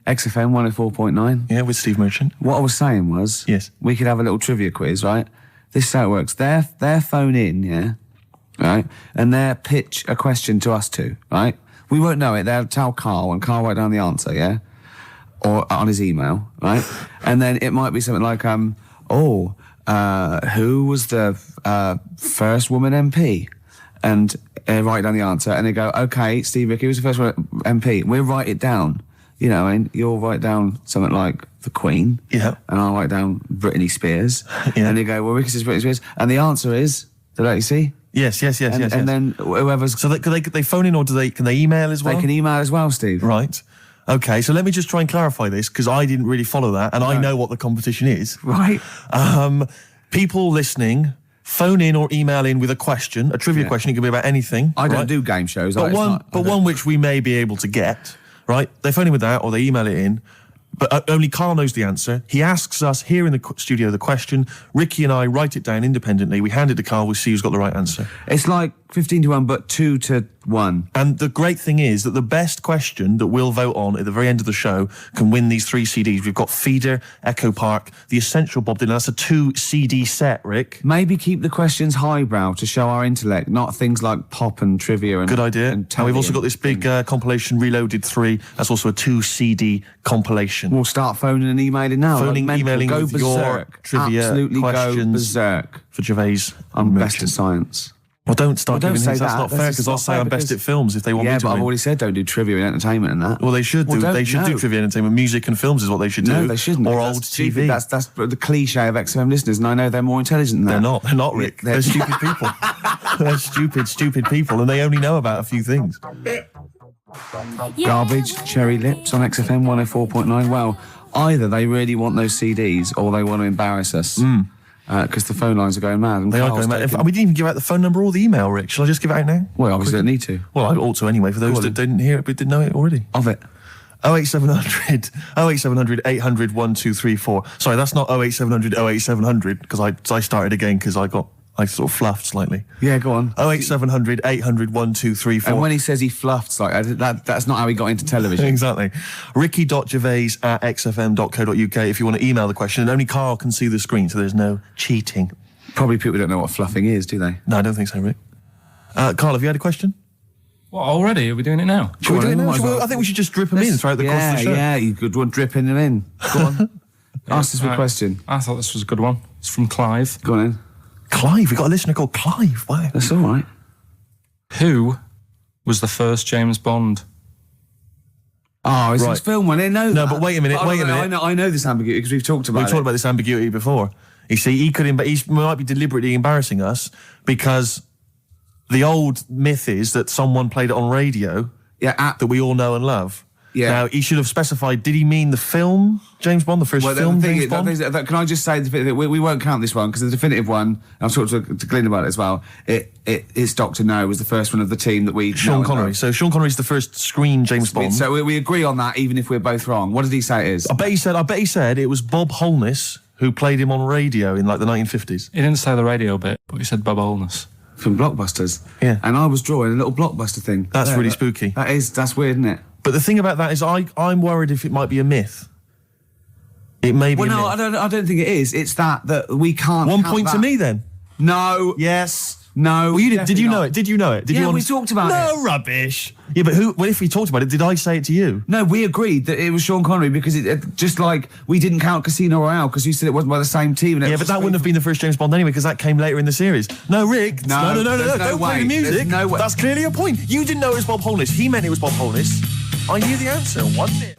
XFM 104.9. Yeah, with Steve Merchant. What I was saying was... Yes. We could have a little trivia quiz, right? This is how it works. Their phone in, yeah? Right? And they'll pitch a question to us two, right? We won't know it. They'll tell Carl, and Carl write down the answer, yeah? Or on his email, right? And then it might be something like, who was the first woman MP? And write down the answer, and they go, okay, Steve Ricky was the first MP. We'll write it down. You know, I mean, you'll write down something like the Queen. Yeah. And I'll write down Britney Spears. Yeah. And they go, well, Ricky says Britney Spears. And the answer is, did you see? Yes. And then whoever's... So they phone in, or can they email as well? They can email as well, Steve. Right. Okay, so let me just try and clarify this, because I didn't really follow that, and I know what the competition is. Right. People listening, phone in or email in with a question, a trivia question. It can be about anything. I don't do game shows. But one which we may be able to get, right? They phone in with that, or they email it in. But only Carl knows the answer. He asks us here in the studio the question. Ricky and I write it down independently. We hand it to Carl. We see who's got the right answer. It's like 15-1, but 2-1. And the great thing is that the best question that we'll vote on at the very end of the show can win these 3 CDs. We've got Feeder, Echo Park, The Essential Bob Dylan. That's a 2-CD set, Rick. Maybe keep the questions highbrow to show our intellect, not things like pop and trivia. And good idea. And we've also got this big compilation, Reloaded 3. That's also a 2-CD compilation. We'll start phoning and emailing now. Phoning, emailing go with berserk. Your trivia Absolutely questions go berserk. For Gervais. I'm best at science. Well, don't start giving hints. That's not fair, because I'll say I'm best at films if they want me to. Yeah, but I've already said don't do trivia and entertainment and that. Well, they should do. They should do trivia and entertainment. Music and films is what they should do. No, they shouldn't. Or old TV. That's the cliche of XFM listeners, and I know they're more intelligent than that. They're not, Rick. They're stupid people. They're stupid people, and they only know about a few things. Garbage, Cherry Lips on XFM 104.9. Well, either they really want those CDs or they want to embarrass us. Because the phone lines are going mad. And they are going mad. We didn't even give out the phone number or the email, Rick. Shall I just give it out now? Well, obviously I don't need to. Well, I ought to anyway, for those that didn't hear it but didn't know it already. Of it. 08700 800 1234. Sorry, that's not 08700 08700, because I started again because I sort of fluffed slightly. Yeah, go on. 08700 800 1234. And when he says he fluffed slightly, that's not how he got into television. Exactly. Ricky.gervais@xfm.co.uk if you want to email the question, and only Carl can see the screen, so there's no cheating. Probably people don't know what fluffing is, do they? No, I don't think so, Rick. Carl, have you had a question? What, already? Are we doing it now? Should we do it now? I think we should just drip them in throughout the course of the show. Yeah, you could one dripping them in. Go on. Ask us a question. I thought this was a good one. It's from Clive. Go on in. Clive? We've got a listener called Clive. Wow. That's all right. Who was the first James Bond? Oh, it's his film one. I know that. No, but wait a minute. I know this ambiguity because we've talked about it. We've talked about this ambiguity before. You see, he might be deliberately embarrassing us because the old myth is that someone played it on radio that we all know and love. Yeah. Now, he should have specified, did he mean the film James Bond, the first film James Bond? Can I just say, we won't count this one, because the definitive one, I've talked to Glyn about it as well, it's Dr. No was the first one of the team that we... Sean Connery. So Sean Connery's the first screen James Bond. So we agree on that, even if we're both wrong. What did he say it is? I bet he said it was Bob Holness who played him on radio in like the 1950s. He didn't say the radio bit, but he said Bob Holness. From Blockbusters. Yeah. And I was drawing a little Blockbuster thing. That's really spooky. That's weird, isn't it? But the thing about that is I'm worried if it might be a myth. It may be a myth. I don't think it is. It's that we can't... 1 point to me, then. No. Yes. No. Well, did you know it? Did you know it? We talked about it. No rubbish. Yeah, but if we talked about it, did I say it to you? No, we agreed that it was Sean Connery because it just like we didn't count Casino Royale because you said it wasn't by the same team. Yeah, but that wouldn't have been the first James Bond anyway because that came later in the series. No, Rick. No. Don't play the music. No way. That's clearly a point. You didn't know it was Bob Holness. He meant it was Bob Holness. I knew the answer, wasn't it?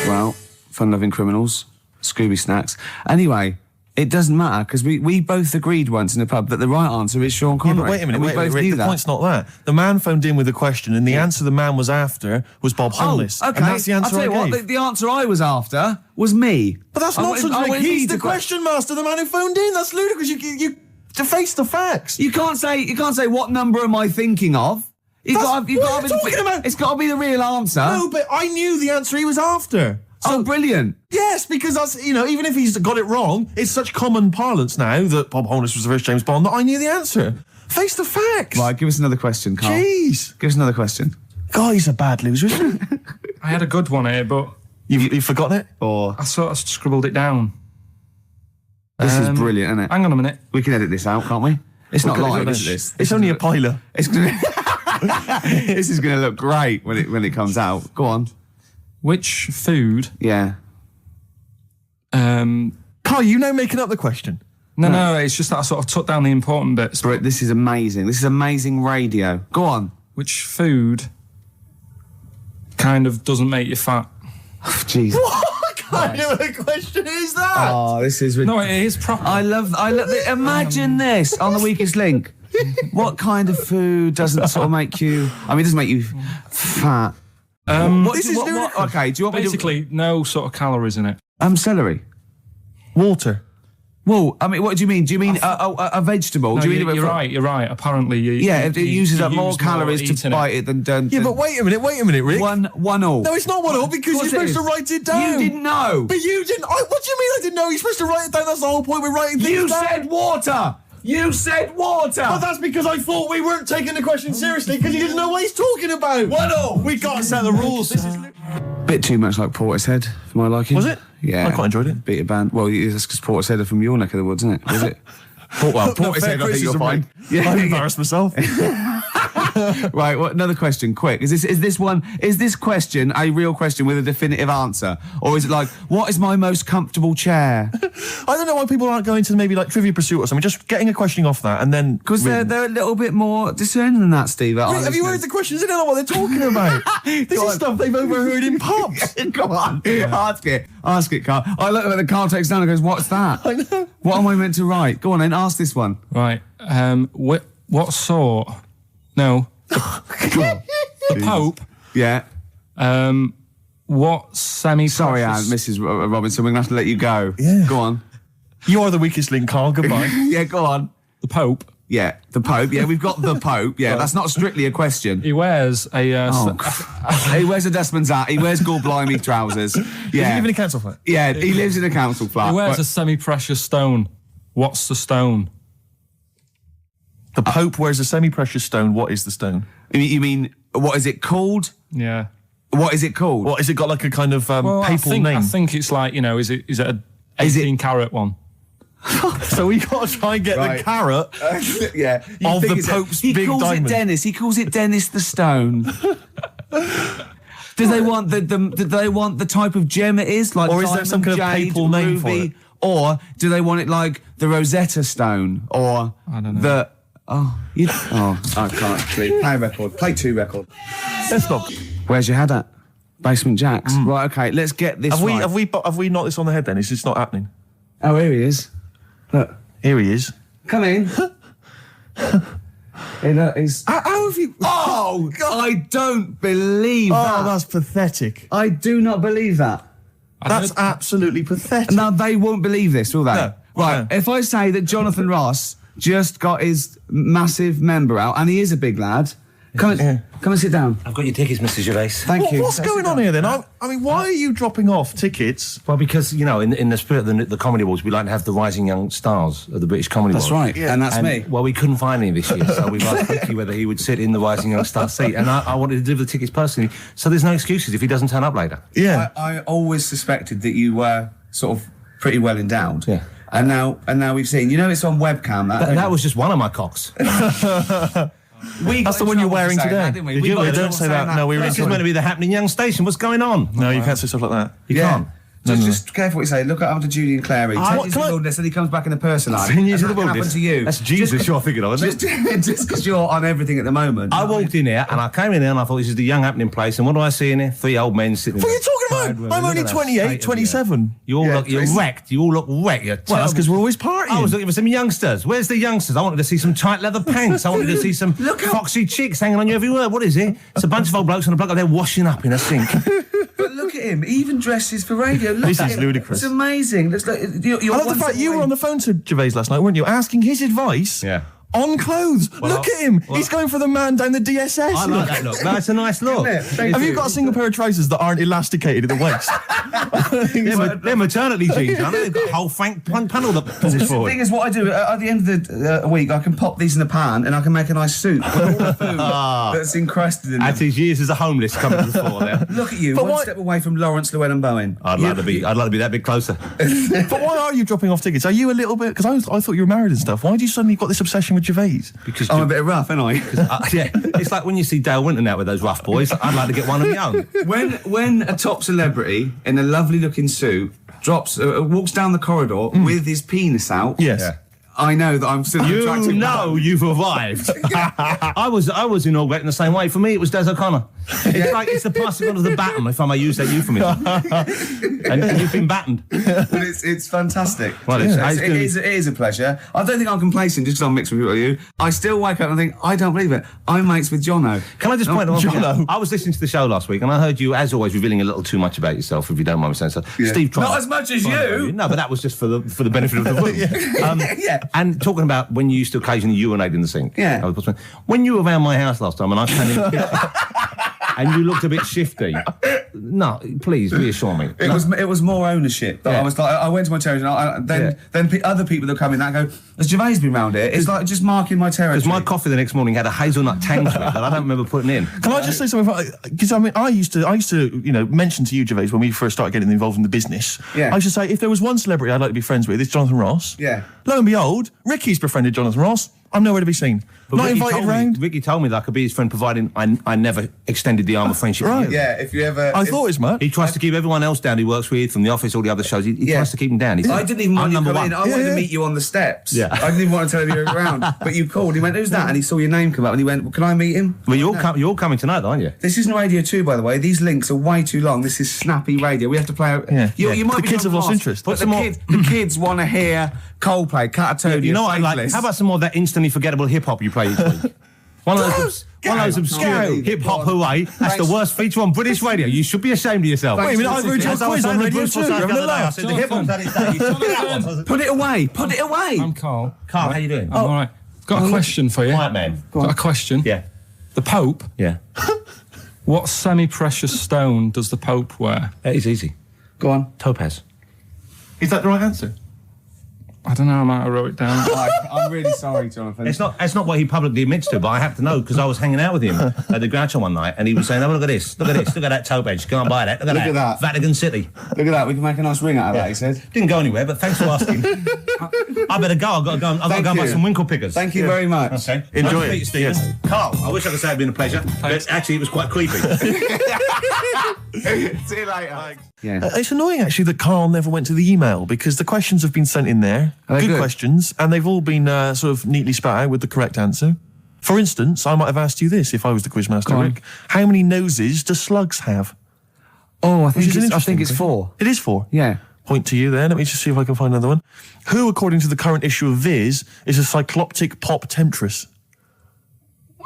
Well, fun-loving criminals, Scooby Snacks. Anyway, it doesn't matter because we both agreed once in a pub that the right answer is Sean Connery. Yeah, but wait a minute, Rick, the point's not that. The man phoned in with a question and the answer the man was after was Bob Holness. Oh, okay. And that's the answer I'll tell you gave. what, the answer I was after was me. But that's nonsense, Rick. He's the question master, the man who phoned in. That's ludicrous. You to face the facts. You can't say what number am I thinking of? It's got to be the real answer. No, but I knew the answer he was after. So brilliant. Yes, because that's, even if he's got it wrong, it's such common parlance now that Bob Holness was the first James Bond that I knew the answer. Face the facts. Right, give us another question, Carl. Jeez. Give us another question. God, he's a bad loser, isn't he? I had a good one here, but You've forgotten it? Or I sort of scribbled it down. this is brilliant, isn't it? Hang on a minute. We can edit this out, can't we? It's not live, is this? It's only a piler. It's gonna this is going to look great when it comes out. Go on. Which food? Yeah. Carl, you know making up the question. No, it's just that I sort of took down the important bits. But this is amazing. This is amazing radio. Go on. Which food kind of doesn't make you fat? Jeez. What kind of a question is that? Oh, this is No, it is proper. I love imagine this on the weakest link. What kind of food doesn't sort of make you? I mean, it doesn't make you fat. Okay, do you want Basically, no sort of calories in it. Celery. Water. Well, I mean, what do you mean? Do you mean a vegetable? No, do you mean you're right. You're right. Apparently, it uses up more calories to bite it than don't. Yeah, but wait a minute, Rick. One all. No, it's not 1-all because you're supposed to write it down. You didn't know. But you didn't. What do you mean I didn't know? You're supposed to write it down. That's the whole point. We're writing things You down. said water. You said water. But that's because I thought we weren't taking the question seriously because you didn't know what he's talking about. 1-all. We got to set the rules. This is Bit too much like Portishead for my liking. Was it? Yeah. I quite enjoyed it. Beat a band. Well, it's because Portishead are from your neck of the woods, isn't it? Was it? Portishead, I think you'll find. Yeah, I'm embarrassed myself. Right, another question, quick. Is this question a real question with a definitive answer? Or is it like, what is my most comfortable chair? I don't know why people aren't going to maybe like Trivia Pursuit or something, just getting a question off that and then... Because they're a little bit more discerning than that, Steve. Have you heard the questions? They don't know what they're talking about. This is stuff they've overheard in pubs. Come on, ask it, Carl. I look at the Carl takes down and goes, what's that? I know. What am I meant to write? Go on then, ask this one. Right. What sort? No. The Pope. Yeah. What semi-precious... Sorry, Anne, Mrs. Robinson, we're going to have to let you go. Yeah. Go on. You are the weakest link, Carl. Goodbye. Yeah, go on. The Pope. Yeah, the Pope. Yeah, we've got the Pope. Yeah, that's not strictly a question. He wears a... He wears a dustman's hat. He wears gold blimey trousers. Yeah. Does he live in a council flat? Yeah, he lives in a council flat. He wears a semi-precious stone. What's the stone? The Pope wears a semi-precious stone. What is the stone? You mean, what is it called? Yeah. What is it called? What, has it got like a kind of papal name? I think it's like, is it a 18-carat one? So we got to try and get the carrot Yeah. of the Pope's big diamond. He calls it Dennis the Stone. Do they want the type of gem it is? Like Or is there diamond, some kind of jade, papal name for ruby, it? Or do they want it like the Rosetta Stone? Or I don't know. I can't play a record. Play 2 record. Let's not. Where's your head at? Basement Jacks. Right, okay, let's get this right. Have we knocked this on the head then? It's just not happening. Oh, here he is. Look. Here he is. Come in. Hey, look, he's... How have you... Oh, God. I don't believe that. Oh, that's pathetic. I do not believe that. That's absolutely pathetic. Now, they won't believe this, will they? No. Right, No. if I say that Jonathan Ross just got his massive member out, and he is a big lad, come and sit down. I've got your tickets, Mr. Gervais. Thank you. What's going on here then? I mean, why are you dropping off tickets? Well, because, in the spirit of the Comedy Awards, we like to have the rising young stars of the British Comedy That's Awards. right, and that's me. Well, we couldn't find any this year, so we've asked Ricky whether he would sit in the rising young star seat, and I wanted to deliver the tickets personally, so there's no excuses if he doesn't turn up later. Yeah. I always suspected that you were sort of pretty well endowed. Yeah. And now we've seen, it's on webcam. That was just one of my cocks. That's the one you're wearing today. Didn't we? Did We you? got Yeah, in don't trouble say saying that. No, we were This is meant to be the happening young station. What's going on? No, you can't say stuff like that. You can't. Just careful what you say. Look at after Julian Clary. What, 10 years can in I- the wilderness and he comes back in a person life. 10 years That's in the not gonna wilderness. happen to you. That's Jesus you're thinking of, isn't it? Just because you're on everything at the moment. I walked in here and I came in here and I thought this is the young happening place. And what do I see in here? 3 old men sitting. What are you talking about? I'm only 28, 27. You all look, you're wrecked. You all look wrecked. You're Well, that's because we're always partying. I was looking for some youngsters. Where's the youngsters? I wanted to see some tight leather pants. I wanted to see some foxy chicks hanging on you every word. What is it? It's a bunch of old blokes on a block up there washing up in a sink. But look at him. He even dresses for radio. Look This at is him. ludicrous. It's amazing. It's like, you're I love the fact you were on the phone to Gervais last night, weren't you? Asking his advice on clothes. Look at him. He's going for the man down the DSS. I like that look. That's a nice look. Have you got a single pair of trousers that aren't elasticated at the waist? They're maternity jeans, aren't they? They've got a whole panel that pulls The forward. thing is, what I do at the end of the week, I can pop these in a pan and I can make a nice soup with all the food that's encrusted in At them. his years as a homeless coming to the fore there. Look at you, But one why- step away from Lawrence Llewellyn Bowen. I'd like to be that bit closer. But why are you dropping off tickets? Are you a little bit... Because I thought you were married and stuff. Why do you suddenly got this obsession with Gervais? Because I'm a bit rough, ain't I? yeah, it's like when you see Dale Winton out with those rough boys. I'd like to get one of my own. When a top celebrity in a lovely looking suit walks down the corridor with his penis out, Yes. Yeah. I know that I'm still an You attractive know man. you've arrived. I was inaugurated in the same way. For me, it was Des O'Connor. It's like it's the passing on of the baton, if I may use that euphemism. and you've been battened. But it's fantastic. Well, it is a pleasure. I don't think I'm complacent just because I'm mixed with people like you. I still wake up and think, I don't believe it. I'm mates with Jono. Can I just point out? Jono. I was listening to the show last week, and I heard you, as always, revealing a little too much about yourself, if you don't mind me saying so. Yeah. Steve, tried Not as much as you. No, but that was just for the benefit of the room. Yeah. And talking about when you used to occasionally urinate in the sink. Yeah. When you were around my house last time, and I came in, and you looked a bit shifty. No, please reassure me. It was more ownership. But Yeah. I was like, I went to my territory, and then other people that come in that go, has Gervais been round here? It's like just marking my territory. Because my coffee the next morning had a hazelnut tang to it that I don't remember putting in. Can I just say something? Because I mean, I used to, mention to you, Gervais, when we first started getting involved in the business. Yeah. I used to say, if there was one celebrity I'd like to be friends with, it's Jonathan Ross. Yeah. Lo and behold, Ricky's befriended Jonathan Ross. I'm nowhere to be seen. But Not Ricky invited told me- round. Ricky told me that I could be his friend, providing I never extended the arm of friendship. to Right. you. Yeah, if you ever... I thought as much. He tries to keep everyone else down he works with, from the office, all the other shows. He tries to keep them down. He said, I didn't even want I'm you number coming in. one. I wanted Yeah. to meet you on the steps. Yeah. I didn't even want to tell you you were around. But you called. He went, who's that? And he saw your name come up and he went, well, can I meet him? Well, you're all coming tonight, aren't you? This isn't Radio 2, by the way. These links are way too long. This is snappy radio. We have to play out. Yeah. You might The be kids have lost interest. But the kids want to hear Coldplay, Catatonia, You know what I like? Faithless. How about some more of that instantly forgettable hip hop you play each week? One of those obscure hip hop hooray. That's the worst feature on British radio. You should be ashamed of yourself. Wait a minute, I've heard your quiz on Radio 2. You're having a laugh. The hip hop's had its day. You took it out. Put it away. Put it away. I'm Carl. Carl, how you doing? I'm all right. Got a question for you. Quiet man. Got a question. Yeah. The Pope. Yeah. What semi-precious stone does the Pope wear? That is easy. Go on. Topaz. Is that the right answer? I don't know. I might have wrote it down. I'm really sorry, Jonathan. It's not what he publicly admits to, but I have to know because I was hanging out with him at the Groucho one night, and he was saying, "Oh, look at this, look at this, look at that topaz. Go and buy that. Look at that. Vatican City." Look at that. We can make a nice ring out of that, he said. Didn't go anywhere, but thanks for asking. I better go. I've got to go. I've got to go and buy you. some winkle pickers. Thank you very much. Okay. Enjoy Nice to it. meet you, Stephen. Yes. Carl, I wish I could say it'd been a pleasure, but actually it was quite creepy. See you later. Yeah. It's annoying, actually, that Carl never went to the email because the questions have been sent in there. Are they Good good? questions, and they've all been sort of neatly spat out with the correct answer. For instance, I might have asked you this if I was the quizmaster, Go on. Rick. How many noses do slugs have? Oh, I Which think is an it's interesting 4. It is 4. Yeah. Point to you there. Let me just see if I can find another one. Who, according to the current issue of Viz, is a cycloptic pop temptress?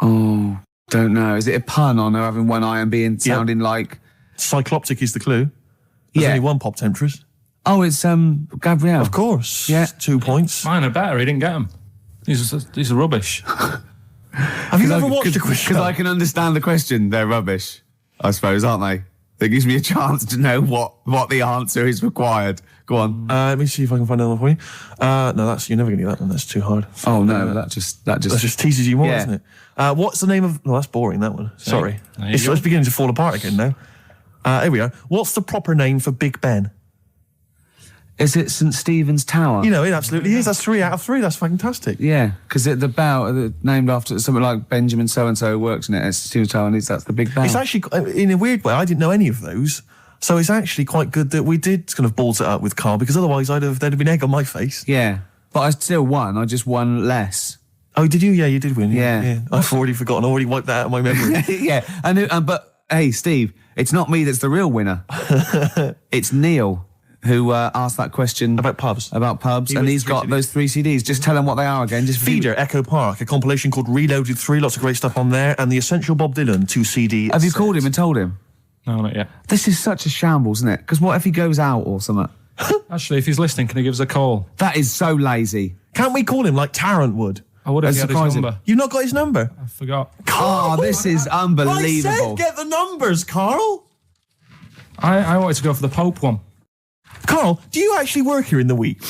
Oh, don't know. Is it a pun on her having one eye and being sounding like? Cycloptic is the clue. There's Yeah. only one pop temptress. Oh, it's Gabrielle. Of course. Yeah. 2 points. Mine are better. He didn't get them. These are rubbish. Have you ever watched a quiz show? Because I can understand the question. They're rubbish, I suppose, aren't they? That gives me a chance to know what the answer is required. Go on. Let me see if I can find another one for you. No, you're never going to get that one. That's too hard. Oh no, that just That just teases you more, Yeah. doesn't it? What's the name of... Well, that's boring, that one. Sorry. There you It's go. beginning to fall apart again now. Here we are. What's the proper name for Big Ben? Is it St Stephen's Tower? You know, it absolutely is. That's 3 out of 3. That's fantastic. Yeah, because the bell named after something like Benjamin so and so works in it. It's Stephen's Tower, and that's the big bell. It's actually, in a weird way, I didn't know any of those. So it's actually quite good that we did kind of balls it up with Carl, because otherwise there'd have been egg on my face. Yeah, but I still won. I just won less. Oh, did you? Yeah, you did win. Yeah. I've already forgotten. I already wiped that out of my memory. Yeah, but hey, Steve, it's not me that's the real winner. It's Neil who asked that question About pubs. and he's got those 3 CDs. Just tell him what they are again. Just Feeder, Echo Park, a compilation called Reloaded 3, lots of great stuff on there, and the Essential Bob Dylan 2 CD. Have you set. called him and told him? No, not yet. This is such a shambles, isn't it? Because what if he goes out or something? Actually, if he's listening, can he give us a call? That is so lazy. Can't we call him like Tarrant would? I would have That's had his surprising. number. You've not got his number? I forgot. Oh, this is unbelievable. I said get the numbers, Carl. I wanted to go for the Pope one. Carl, do you actually work here in the week?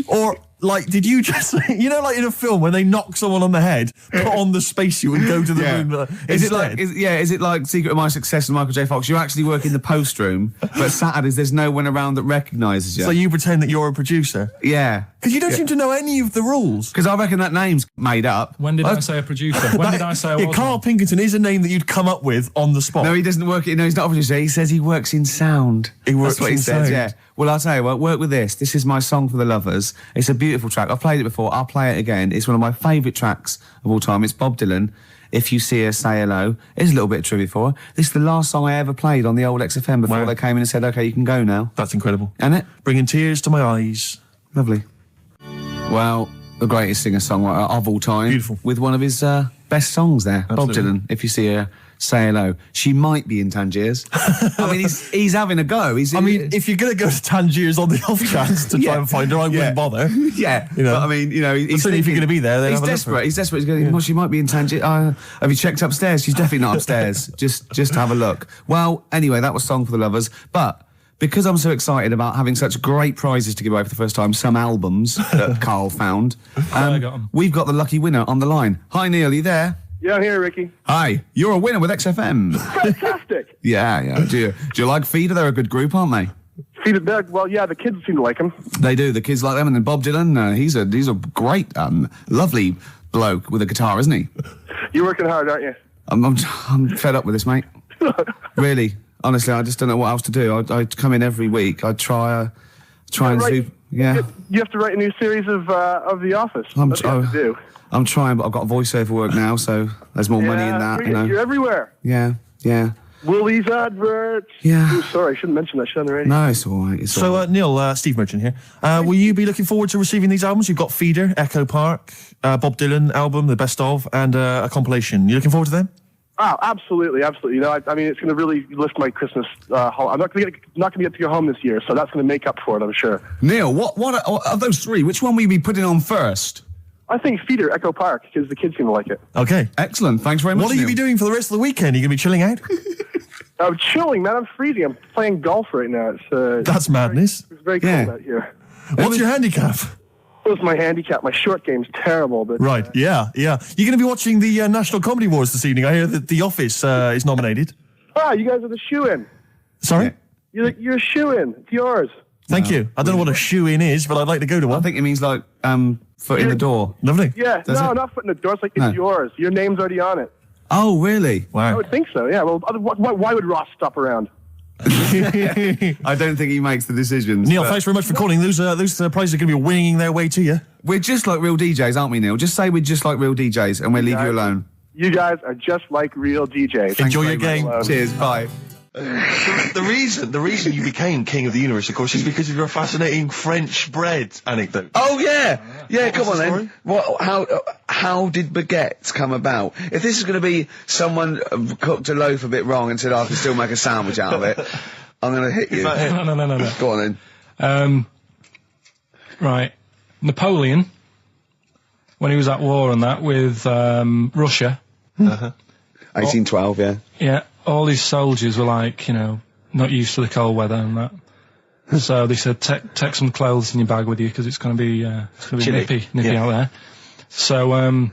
Or, like, did you just, you know, like in a film when they knock someone on the head, put on the spacesuit and go to the moon? Is it like Secret of My Success and Michael J. Fox? You actually work in the post room, but Saturdays there's no one around that recognises you. So you pretend that you're a producer? Yeah. Because you don't seem to know any of the rules. Because I reckon that name's made up. When did I say a producer? When did I say I was? Carl Pilkington is a name that you'd come up with on the spot. No, he doesn't work. No, he's not a producer. He says he works in sound. He works That's what in he says. sound. Yeah. Well, I'll tell you what. Work with this. This is my song for the lovers. It's a beautiful track. I've played it before. I'll play it again. It's one of my favourite tracks of all time. It's Bob Dylan. If You See Her, Say Hello. Here's a little bit of trivia for her. This is the last song I ever played on the old XFM before they came in and said, "Okay, you can go now." That's incredible. Isn't it? Bringing tears to my eyes. Lovely. Well, the greatest singer-songwriter of all time. Beautiful. With one of his best songs there. Absolutely. Bob Dylan, If You See Her, Say Hello. She might be in Tangiers. I mean, he's having a go. If you're going to go to Tangiers on the off chance to try and find her, I wouldn't bother. Yeah. You know? But I mean, you know, he's certainly if you're going to be there, then he's have a look desperate. for her. He's desperate. He's going, well, she might be in Tangiers. Have you checked upstairs? She's definitely not upstairs. Just have a look. Well, anyway, that was Song for the Lovers. But because I'm so excited about having such great prizes to give away for the first time, some albums that Carl found, we've got the lucky winner on the line. Hi, Neil, are you there? Yeah, I'm here, Ricky. Hi, you're a winner with XFM. Fantastic. Yeah. Do you like Feeder? They're a good group, aren't they? Feeder, well, yeah, the kids seem to like him. They do. The kids like them. And then Bob Dylan, he's a great, lovely bloke with a guitar, isn't he? You're working hard, aren't you? I'm fed up with this, mate. Really. Honestly, I just don't know what else to do. I come in every week. I try and do. Yeah. You have to write a new series of The Office. That's what you have to do. I'm trying, but I've got voiceover work now, so there's more money in that. You know. You're everywhere. Yeah. Woolies adverts. Yeah. Ooh, sorry, I shouldn't mention that shit on the radio. No, it's all right. So, Neil, Steve Merchant here. Will you be looking forward to receiving these albums? You've got Feeder, Echo Park, Bob Dylan album, the best of, and a compilation. You looking forward to them? Oh, absolutely. You know, I mean, it's going to really lift my Christmas haul. I'm not going to get to go home this year, so that's going to make up for it, I'm sure. Neil, what of those three? Which one will you be putting on first? I think Feeder, Echo Park, because the kids seem to like it. Okay. Excellent. Thanks very much. What will you be doing for the rest of the weekend? Are you going to be chilling out? I'm chilling, man. I'm freezing. I'm playing golf right now. That's madness. It's very cold out here. What's your handicap? What's my handicap? My short game's terrible. But Right, yeah. You're going to be watching the National Comedy Awards this evening. I hear that The Office is nominated. you guys are the shoe-in. Sorry? You're a shoe-in. It's yours. Thank you. I don't know what a shoe-in is, but I'd like to go to one. I think it means like foot in the door. Lovely. Yeah, not foot in the door. It's like it's yours. Your name's already on it. Oh, really? I Wow. would think so, yeah. Well, why would Ross stop around? I don't think he makes the decisions. Neil, but thanks very much for calling. Those prizes are going to be winging their way to you. We're just like real DJs, aren't we, Neil? Just say we're just like real DJs and we'll leave you alone. You guys are just like real DJs. Enjoy your game. Cheers, bye. The reason you became king of the universe, of course, is because of your fascinating French bread anecdote. Oh yeah, come on the story? then. How did baguettes come about? If this is going to be someone cooked a loaf a bit wrong and said I can still make a sandwich out of it, I'm going to hit you. No. Go on then. Right. Napoleon, when he was at war and that with Russia. 1812, yeah. Yeah, all his soldiers were like, not used to the cold weather and that. So they said, take some clothes in your bag with you because it's going to be nippy out there. So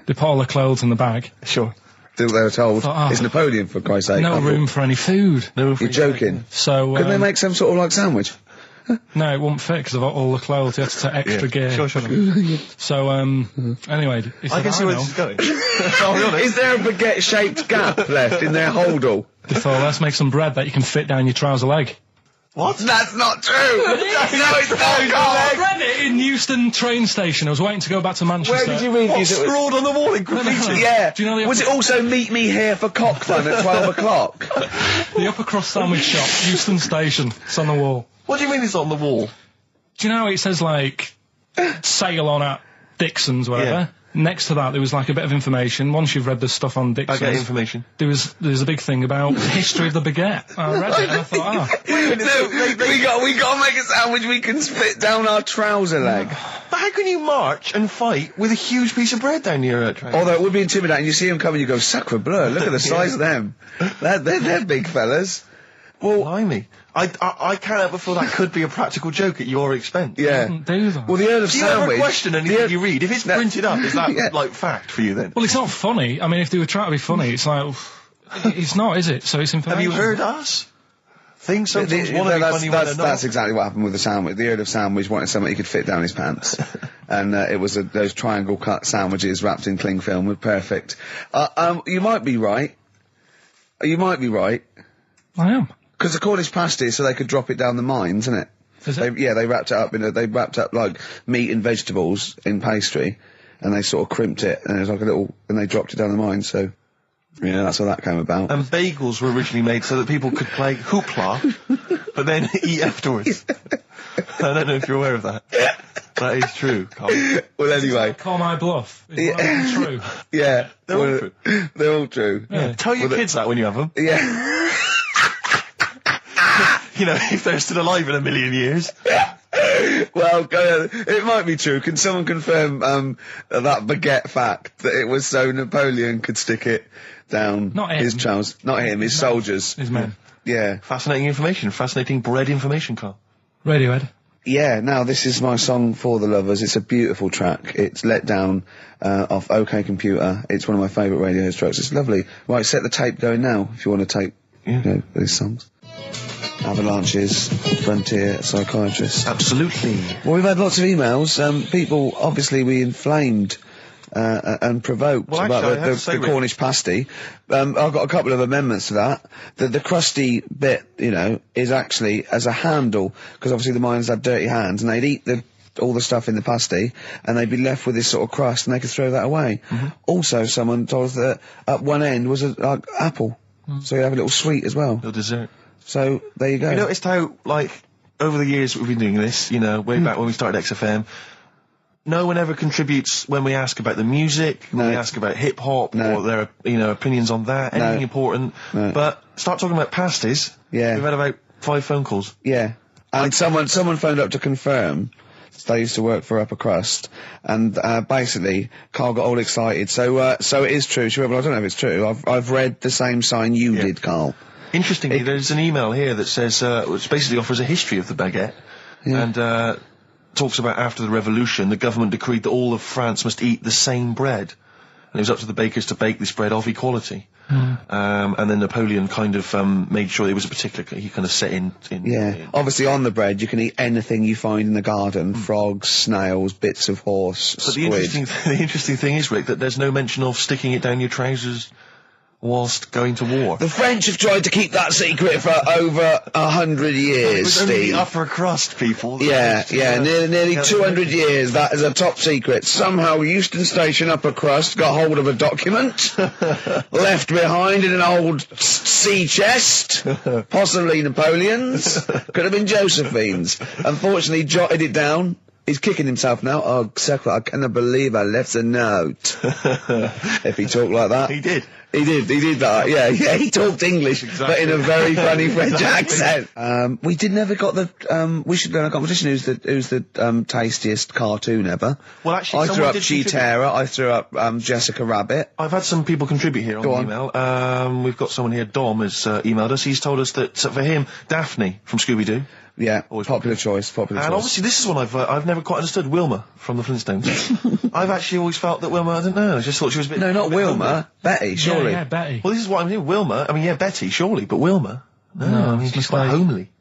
they put all the clothes in the bag. Sure. They were told, it's Napoleon, for Christ's sake. No room for any food. You're joking. So couldn't they make some sort of like sandwich? No, it wouldn't fit because of all the clothes. You had to take extra gear. Sure. So, anyway, he said, I can see where this is going. I'll be honest. Is there a baguette-shaped gap left in their holdall? They thought, let's make some bread that you can fit down your trouser leg. What? That's not true! No, it's not, I read it in Euston train station. I was waiting to go back to Manchester. Where did you read What, this? scrawled on the wall in graffiti? Yeah. Do you know Was it also meet me here for cock fun at 12 o'clock? The Upper Cross Sandwich Shop, Euston Station. It's on the wall. What do you mean it's on the wall? Do you know how it says, like, sail on at Dixon's, whatever? Yeah. Next to that, there was, like, a bit of information. Once you've read the stuff on Dixon's... I get information. There's a big thing about the history of the baguette. I read it and I thought, we got to make a sandwich we can split down our trouser leg. But how can you march and fight with a huge piece of bread down your train? Although it would be intimidating. You see them coming, you go, sacre bleu, look at the size of them. They're big fellas. Well, blimey. I can't help but feel that could be a practical joke at your expense. Yeah. Do that. Well, the Earl of Do you ever Sandwich... question anything you read? If it's printed up, is that, like, fact for you then? Well, it's not funny. I mean, if they were trying to be funny, it's like, it's not, is it? So it's information. Have you heard us? Things sometimes want to be funny when they're not. That's exactly what happened with the sandwich. The Earl of Sandwich wanted something he could fit down his pants. And it was those triangle cut sandwiches wrapped in cling film were perfect. You might be right. You might be right. I am. Because the Cornish pasty, so they could drop it down the mines, isn't it? Is it? They wrapped it up they wrapped up like meat and vegetables in pastry, and they sort of crimped it, and it was like and they dropped it down the mine, so, yeah, that's how that came about. And bagels were originally made so that people could play hoopla, but then eat afterwards. I don't know if you're aware of that. That is true, Carl. Well, anyway. Call my bluff. Is one of them true? Yeah. They're all true. They're all true. Yeah. Tell your kids that when you have them. Yeah. You know, if they're still alive in a million years. Well, it might be true. Can someone confirm that baguette fact that it was so Napoleon could stick it down Not him. his trousers? Not him, his soldiers. His men. Yeah. Fascinating information. Fascinating bread information, Carl. Radiohead. Yeah, now this is my song for the lovers. It's a beautiful track. It's Let Down off OK Computer. It's one of my favourite Radiohead tracks. It's lovely. Right, set the tape going now if you want to tape these songs. Avalanches, Frontier, Psychiatrist. Absolutely. Well, we've had lots of emails. People, obviously, we inflamed and provoked Well, about actually, I have to say, the Cornish pasty. I've got a couple of amendments to that. The crusty bit, is actually as a handle, because obviously the miners had dirty hands, and they'd eat all the stuff in the pasty, and they'd be left with this sort of crust, and they could throw that away. Also, someone told us that at one end was a apple, so you have a little sweet as well. Little dessert. So, there you go. You noticed how, like, over the years we've been doing this, way back when we started XFM, no one ever contributes when we ask about the music, when we ask about hip-hop, or their, opinions on that, anything important. No. But start talking about pasties. Yeah. We've had about 5 phone calls. Yeah. And someone phoned up to confirm. They used to work for Upper Crust, and basically, Carl got all excited. So it is true. Well, I don't know if it's true. I've read the same sign you did, Carl. Interestingly, there's an email here that says, which basically offers a history of the baguette, and talks about after the revolution, the government decreed that all of France must eat the same bread, and it was up to the bakers to bake this bread of equality. And then Napoleon kind of made sure it was a particular, he kind of set in. Obviously on the bread you can eat anything you find in the garden, frogs, snails, bits of horse, But squid. the interesting thing is, Rick, that there's no mention of sticking it down your trousers whilst going to war. The French have tried to keep that secret for over 100 years, It was only Steve. the upper crust people. Nearly 200 years, that is a top secret. Somehow Euston Station Upper Crust got hold of a document, left behind in an old sea chest, possibly Napoleon's, could have been Josephine's. Unfortunately, jotted it down. He's kicking himself now. Oh, Secretary, I cannot believe I left a note. If he talked like that. He did. He did that, yeah, he talked English, but in a very funny French accent. We never got the, we should learn a competition, who's the tastiest cartoon ever. Well, actually, I threw up Cheetara, I threw up, Jessica Rabbit. I've had some people contribute here on the email. We've got someone here, Dom, has emailed us. He's told us that, for him, Daphne from Scooby-Doo. Yeah, popular choice. And obviously this is one I've never quite understood, Wilma from the Flintstones. I've actually always felt that Wilma, I don't know, I just thought she was a bit... No, not Wilma, Betty, surely. Yeah, Betty. Well, this is what I'm saying, Wilma, I mean, yeah, Betty, surely, but Wilma? No, I mean, she's quite homely.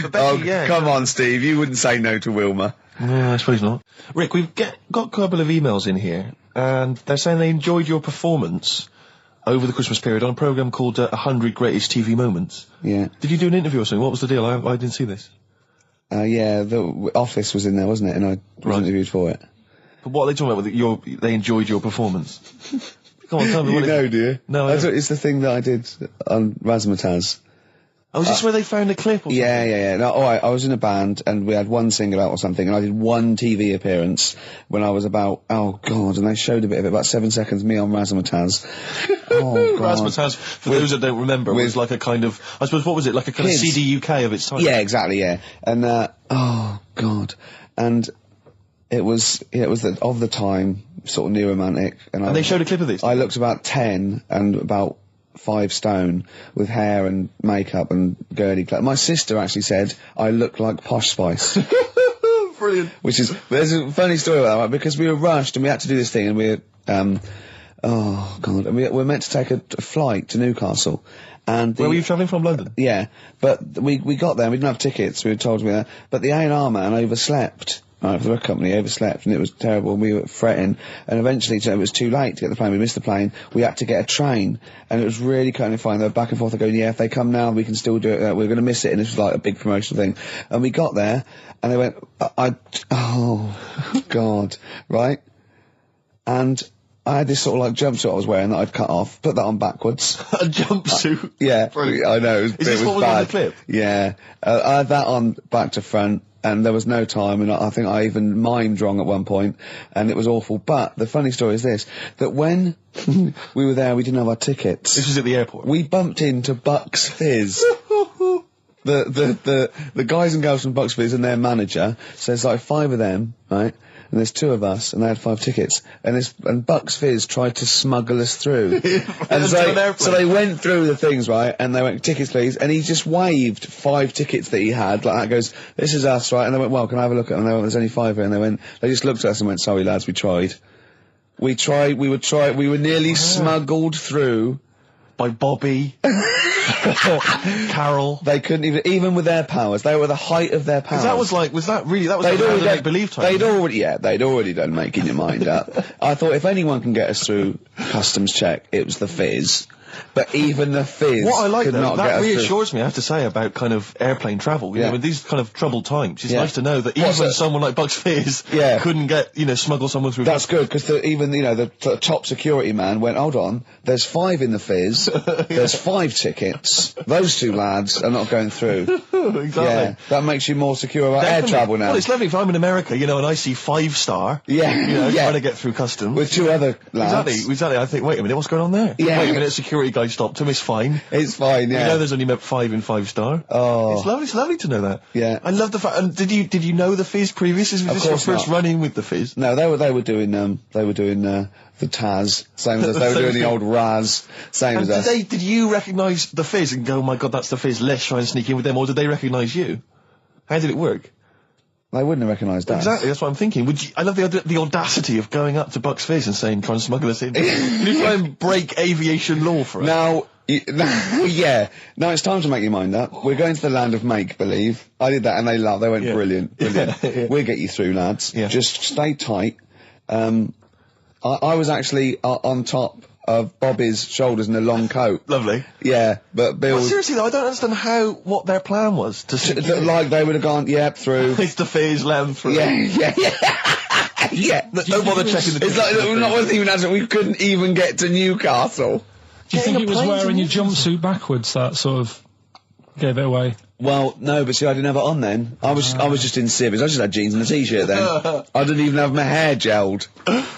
But Betty, come on, Steve, you wouldn't say no to Wilma. No, I suppose not. Rick, we've got a couple of emails in here, and they're saying they enjoyed your performance over the Christmas period on a programme called 100 Greatest TV Moments. Yeah. Did you do an interview or something? What was the deal? I didn't see this. Yeah, the Office was in there, wasn't it? And I was interviewed for it. But what are they talking about? They enjoyed your performance. Come on, tell me what do you? No, I don't. It's the thing that I did on Razzmatazz. Oh, is this where they found a clip or something? Yeah. No, I was in a band, and we had one single out or something, and I did one TV appearance when I was about, oh God, and they showed a bit of it, about 7 seconds, me on Razzmatazz. Oh God. Razzmatazz, for those that don't remember, was like a kind of, I suppose, what was it, like a kind of CD UK of its time? Yeah, exactly, yeah. And, oh God. And it was of the time, sort of new romantic. And they showed a clip of this? I looked about 10, and about 5 stone with hair and makeup and girly clothes. My sister actually said I look like Posh Spice. Brilliant. There's a funny story about that, right? Because we were rushed and we had to do this thing, and oh God, and we were meant to take a flight to Newcastle. And where were you travelling from? London? Yeah, but we got there and we didn't have tickets, we were told to be there, but the A&R man overslept. Right, for the company, overslept, and it was terrible, and we were fretting, and eventually it was too late to get the plane, we missed the plane, we had to get a train, and it was really kind of fine, they were back and forth, they're going, yeah, if they come now, we can still do it, we're going to miss it, and this was like a big promotional thing, and we got there, and they went, oh, God, right, and I had this sort of like jumpsuit I was wearing that I'd cut off, put that on backwards. A jumpsuit? Yeah, Brilliant. I know, Is this what was bad. on the clip? Yeah, I had that on back to front, and there was no time, and I think I even mimed wrong at one point, and it was awful. But the funny story is this, that when we were there, we didn't have our tickets. This was at the airport? We bumped into Bucks Fizz. The guys and girls from Bucks Fizz and their manager, so there's like 5 of them, right? And there's 2 of us, and they had 5 tickets, and Bucks Fizz tried to smuggle us through. And so they went through the things, right, and they went, tickets please, and he just waved 5 tickets that he had, like that, goes, this is us, right, and they went, well, can I have a look at them? And they went, there's only 5 here, and they just looked at us and went, sorry lads, we tried. We were nearly smuggled through. By Bobby. Carol. They couldn't even with their powers, they were the height of their powers. That was like make-believe time. They'd already done making your mind up. I thought if anyone can get us through customs check, it was the Fizz. But even the Fizz what I like could though, not that get us reassures me, I have to say, about kind of airplane travel. You know, in these kind of troubled times, it's nice to know that even someone like Bucks Fizz couldn't get, smuggle someone through. That's good, because even the top security man went, hold on, there's 5 in the Fizz, there's 5 tickets, those 2 lads are not going through. Exactly. Yeah, that makes you more secure about air travel now. Well, it's lovely if I'm in America, and I see 5-star, trying to get through customs. With 2 other lads. Exactly. I think, wait a minute, what's going on there? Yeah. Wait a minute, security guy stopped him, it's fine. It's fine, yeah. You know there's only 5 in 5-star. Oh. It's lovely to know that. Yeah. I love the fact, and did you know the Fizz previously? Was this your first run-in with the Fizz? No, they were doing the Taz, same as us. They were doing the old Raz, same as us. Did you recognise the Fizz and go, oh my God, that's the Fizz, let's try and sneak in with them, or did they recognise you? How did it work? They wouldn't have recognised us. Exactly, that's what I'm thinking. I love the audacity of going up to Bucks Fizz and saying, try and smuggle us in. Can you try and break aviation law for us? Now, it's time to make your mind up. We're going to the land of make-believe. I did that and they laughed. They went, brilliant. Yeah. We'll get you through, lads. Yeah. Just stay tight. I was actually on top of Bobby's shoulders in a long coat. Lovely. Yeah, but Bill... Well, seriously though, I don't understand what their plan was. Like they would have gone, through. It's the Fizz, land through. Yeah. Don't bother checking the... It's like, wasn't even answering, we couldn't even get to Newcastle. Do you think it was wearing your jumpsuit backwards that sort of gave it away? Well, no, but see, I didn't have it on then. I was just in civvies. I just had jeans and a t-shirt then. I didn't even have my hair gelled.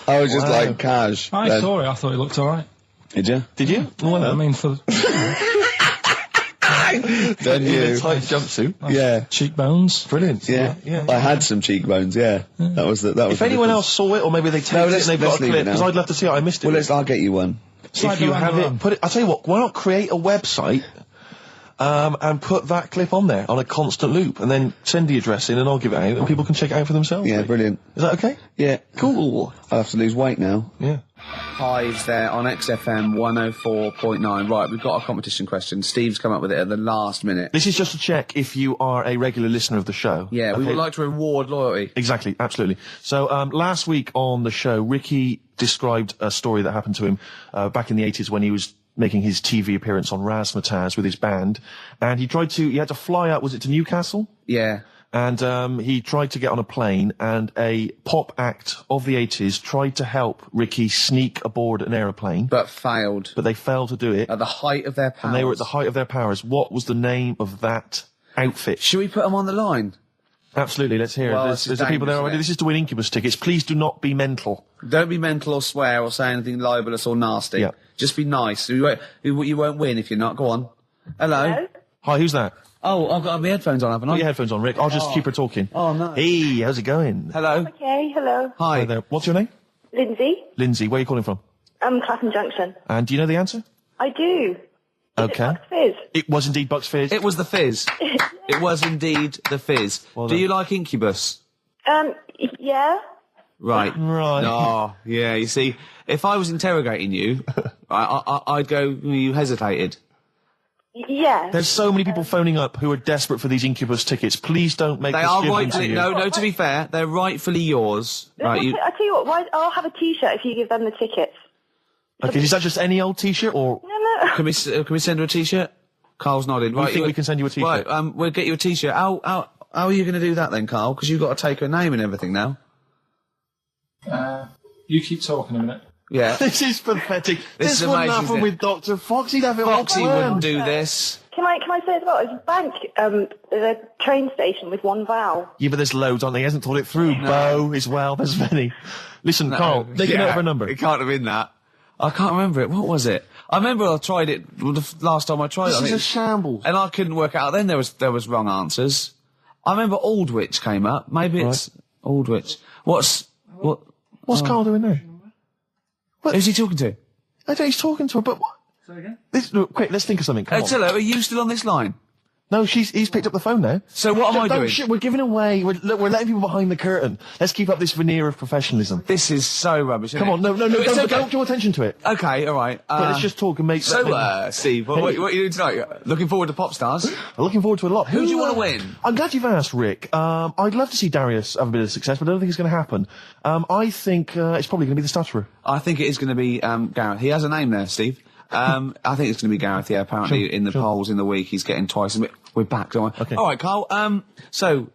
I was just like cash. I saw it. I thought it looked all right. Did you? Did you? Well, I mean, for Then you. In a tight jumpsuit. Yeah. Cheekbones. Brilliant. Yeah. I had some cheekbones. Yeah. That was. If anyone else saw it, or maybe they taped it and they've got a clip, because I'd love to see it. I missed it. Well, I'll get you one. If you have it, put it. I'll tell you what. Why not create a website? And put that clip on there on a constant loop, and then send the address in, and I'll give it out, and people can check it out for themselves. Yeah, brilliant. Is that okay? Yeah. Cool. I'll have to lose weight now. Yeah. Hives there on XFM 104.9. Right, we've got a competition question. Steve's come up with it at the last minute. This is just to check if you are a regular listener of the show. Yeah, we would like to reward loyalty. Exactly, absolutely. So, last week on the show, Ricky described a story that happened to him back in the 80s when he was making his TV appearance on Razzmatazz with his band, and he had to fly up, was it to Newcastle? Yeah. And he tried to get on a plane, and a pop act of the 80s tried to help Ricky sneak aboard an aeroplane. But failed. But they failed to do it. At the height of their powers. And they were at the height of their powers. What was the name of that outfit? Should we put them on the line? Absolutely, let's hear it. There's the people there already. This is to win Incubus tickets. Please do not be mental. Don't be mental or swear or say anything libelous or nasty. Yeah. Just be nice. You won't win if you're not. Go on. Hello? Hi, who's that? Oh, I've got my headphones on, haven't I? Put your headphones on, Rick. I'll just keep her talking. Oh, no. Hey, how's it going? Hello? Okay, hello. Hi. Hi there. What's your name? Lindsay. Lindsay, where are you calling from? Clapham Junction. And do you know the answer? I do. Okay. Bucks Fizz? It was indeed Bucks Fizz. It was the Fizz. It was indeed the Fizz. Well Do done. you like Incubus? Yeah. Right. Right. Oh, yeah, you see, if I was interrogating you, I'd go, you hesitated. Yeah. There's so many people phoning up who are desperate for these Incubus tickets. Please don't make They us are give them to rightfully, you. no, to be fair, they're rightfully yours. Right, I tell you what, I'll have a T-shirt if you give them the tickets. Okay, is that just any old T-shirt or... No. Can we send her a T-shirt? Carl's nodding. I think we can send you a T-shirt. Right, we'll get you a T-shirt. How are you going to do that then, Carl? Because you've got to take her name and everything now. You keep talking a minute. Yeah. This is pathetic. This is wouldn't amazing, happen isn't with it? Dr. Fox. He'd have it Foxy all wouldn't planned. do this. Can I say as well? There's a bank, there's a train station with one vowel. Yeah, but there's loads on there. He hasn't thought it through. Bo as well. There's many. Listen, Carl, take a note of her number. It can't have been that. I can't remember it. What was it? I remember I tried it the last time I tried it. This is a shambles. And I couldn't work it out. Then there was wrong answers. I remember Aldwych came up. Maybe it's Aldwych. What's Carl doing there? Who's he talking to? I don't know, he's talking to her, but what? Say again? Look, quick, let's think of something. Come on. Tell her, are you still on this line? No, he's picked up the phone now. So what am I Don't doing? shit, we're giving away. We're letting people behind the curtain. Let's keep up this veneer of professionalism. This is so rubbish. Isn't Come on, it? no, It's okay. don't draw attention to it. Okay, all right. But let's just talk and make. So, Steve, what are you doing tonight? Looking forward to Pop Stars? I'm looking forward to a lot. Who do you wanna win? I'm glad you've asked, Rick. I'd love to see Darius have a bit of success, but I don't think it's going to happen. I think it's probably going to be the stutterer. I think it is going to be Gareth. He has a name there, Steve. I think it's going to be Gareth. Yeah, apparently in the polls in the week he's getting twice. We're back, don't we? Okay. All right, Carl. So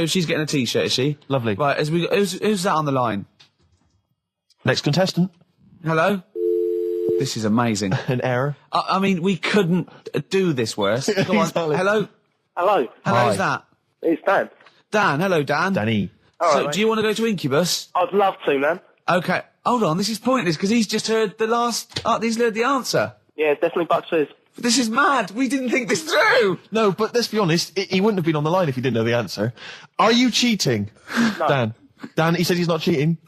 she's getting a T-shirt, is she? Lovely. Right. Who's that on the line? Next contestant. Hello. This is amazing. An error. I mean, we couldn't do this worse. Go on. Exactly. Hello. Hello. Who's that? It's Dan. Dan. Hello, Dan. Danny. So, right, do you want to go to Incubus? I'd love to, man. Okay. Hold on. This is pointless because he's just heard the last. He's heard the answer. Yeah, definitely Bucks Fizz. This is mad. We didn't think this through. No, but let's be honest. He wouldn't have been on the line if he didn't know the answer. Are you cheating, Dan? Dan, he said he's not cheating.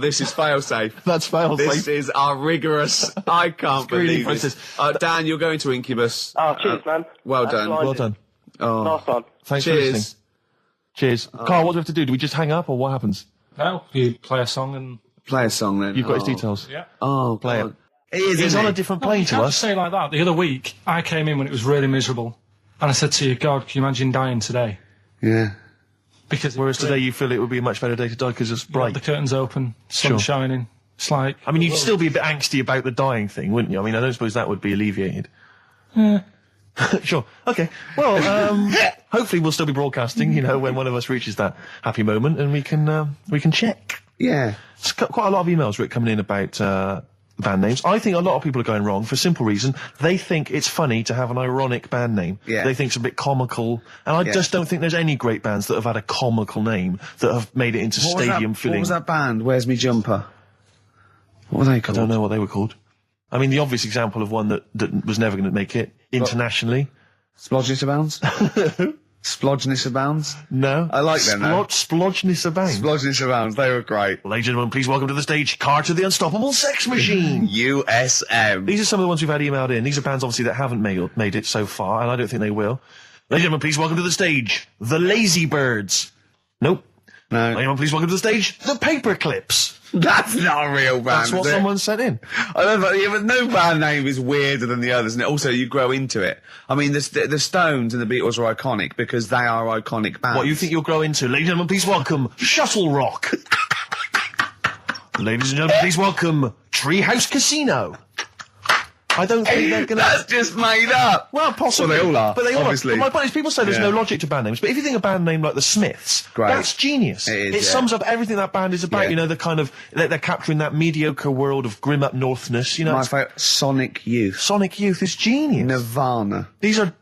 This is fail-safe. That's fail. This is our rigorous. I can't believe this. Dan, you're going to Incubus. Oh, cheers, man. Well That's done. blinded. Well done. Oh, Nice one. Thanks for cheers. listening. Cheers. Carl, what do we have to do? Do we just hang up or what happens? No, you play a song and... Play a song then. You've got his details. Yeah. Oh, Play God. it. He is, He's isn't on he? a different No, plane you to can't us. say it like that. The other week, I came in when it was really miserable. And I said to you, God, can you imagine dying today? Yeah. Because Whereas today you feel it would be a much better day to die because it's bright. the curtains open, sun Sure. shining. It's like... I mean, you'd still be a bit angsty about the dying thing, wouldn't you? I mean, I don't suppose that would be alleviated. Sure. Okay. Well, hopefully we'll still be broadcasting, when one of us reaches that happy moment and we can check. Yeah. It's quite a lot of emails, Rick, coming in about band names. I think a lot of people are going wrong for a simple reason. They think it's funny to have an ironic band name. Yeah. They think it's a bit comical. And I just don't think there's any great bands that have had a comical name that have made it into stadium filling. What was that band? Where's Me Jumper? What were they I called? don't know what they were called. I mean, the obvious example of one that was never going to make it internationally. Splodgeness Abounds? Splodgeness Abounds? No. I like them, though. Splodgeness Abounds. Splodgeness Abounds, they were great. Ladies and gentlemen, please welcome to the stage Carter the Unstoppable Sex Machine. USM. These are some of the ones we've had emailed in. These are bands, obviously, that haven't made it so far, and I don't think they will. Ladies and gentlemen, please welcome to the stage The Lazy Birds. Nope. No. Ladies and gentlemen, please welcome to the stage The Paperclips. That's not a real band, That's what is it? someone sent in. I don't know, yeah, but no band name is weirder than the others, and also you grow into it. I mean, the Stones and the Beatles are iconic because they are iconic bands. What you think you'll grow into? Ladies and gentlemen, please welcome Shuttle Rock. Ladies and gentlemen, please welcome Treehouse Casino. I don't think they're gonna... That's just made up. Well, possibly. Well, they all are, But they all obviously. are. But my point is, people say there's Yeah. no logic to band names, but if you think a band name like the Smiths, Great. that's genius. It is, yeah. sums up everything that band is about. Yeah. The kind of they're capturing that mediocre world of grim up northness. My it's- favourite, Sonic Youth. Sonic Youth is genius. Nirvana. These are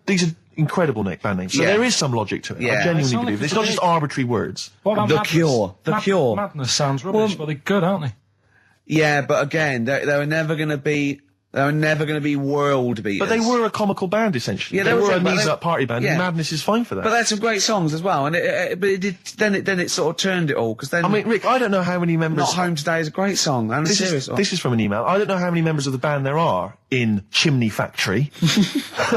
incredible band names. So Yeah. there is some logic to it. Yeah. I genuinely Sonic believe it. is It's not just great. arbitrary words. What about The Madness? Cure. The Cure. Madness sounds rubbish, but they're good, aren't they? Yeah, but again, they were never going to be... They were never going to be world beaters. But they were a comical band, essentially. Yeah, they were a but knees-up party band, yeah. and Madness is fine for that. But they had some great songs as well, and then it sort of turned it all, because then... I mean, Rick, I don't know how many members... Not Home Today is a great song, and a serious one. This is from an email. I don't know how many members of the band there are in Chimney Factory,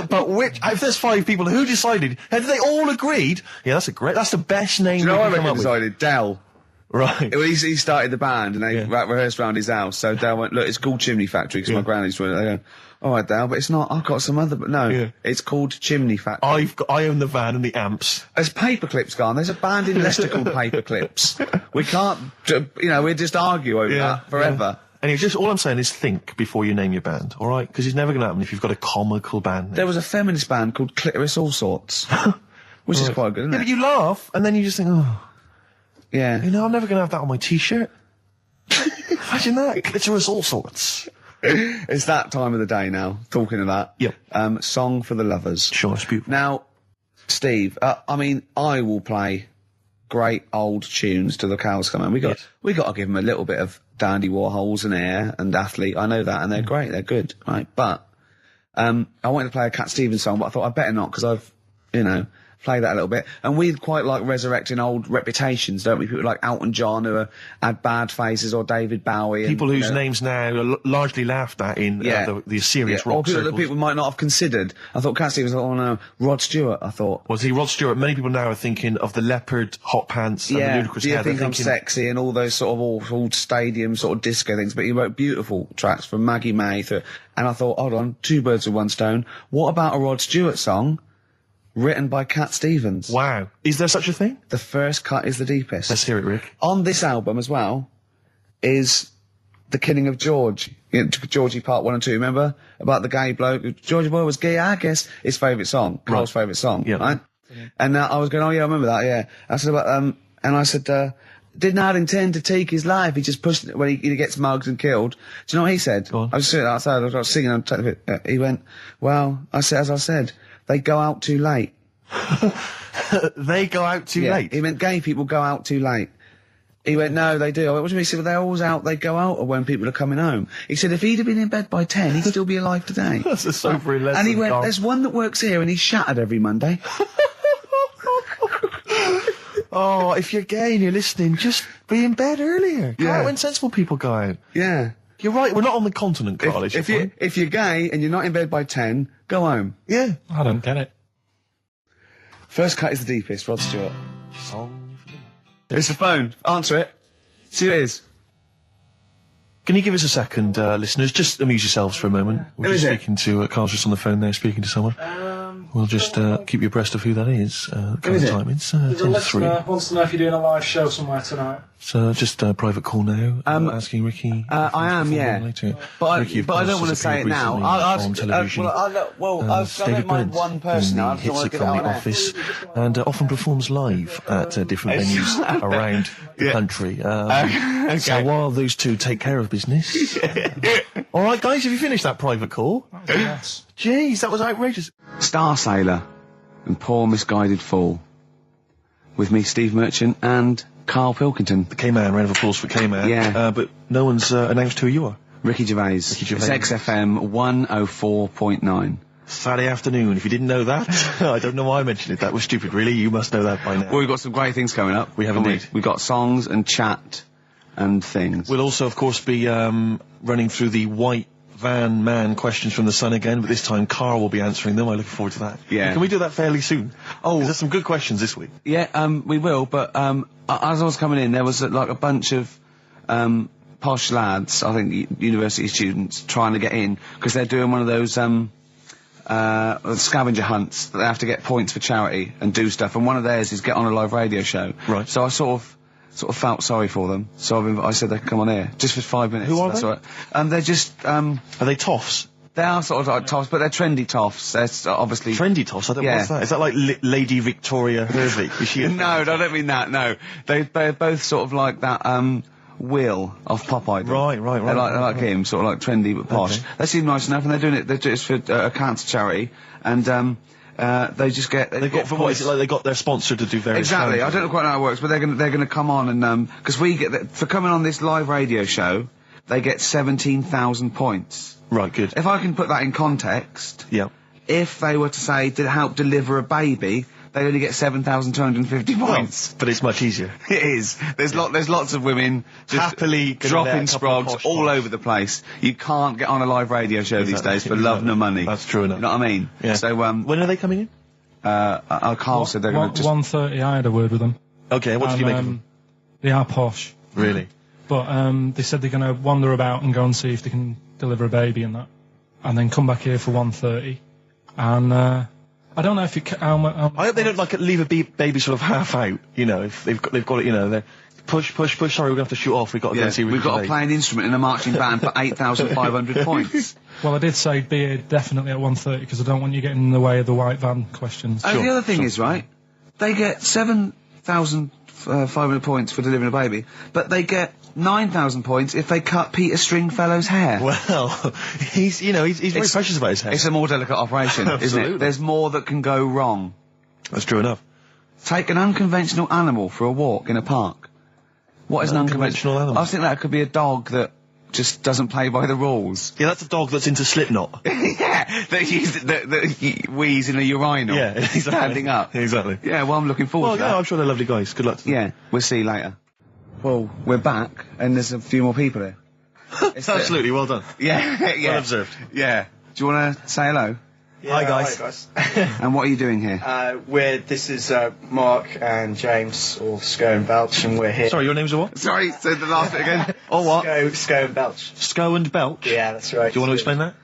but if there's 5 people, who decided? Have they all agreed? Yeah, that's the best name. Do you know we what I can come reckon up with. decided? Dell. Right. Well, he started the band, and they rehearsed around his house. So Dale went, look, it's called Chimney Factory, because my granny's doing it. They go, all right, Dale, but it's not. I've got some other. But no, it's called Chimney Factory. I own the van and the amps. There's Paperclips gone. There's a band in Leicester called Paperclips. We can't, we'll just argue over that forever. And just all I'm saying is think before you name your band, all right? Because it's never going to happen if you've got a comical band name. There was a feminist band called Clitoris All Sorts, which is quite good, isn't it? But you laugh, and then you just think, oh. Yeah. You know, I'm never going to have that on my T-shirt. Imagine that. Clitoris All Sorts. It's that time of the day now, talking of that. Yep. Song for the Lovers. Sure, it's beautiful. Now, Steve, I will play great old tunes to the cows come home. We got to give them a little bit of Dandy Warhols and Air and Athlete. I know that, and they're great. They're good, right? But I wanted to play a Cat Stevens song, but I thought I'd better not, because I've, play that a little bit. And we quite like resurrecting old reputations, don't we? People like Elton John, who had bad faces, or David Bowie. People whose names now are largely laughed at in the serious rock or people circles. that people might not have considered. I thought Cat Stevens, oh no, Rod Stewart, I thought. Was he Rod Stewart? Many people now are thinking of the leopard hot pants and the ludicrous Do you hair. think I'm sexy, and all those sort of awful stadium sort of disco things, but he wrote beautiful tracks from Maggie May through, and I thought, hold on, 2 birds with 1 stone. What about a Rod Stewart song written by Cat Stevens? Wow. Is there such a thing? The first cut is the deepest. Let's hear it, Rick. On this album as well is The Killing of George. Georgie Part 1 and 2, remember? About the gay bloke. Georgie Boy was gay, I guess. His favourite song. Carl's favourite song. Yeah. Right? And I was going, oh yeah, I remember that, yeah. I said about, and I said, did not intend to take his life. He just pushed it when he gets mugged and killed. Do you know what he said? Go on. I was sitting outside, I was singing, he went, well, as I said, they go out too late. They go out too late? He meant gay people go out too late. He went, no, they do. I went, what do you mean? He said, well, they're always out, they go out, or when people are coming home. He said, if he'd have been in bed by 10, he'd still be alive today. That's a sobering lesson. And he went, Carl. there's one that works here, and he's shattered every Monday. Oh, if you're gay and you're listening, just be in bed earlier. Go out when sensible people go out. Yeah. You're right, we're not on the continent, Carl. If you're gay and you're not in bed by 10, go home. Yeah. I don't get it. First cut is the deepest, Rod Stewart. There's the phone. Answer it. See who it is. Can you give us a second, listeners? Just amuse yourselves for a moment. We're Who just is it? speaking to Carl's just on the phone there, speaking to someone. We'll just keep you abreast of who that is. is it? Time. It's 10 to 3. Wants to know if you're doing a live show somewhere tonight. So just a private call now. Asking Ricky. I am, yeah. Later. But Ricky, of I course, don't want to has say it appeared now. recently on television. I don't mind one person. in I the just want Hits to from get the out office, and often performs live at different venues around the country. So while those two take care of business, all right, guys, have you finished that private call? Yes. Jeez, that was outrageous. Star Sailor and Poor Misguided Fool. With me, Steve Merchant, and Karl Pilkington. The K-Man, round of applause for K-Man. Yeah. But no one's announced who you are. Ricky Gervais. Ricky Gervais. It's XFM 104.9. Saturday afternoon. If you didn't know that, I don't know why I mentioned it. That was stupid, really. You must know that by now. Well, we've got some great things coming up. We have haven't indeed. We've got songs and chat and things. We'll also, of course, be running through the white van man questions from the Sun again, but this time Carl will be answering them. I look forward to that. Yeah. Can we do that fairly soon? Oh, there's some good questions this week. Yeah, we will, but as I was coming in, there was a bunch of posh lads, I think university students, trying to get in, because they're doing one of those scavenger hunts that they have to get points for charity and do stuff, and one of theirs is get on a live radio show. Right. So I sort of felt sorry for them, so I said they could come on here, just for 5 minutes. Who are That's they? all right. They're just, Are they toffs? they are sort of like toffs, but they're trendy toffs. They're obviously... Trendy toffs? I don't know Yeah. what's that. Is that like Lady Victoria Hervey? Is she No, I don't mean that, no. They're both sort of like that, Will of Pop Idol. Right. They're like him, sort of like trendy but posh. Okay. They seem nice enough, and they're doing it for a cancer charity, and they just get... They got, what is it, like they got their sponsor to do various Exactly. I charities? don't know quite how it works, but they're gonna come on and, because we get, for coming on this live radio show, they get 17,000 points. Right, good. If I can put that in context, Yeah. if they were to say, did it help deliver a baby, they only get 7,250 points. But it's much easier. It is. There's lots of women just Happily gonna dropping let a couple of sprogs posh all ones. over the place. You can't get on a live radio show these days for love nor money. That's true enough. You know what I mean? Yeah. So, when are they coming in? Carl said they're going to just... 1:30, I had a word with them. Okay, what did you make of And, them? They are posh. Really? But they said they're going to wander about and go and see if they can deliver a baby and that. And then come back here for 1:30. And I don't know if it... I hope they don't leave a baby sort of half out, you know, if they've got it, you know, they're push, sorry, we're going to have to shoot off, we've got to go and see we've got to play an instrument in a marching band for 8,500 points. Well, I did say be here definitely at 1:30 because I don't want you getting in the way of the white van questions. And the other thing is, right, they get 7,500 points for delivering a baby, but they get 9,000 points if they cut Peter Stringfellow's hair. Well, he's very precious about his hair. It's a more delicate operation, isn't Absolutely. it? There's more that can go wrong. That's true enough. Take an unconventional animal for a walk in a park. What is an unconventional animal? I think that could be a dog that just doesn't play by the rules. Yeah, that's a dog that's into Slipknot. Yeah, that wheeze in a urinal. Yeah, exactly. Standing up. Exactly. Yeah, well, I'm looking forward to that. Well, I'm sure they're lovely guys. Good luck to them. Yeah, we'll see you later. Well, we're back, and there's a few more people here. Absolutely, well done. Yeah, yeah. Well observed. Yeah. Do you want to say hello? Yeah, hi guys. And what are you doing here? This is Mark and James, or Sco and Belch, and we're here. Sorry, your names are what? Sorry, say the last bit again. Or what? Sco and Belch. Sco and Belch? Yeah, that's right. Do you want to explain that?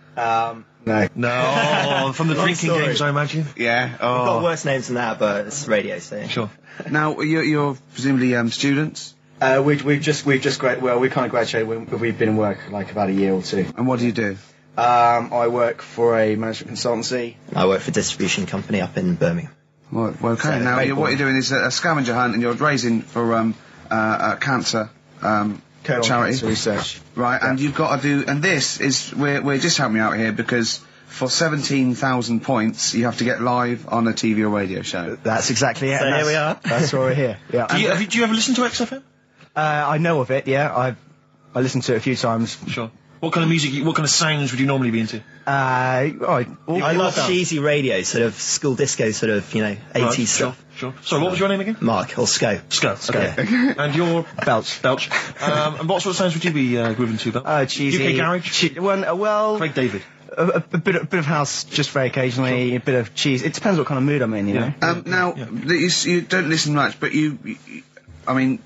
No. No, from the drinking story. games, I imagine. Yeah. We've got worse names than that, but it's radio, so. Sure. Now, you're presumably students? We've just we kind of graduated. We've been in work like about a year or two. And what do you do? I work for a management consultancy. I work for a distribution company up in Birmingham. Well, okay. So, Now, what you're doing is a scavenger hunt, and you're raising for cancer charity Cancer research. right? Yeah. And you've got to do. And this is we're just helping you out here because for 17,000 points, you have to get live on a TV or radio show. That's exactly it. So and here we are. That's why we're here. Yeah. Do you ever listen to XFM? I know of it. Yeah. I listened to it a few times. Sure. What kind of music, what kind of sounds would you normally be into? I love cheesy radio, sort of school disco, sort of, 80s stuff. Sure. Sorry, what was your name again? Mark, or Sco. Sco. Okay. And you're Belch. Belch. And what sort of sounds would you be grooving to, Belch? Cheesy. UK garage? Well, Craig David. a bit of house, just very occasionally. A bit of cheese. It depends what kind of mood I'm in, you know. Now, you don't listen much, but I mean,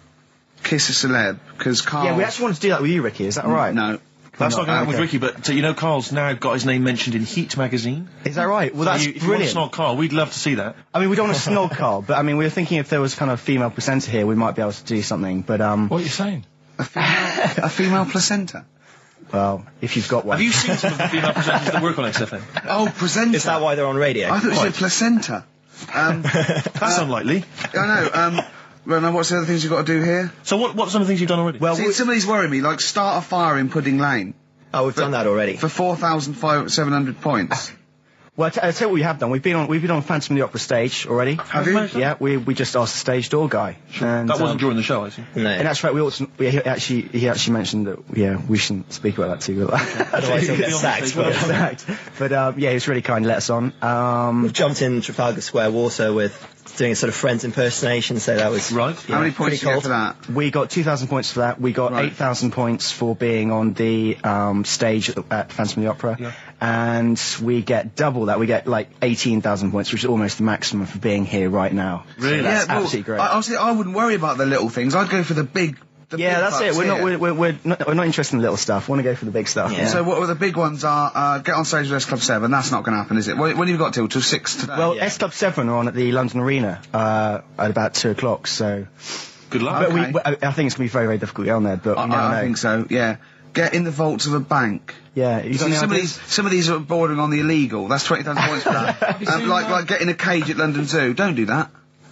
kiss a celeb because Carl. Yeah, we actually want to do that with you, Ricky. Is that all right? No. That's not going to happen with okay. Ricky, but Carl's now got his name mentioned in Heat magazine. Is that right? Well, So that's if you want to brilliant. snog Carl, we'd love to see that. I mean, we don't want to snog Carl, but I mean, we were thinking if there was kind of a female presenter here, we might be able to do something. But What are you saying? A female placenta. well, if you've got one. Have you seen some of the female presenters that work on XFM? Oh, placenta. Is that why they're on radio? I thought you said placenta. That's unlikely. I know. Well, now what's the other things you've got to do here? So what are some of the things you've done already? Well, See, some of these worry me, like start a fire in Pudding Lane Oh, we've done that already. for 4,700 points. I'll tell you what we have done. We've been on Phantom of the Opera stage already. Have you? Yeah, we just asked the stage door guy. And, That wasn't during the show, I see. No. And that's right. He actually mentioned that we shouldn't speak about that too. Otherwise he'll get sacked. But he was really kind to let us on. We've jumped in Trafalgar Square water with doing a sort of Friends impersonation, so that was... Right. How many points pretty did you get cold. for that? We got 2,000 points for that. We got Right. 8,000 points for being on the stage at Phantom of the Opera. Yeah. And we get double that. We get like 18,000 points, which is almost the maximum for being here right now. Really? So that's Yeah, well, absolutely great. Honestly, I wouldn't worry about the little things. I'd go for the big. Yeah, that's it. We're not interested in the little stuff. We want to go for the big stuff. Yeah. So what were the big ones are, get on stage with S Club 7, that's not going to happen, is it? When have you got till 6 today? Well, S Club 7 are on at the London Arena at about 2 o'clock, so... Good luck. But Okay. I think it's going to be very, very difficult to get on there, but we never I know. think so, yeah. Get in the vaults of a bank. Yeah, you got See, any some ideas? of these are bordering on the illegal. That's 20,000 points for that. Like getting a cage at London Zoo. Don't do that.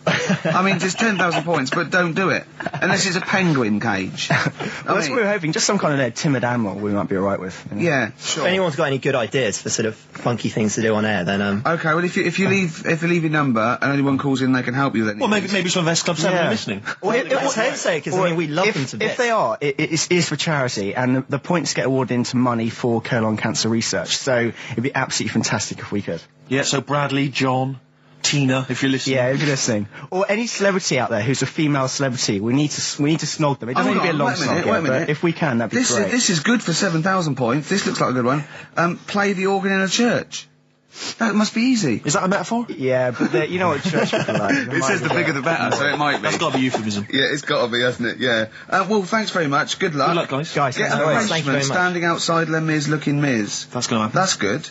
I mean, it's 10,000 points, but don't do it. Unless it's a penguin cage. Well, that's what we were hoping. Just some kind of timid animal we might be alright with. You know? Yeah, sure. If anyone's got any good ideas for sort of funky things to do on air, then Okay, well, if you leave your number and anyone calls in, they can help you then. Well, maybe some of S Club 7 are listening. Well, let's hope so, because I mean, we love them to bits. If they are, it is for charity, and the points get awarded into money for colon cancer research. So it'd be absolutely fantastic if we could. Yeah, so Bradley, John, Tina, if you're listening. Yeah, if you're listening. Or any celebrity out there who's a female celebrity, we need to snog them. It doesn't need to be a long snog, but if we can, that'd be great. This is good for 7,000 points. This looks like a good one. Play the organ in a church. That must be easy. Is that a metaphor? Yeah, but you know what church people are like. It says the bigger the better, so it might be. That's got to be euphemism. Yeah, it's got to be, hasn't it? Yeah. Well, thanks very much. Good luck. Good luck, guys. Get an arrangement standing outside Les Mis looking Miz. That's going to happen. That's good.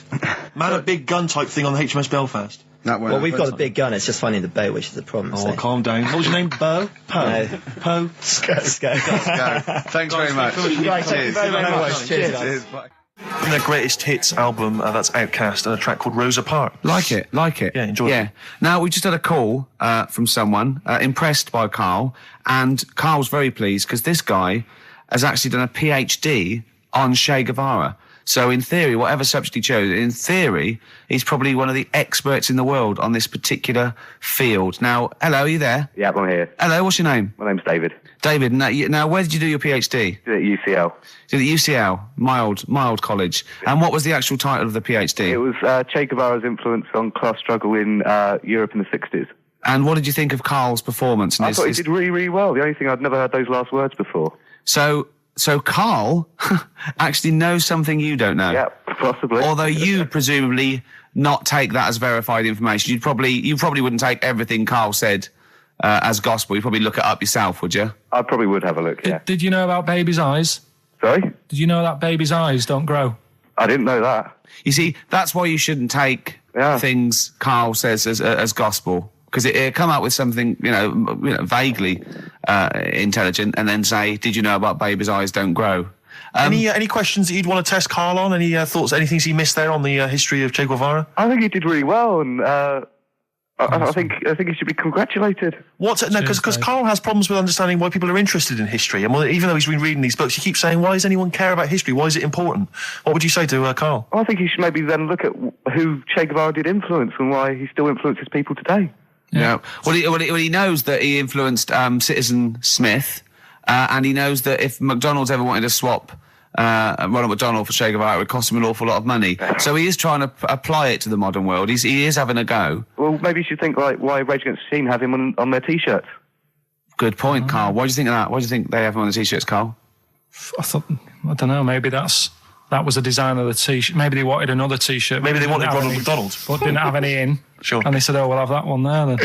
Man, a big gun type thing on the HMS Belfast. Well, we've got a big gun, it's just finding the boat, which is the problem. Oh, calm down. What was your name? Bo? No. Po? Go. Thanks very much. Cheers. Very much. Cheers. Bye. From their greatest hits album, that's Outcast, and a track called Rosa Parks. Like it. Yeah, enjoy it. Now, we just had a call from someone impressed by Karl, and Karl's very pleased because this guy has actually done a PhD on Che Guevara. So in theory, whatever subject he chose, in theory, he's probably one of the experts in the world on this particular field. Now, hello, are you there? Yeah, I'm here. Hello, what's your name? My name's David. David, now where did you do your PhD? Did it at UCL. Did it at UCL, mild college. And what was the actual title of the PhD? It was Che Guevara's influence on class struggle in Europe in the 60s. And what did you think of Karl's performance? I thought he did really, really well. The only thing, I'd never heard those last words before. So Karl actually knows something you don't know. Yeah, possibly. Although you presumably not take that as verified information. You probably wouldn't take everything Karl said as gospel. You'd probably look it up yourself, would you? I probably would have a look, yeah. Did you know about babies' eyes? Sorry? Did you know that babies' eyes don't grow? I didn't know that. You see, that's why you shouldn't take things Karl says as gospel. Because it come out with something, vaguely intelligent, and then say, "Did you know about babies' eyes don't grow?" Any questions that you'd want to test Karl on? Any thoughts? Any things he missed there on the history of Che Guevara? I think he did really well, and I think he should be congratulated. Because Karl has problems with understanding why people are interested in history, and even though he's been reading these books, he keeps saying, "Why does anyone care about history? Why is it important?" What would you say to Karl? I think he should maybe then look at who Che Guevara did influence and why he still influences people today. Yeah. Well, he knows that he influenced Citizen Smith, and he knows that if McDonald's ever wanted to swap Ronald McDonald for Che Guevara, it would cost him an awful lot of money. So he is trying to apply it to the modern world. He is having a go. Well, maybe you should think like why Rage Against the Machine have him on their T-shirts. Good point, Karl. Why do you think of that? Why do you think they have him on the T-shirts, Karl? I don't know, maybe that was the design of the T-shirt. Maybe they wanted another T-shirt. Maybe they wanted Ronald McDonald. But didn't have any in. Sure. And they said, we'll have that one there then.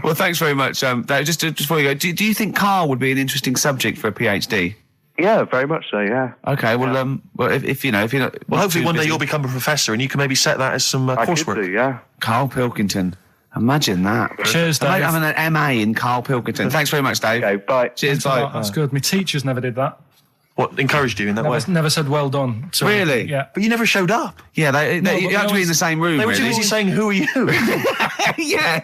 Well, thanks very much. Just before you go, do you think Karl would be an interesting subject for a PhD? Yeah, very much so, yeah. Okay, well, if you're not... Well, hopefully one day you'll become a professor and you can maybe set that as some coursework. I could do, yeah. Karl Pilkington. Imagine that. Cheers, Dave. Having an MA in Karl Pilkington. Thanks very much, Dave. Okay, bye. Cheers, bye. That's good. My teachers never did that. What, encouraged you in that way? Never said well done. So, really? Yeah. But you never showed up. Yeah, you had to be in the same room, They were really. too busy saying, "Who are you?" yeah.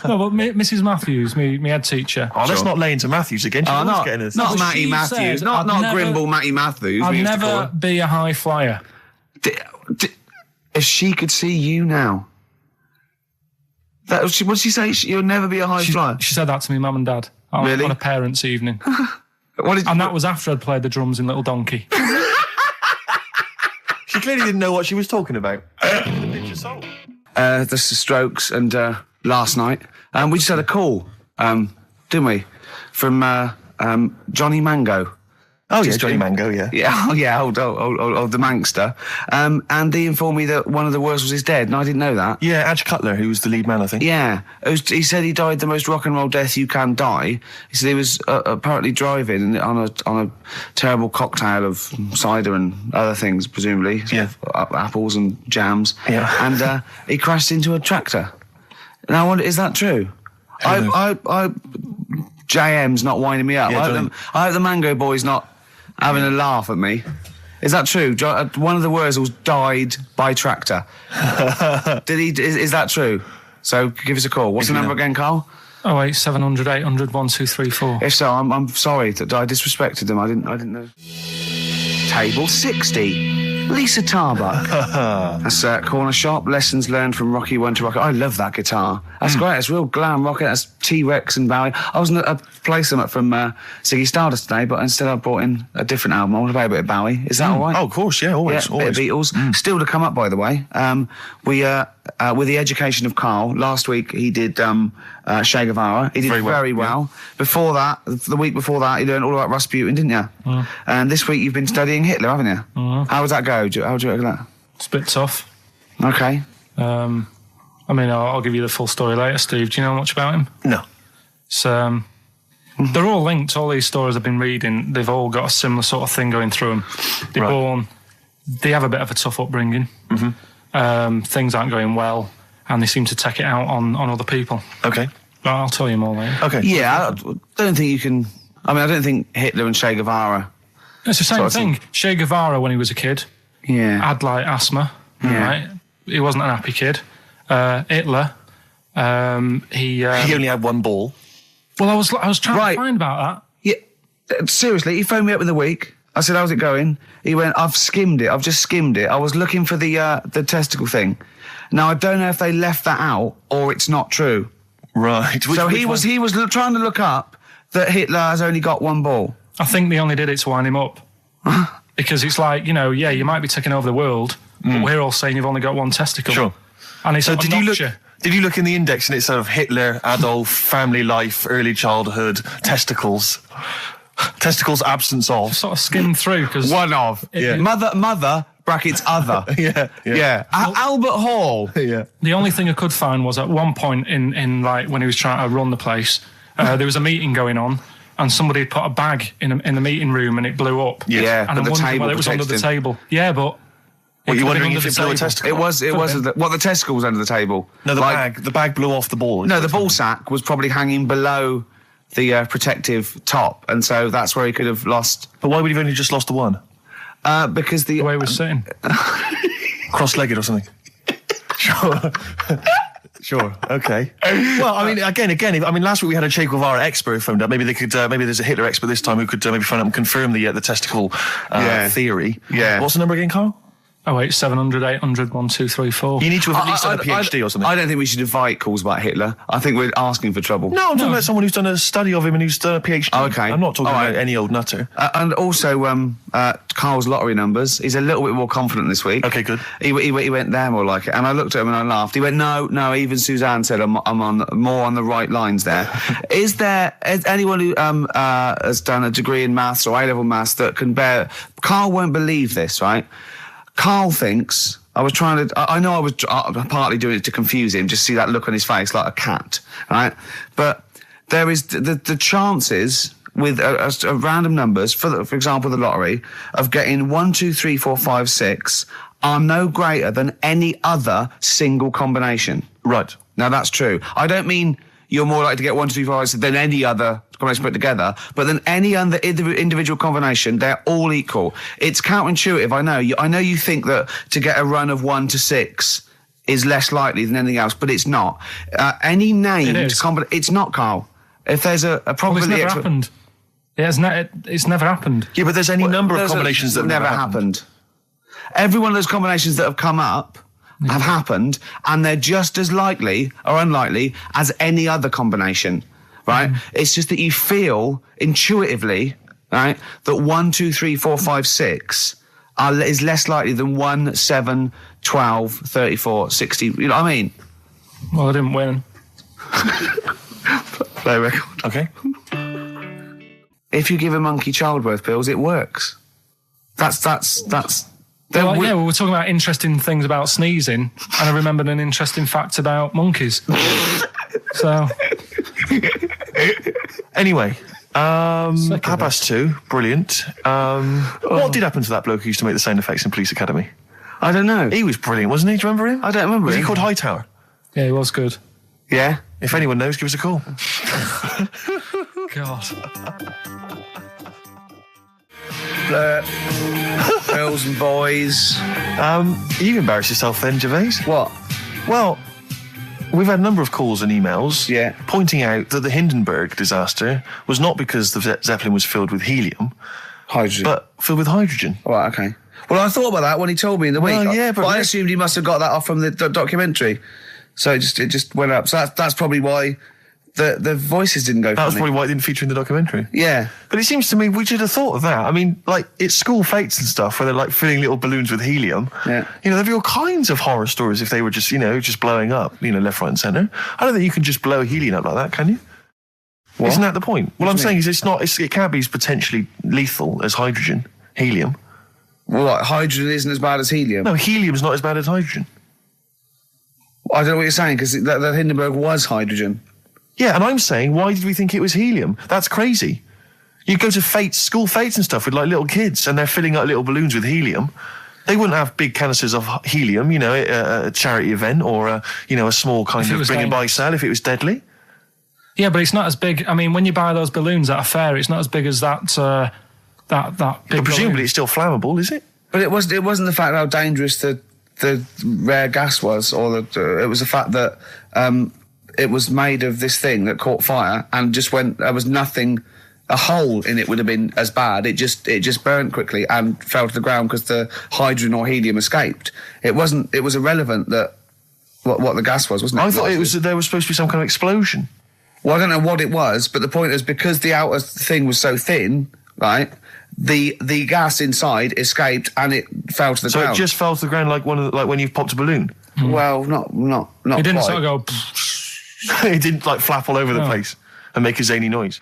No, but Mrs. Matthews, me head teacher. Oh, let's not lay into Matthews again. Not Matty she Matthews. said, Not never- Grimble Matty Matthews. I'd never be a high flyer. If she could see you now. What did she say? You'll never be a high flyer? She said that to me, mum and dad. Really? On a parents' evening. And that was after I'd played the drums in Little Donkey. She clearly didn't know what she was talking about. The Strokes and last night. We just had a call, didn't we? From Johnny Mango. Oh, yeah, Johnny Mango, yeah. Yeah, old the Mankster. And he informed me that one of the Wurzels is dead, and I didn't know that. Yeah, Adge Cutler, who was the lead man, I think. Yeah. He said he died the most rock and roll death you can die. He said he was apparently driving on a terrible cocktail of cider and other things, presumably. Yeah. Apples and jams. Yeah. And he crashed into a tractor. And I wonder, is that true? JM's not winding me up. Yeah, I hope the Mango Boy's not having a laugh at me. Is that true? One of the Wurzels died by tractor. Is that true? So give us a call. What's the number again, Carl? 08700 800 1234. If so, I'm sorry that I disrespected them. I didn't know. Table 60. Lisa Tarbuck. That's Corner Shop. Lessons learned from Rocky 1 to Rocky. I love that guitar. That's great. It's real glam rock. That's T-Rex and Bowie. I was going to play some from Ziggy Stardust today, but instead I brought in a different album. I want to play a bit of Bowie. Is that all right? Oh, of course, yeah, always. Yeah, bit of Beatles. Still to come up, by the way. We with the education of Carl, last week he did Che Guevara. He did very well. Yeah. Before that, the week before that, you learned all about Rasputin, didn't you? And this week you've been studying Hitler, haven't you? How does that go? How do you reckon that? It's a bit tough. Okay. I mean, I'll give you the full story later, Steve. Do you know much about him? No. It's, they're all linked. All these stories I've been reading, they've all got a similar sort of thing going through them. They're born, they have a bit of a tough upbringing. Things aren't going well, and they seem to take it out on other people. Okay. But I'll tell you more later. Okay. Yeah, I don't think you can... I mean, I don't think Hitler and Che Guevara... It's the same thing. Che Guevara, when he was a kid, had, like, asthma, right? He wasn't an happy kid. Hitler, he only had one ball. Well, I was trying to find about that. Yeah, seriously, he phoned me up in the week. I said, how's it going? He went, I've just skimmed it. I was looking for the testicle thing. Now, I don't know if they left that out or it's not true. Right. He was trying to look up that Hitler has only got one ball. I think they only did it to wind him up. Because it's like, you know, you might be taking over the world, but we're all saying you've only got one testicle. Sure. And it's did you look in the index and it's sort of Hitler, Adolf, family life, early childhood, testicles, absence of? Sort of skimmed through because one of mother brackets other. Albert Hall. Yeah. The only thing I could find was at one point in like when he was trying to run the place, there was a meeting going on. And somebody had put a bag in the meeting room and it blew up. Yeah, and I'm wondering whether it was under the table. Yeah, but... Well, you're wondering if it blew a testicle? It was the testicle was under the table. No, the bag blew off the ball. No, the ball sack was probably hanging below the protective top, and so that's where he could have lost. But why would he have only just lost the one? Because the way he was sitting. Cross-legged or something. Sure. Okay. Well, I mean, again. I mean, last week we had a Che Guevara expert phoned up. Maybe they could. Maybe there's a Hitler expert this time who could maybe phone up and confirm the testicle theory. Yeah. What's the number again, Carl? 08700 800 1234. You need to have at least done a PhD or something. I don't think we should invite calls about Hitler. I think we're asking for trouble. No, I'm talking about someone who's done a study of him and who's done a PhD. Oh, okay. I'm not talking about any old nutter. And also, Carl's lottery numbers. He's a little bit more confident this week. Okay, good. He went, they're more like it. And I looked at him and I laughed. He went, no, even Suzanne said I'm on more on the right lines there. Is anyone who has done a degree in maths or A-level maths that can bear... Carl won't believe this, right? Carl thinks... I know I was partly doing it to confuse him, just see that look on his face like a cat, right? But there is the chances with a random numbers, for example, the lottery, of getting 1, 2, 3, 4, 5, 6 are no greater than any other single combination. Right. Now, that's true. I don't mean you're more likely to get 1, 2, 3, 4, 5, 6 than any other combination put together, but than any other individual combination, they're all equal. It's counterintuitive, I know. I know you think that to get a run of 1 to 6 is less likely than anything else, but it's not. Any named combination... It's not, Carl. If there's a probability... Well, it's never happened. It's never happened. Yeah, but there's any number of combinations that never happened. Every one of those combinations that have come up have happened, and they're just as likely or unlikely as any other combination, right? It's just that you feel intuitively, right, that 1, 2, 3, 4, 5, 6 is less likely than 1, 7, 12, 34, 60. You know what I mean? Well, I didn't win. Play record. Okay. If you give a monkey childbirth pills, it works. That's. Well, we were talking about interesting things about sneezing, and I remembered an interesting fact about monkeys. So, anyway, 2:30, brilliant. What did happen to that bloke who used to make the sound effects in Police Academy? I don't know. He was brilliant, wasn't he? Do you remember him? I don't remember. Was he called Hightower? Yeah, he was good. Yeah. If anyone knows, give us a call. God. Girls and boys. You've embarrassed yourself then, Gervais. What? Well, We've had a number of calls and emails pointing out that the Hindenburg disaster was not because the Zeppelin was filled with helium. Hydrogen. But filled with hydrogen. Right, okay. Well, I thought about that when he told me in the week. Well, yeah, but I assumed he must have got that off from the documentary. So it just went up. So that's probably why the voices didn't go. That was probably why it didn't feature in the documentary. Yeah. But it seems to me we should have thought of that. I mean, like, it's school fates and stuff where they're like filling little balloons with helium. Yeah. You know, there'd be all kinds of horror stories if they were just, just blowing up, left, right and centre. I don't think you can just blow helium up like that, can you? What? Isn't that the point? What I'm saying is it can't be as potentially lethal as hydrogen, helium. Well, like, hydrogen isn't as bad as helium? No, helium's not as bad as hydrogen. I don't know what you're saying, because the Hindenburg was hydrogen. Yeah, and I'm saying, why did we think it was helium? That's crazy. You go to school fates and stuff with like little kids, and they're filling up little balloons with helium. They wouldn't have big canisters of helium, a charity event or a small kind of bring and buy sale if it was deadly. Yeah, but it's not as big. I mean, when you buy those balloons at a fair, it's not as big as that big But presumably balloon. it's still flammable, is it? But it wasn't the fact how dangerous the rare gas was, or it was the fact that it was made of this thing that caught fire and just went. There was nothing. A hole in it would have been as bad. It just burnt quickly and fell to the ground because the hydrogen or helium escaped. It wasn't. It was irrelevant that what the gas was, wasn't it? I thought there was supposed to be some kind of explosion. Well, I don't know what it was, but the point is because the outer thing was so thin, right? The gas inside escaped and it fell to the ground. So it just fell to the ground like when you've popped a balloon. Well, not. It didn't quite. sort of go. It didn't like flap all over the place and make a zany noise.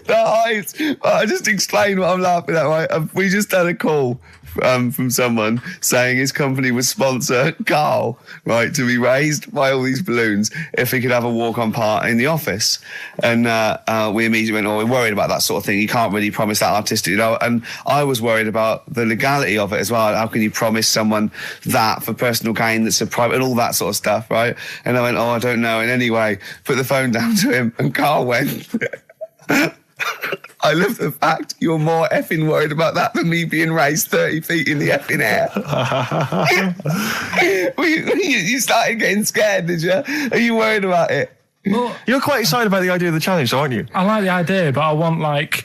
The height. I just explained what I'm laughing at, right? We just had a call from someone saying his company would sponsor Karl, right, to be raised by all these balloons if he could have a walk-on part in the office. And we immediately went, we're worried about that sort of thing. You can't really promise that artistic, And I was worried about the legality of it as well. How can you promise someone that for personal gain that's a private and all that sort of stuff, right? And I went, I don't know. And anyway, put the phone down to him and Karl went... I love the fact you're more effing worried about that than me being raised 30 feet in the effing air. You started getting scared, did you? Are you worried about it? Well, you're quite excited about the idea of the challenge, aren't you? I like the idea, but I want like...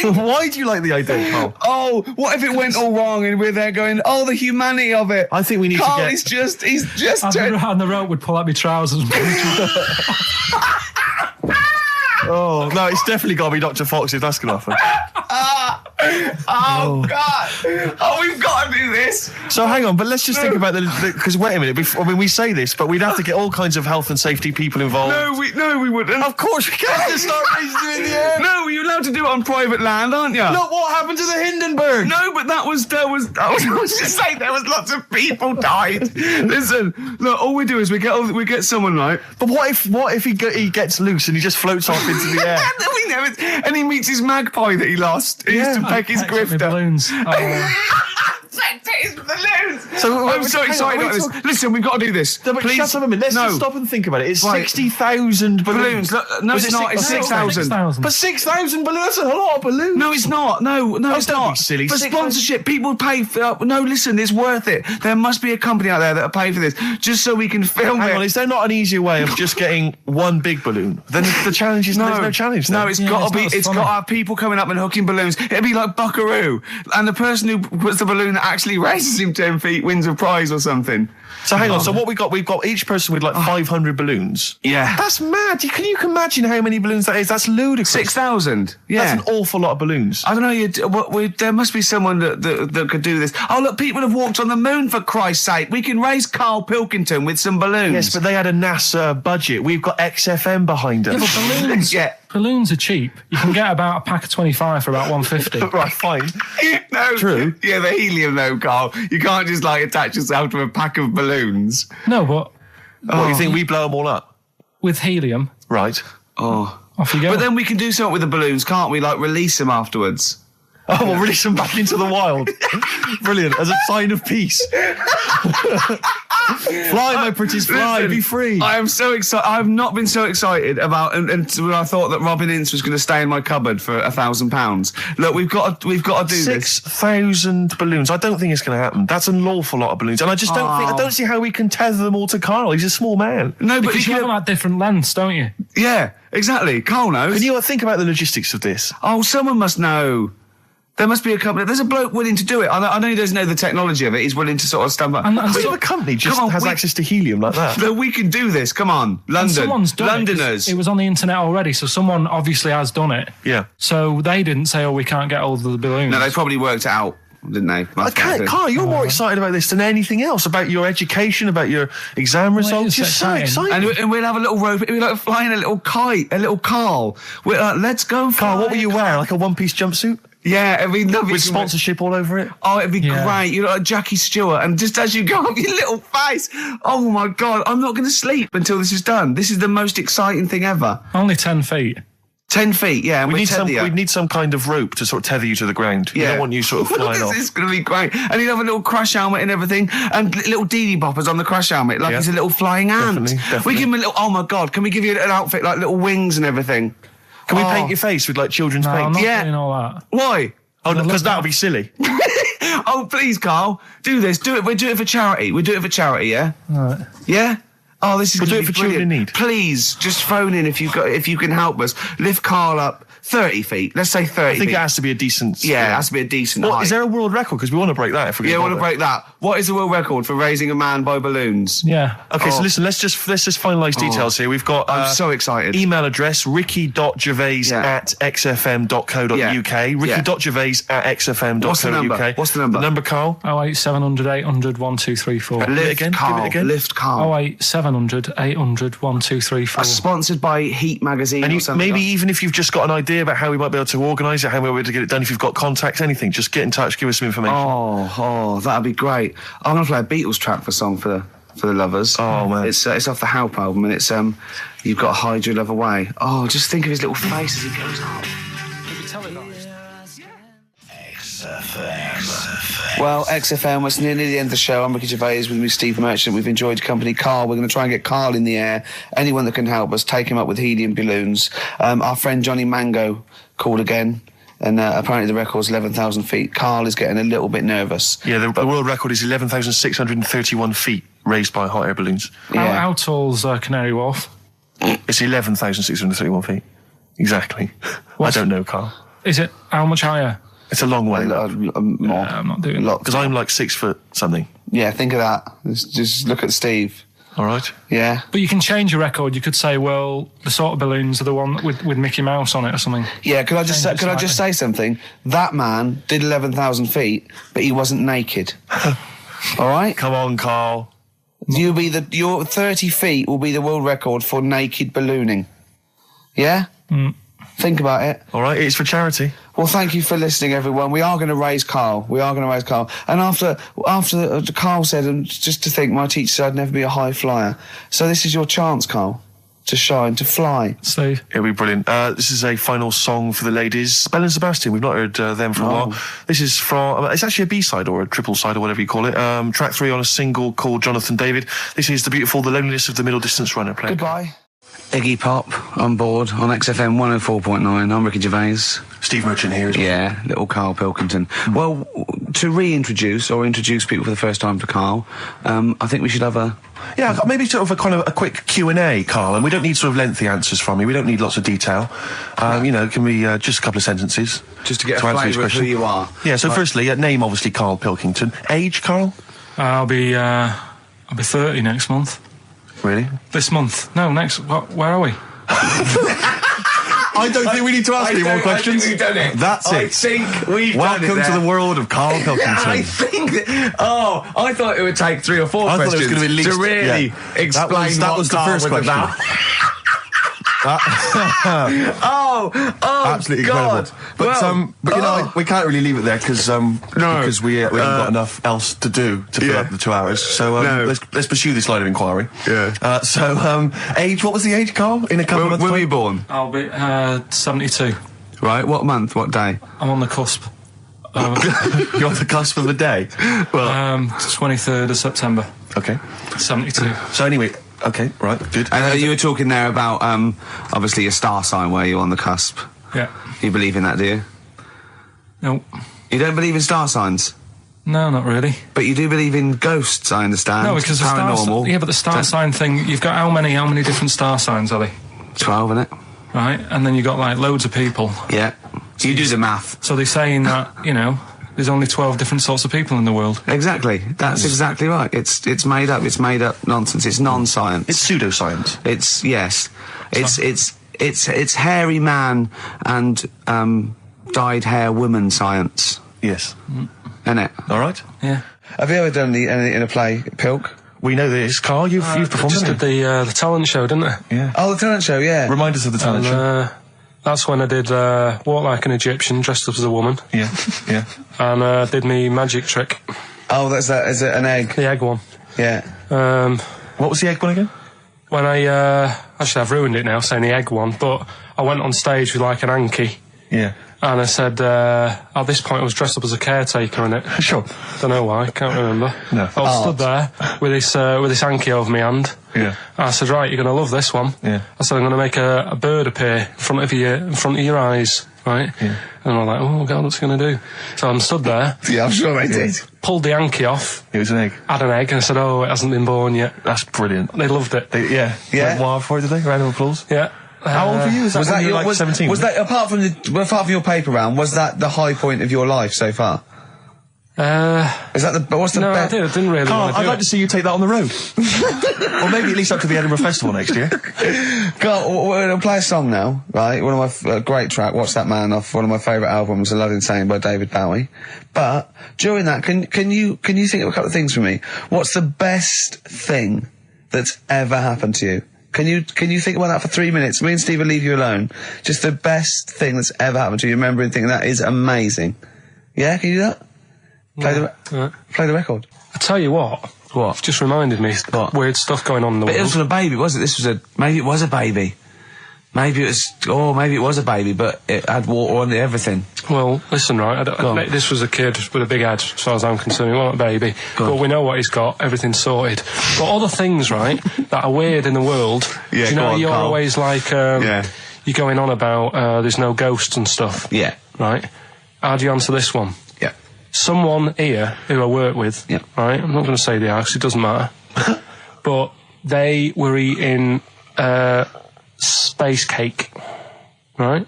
Why do you like the idea, Karl? Oh, what if it went all wrong and we're there going, the humanity of it. I think we need Karl to get... he's just... On the rope would pull out my trousers and... Oh, no, it's definitely got to be Dr. Fox if that's going to happen. God. We've got to do this. So hang on, but let's just think about because wait a minute, we say this, but we'd have to get all kinds of health and safety people involved. No, we wouldn't. Of course we can't just start raising you in the air. No, you're allowed to do it on private land, aren't you? Look what happened to the Hindenburg. No, but I was just saying there was lots of people died. Listen, look, all we do is we get someone, right? But what if he gets loose and he just floats off into the air? And he meets his magpie that he lost. He used to peck his grifter. Balloons. So I'm so excited about this. Listen, we've got to do this. No, but please. Shut up a minute. Let's just stop and think about it. It's 60,000 balloons. No, it's not. It's 6,000. But 6,000 balloons. That's a lot of balloons. No, it's not. No, it's don't not. Be silly. For sponsorship, people pay for... No, listen, it's worth it. There must be a company out there that'll pay for this, just so we can film it. Hang on, is there not an easier way of just getting one big balloon? Then the challenge is there's no challenge then. No, it's got to have people coming up and hooking balloons. It'd be like Buckaroo. And the person who puts the balloon that actually raises him 10 feet wins a prize or something. So hang on, so what we've got each person with like 500 balloons. Yeah. That's mad. Can you imagine how many balloons that is? That's ludicrous. 6,000. Yeah. That's an awful lot of balloons. I don't know, there must be someone that could do this. Oh, look, people have walked on the moon, for Christ's sake. We can raise Karl Pilkington with some balloons. Yes, but they had a NASA budget. We've got XFM behind us. Yeah, but balloons... Yeah. Balloons are cheap. You can get about a pack of 25 for about 150. Right, fine. No, true. Yeah, the helium though, Karl. You can't just attach yourself to a pack of balloons. No, but... What, you think we blow them all up? With helium. Right. Oh. Off you go. But then we can do something with the balloons, can't we? Release them afterwards. Oh, we'll release them back into the wild. Brilliant. As a sign of peace. Fly, my pretties, fly, Listen, be free. I am so excited. I've not been so excited about, and when I thought that Robin Ince was going to stay in my cupboard for £1,000. Look, we've got to do this. 6,000 balloons. I don't think it's going to happen. That's an awful lot of balloons, and I just don't think. I don't see how we can tether them all to Karl. He's a small man. No, but because you have them at different lengths, don't you? Yeah, exactly. Karl knows. Can you think about the logistics of this? Oh, someone must know. There must be a company. There's a bloke willing to do it. I know he doesn't know the technology of it. He's willing to sort of stumble. And a company just has access to helium like that. No, we can do this. Come on, London. Someone's done Londoners. It was on the internet already, so someone obviously has done it. Yeah. So they didn't say, "Oh, we can't get hold of the balloons." No, they probably worked it out, didn't they? Karl, you're more excited about this than anything else. About your education, about your exam results. You're so excited. And we'll have a little rope. We're like flying a little kite, a little Karl. We're like, let's go, Karl. What will you wear? Like a one-piece jumpsuit? Yeah, it'd be lovely. With sponsorship all over it? Oh, it'd be great. You're like Jackie Stewart, and just as you go up your little face, oh my God, I'm not going to sleep until this is done. This is the most exciting thing ever. Only 10 feet. 10 feet, yeah. We need some kind of rope to sort of tether you to the ground. Yeah. We don't want you sort of flying off. This is going to be great. And he'd have a little crash helmet and everything, and little Dee Dee boppers on the crash helmet, like he's a little flying ant. Definitely. We give him a little, oh my God, can we give you an outfit like little wings and everything? Can we paint your face with like children's paint? I'm not doing all that. Why? Oh, no, because that would be silly. Oh, please, Karl, do this. Do it. We'll do it for charity. Yeah? All right. Yeah? Oh, this is We'll do it be for children in need. Please, just phone in if you can help us. Lift Karl up 30 feet. Let's say 30 feet. I think it has to be a decent... Yeah, it has to be a decent height. Is there a world record? Because we want to break that if we're going to want to break that. What is the world record for raising a man by balloons? Yeah. Okay, so listen, let's just finalise details here. We've got... I'm so excited. Email address, ricky.gervais@xfm.co.uk. Ricky.gervais@xfm.co.uk. What's the number? The number, Karl? 08700 800 1234. Give it again. Lift Karl. 08700 800 1234. Sponsored by Heat Magazine or something. Maybe even if you've just got an idea about how we might be able to organise it, how we might be able to get it done, if you've got contacts, anything, just get in touch, give us some information. Oh, that'd be great. I'm going to play a Beatles track for the lovers. Oh, man. It's off the Help album, and it's You've Got to Hide Your Love Away. Oh, just think of his little face as he goes up. Well, XFM, it's nearly the end of the show. I'm Ricky Gervais with me, Steve Merchant. We've enjoyed your company. Karl, we're going to try and get Karl in the air. Anyone that can help us, take him up with helium balloons. Our friend Johnny Mango called again, and apparently the record's 11,000 feet. Karl is getting a little bit nervous. Yeah, the world record is 11,631 feet raised by hot air balloons. Yeah. How tall's Canary Wharf? It's 11,631 feet. Exactly. I don't know, Karl. Is it how much higher? It's a long way. More. I'm not doing that. Because I'm like 6 foot something. Yeah, think of that. Just look at Steve. All right. Yeah. But you can change your record. You could say, well, the sort of balloons are the one with Mickey Mouse on it or something. Yeah, could I just say something? That man did 11,000 feet, but he wasn't naked. All right? Come on, Karl. Your 30 feet will be the world record for naked ballooning. Yeah? Mm. Think about it. All right, it's for charity. Well, thank you for listening, everyone. We are going to raise Karl. And after Karl said, and just to think, my teacher said I'd never be a high flyer. So this is your chance, Karl, to shine, to fly. Steve. It'll be brilliant. This is a final song for the ladies. Belle and Sebastian, we've not heard them for a while. This is from, it's actually a B-side or a triple side or whatever you call it. Track 3 on a single called Jonathan David. This is The Loneliness of the Middle Distance Runner. Play. Goodbye. Iggy Pop on board on XFM 104.9. I'm Ricky Gervais. Steve Merchant here as well. Yeah, little Karl Pilkington. Well, to reintroduce or introduce people for the first time to Karl, I think we should have a... Yeah, maybe sort of a quick Q&A, Karl, and we don't need sort of lengthy answers from you. We don't need lots of detail. Can we just a couple of sentences? Just to get a flavour of who you are. Yeah, so firstly, name obviously Karl Pilkington. Age, Karl? I'll be 30 next month. Really? This month? No, next. Where are we? I don't think we need to ask any more questions. I think we've done it. That's it. I think we've Welcome done it to the world of Karl Pilkington. I think I thought it would take 3 or 4 I questions thought it was going to be at least, to really explain that was the first question. Absolutely God. incredible. But we can't really leave it there because we haven't got enough else to do to fill up the 2 hours. So let's pursue this line of inquiry. Yeah. Age? What was the age, Karl? In a couple of months. When were you born? I'll be 72. Right. What month? What day? I'm on the cusp. You're on the cusp of a day. Well, 23rd of September. Okay. 72. So anyway, okay, right, good. And you were talking there about, obviously your star sign where you're on the cusp. Yeah. You believe in that, do you? No. You don't believe in star signs? No, not really. But you do believe in ghosts, I understand. No, because the paranormal. but the star sign thing, you've got how many different star signs, are they? 12, innit? Right, and then you've got like loads of people. Yeah. So you do the math. So they're saying that, there's only 12 different sorts of people in the world. Exactly. That's exactly right. It's made up. It's made up nonsense. It's non-science. It's pseudoscience. It's, yes. It's hairy man and, dyed hair woman science. Yes. Isn't it? All right. Yeah. Have you ever done anything in a play, Pilk? We know this. Carl, you've performed. Just did the talent show, didn't I? Yeah. Oh, the talent show, yeah. Remind us of the talent show. That's when I did Walk Like an Egyptian, dressed up as a woman. Yeah, yeah. And did me magic trick. Oh, that's that. Is it an egg? The egg one. Yeah. What was the egg one again? When actually I've ruined it now saying the egg one, but I went on stage with like an hanky. Yeah. And I said, at this point I was dressed up as a caretaker in it. Sure. Don't know why, can't remember. No. I was stood there with this hanky over my hand. Yeah. And I said, right, you're going to love this one. Yeah. I said, I'm going to make a bird appear in front of your eyes, right? Yeah. And I'm like, oh God, what's it going to do? So I'm stood there. Yeah, I'm sure they did. Pulled the hanky off. It was an egg. Had an egg, and I said, oh, it hasn't been born yet. That's brilliant. They loved it. Yeah. Yeah. Went wild for it, did they? Round of applause? Yeah. How old were you? Was that you were like 17? Was that, apart from your paper round, was that the high point of your life so far? Is that what's the no, I didn't really Carl, want to I'd like to see you take that on the road. Or maybe at least up to the Edinburgh Festival next year. Carl, we're going to play a song now, right? One of my great track, Watch That Man, off one of my favourite albums, A Love Insane by David Bowie. But during that, can you think of a couple of things for me? What's the best thing that's ever happened to you? Can you think about that for 3 minutes? Me and Steve will leave you alone. Just the best thing that's ever happened to you. Remember and think that is amazing. Yeah, can you do that? Play the record. I tell you what. What? It's just reminded me of weird stuff going on in the world. But it wasn't a baby, was it? Maybe it was a baby. Maybe it was a baby, but it had water on everything. Well, listen, right, this was a kid with a big head, as far as I'm concerned. He wasn't a baby. But we know what he's got, everything's sorted. But other things, right, that are weird in the world, yeah, do you know, you're Carl. always like, you're going on about, there's no ghosts and stuff. Yeah. Right? How do you answer this one? Yeah. Someone here who I work with, yeah. Right, I'm not going to say the house, it doesn't matter. But they were eating, space cake, right?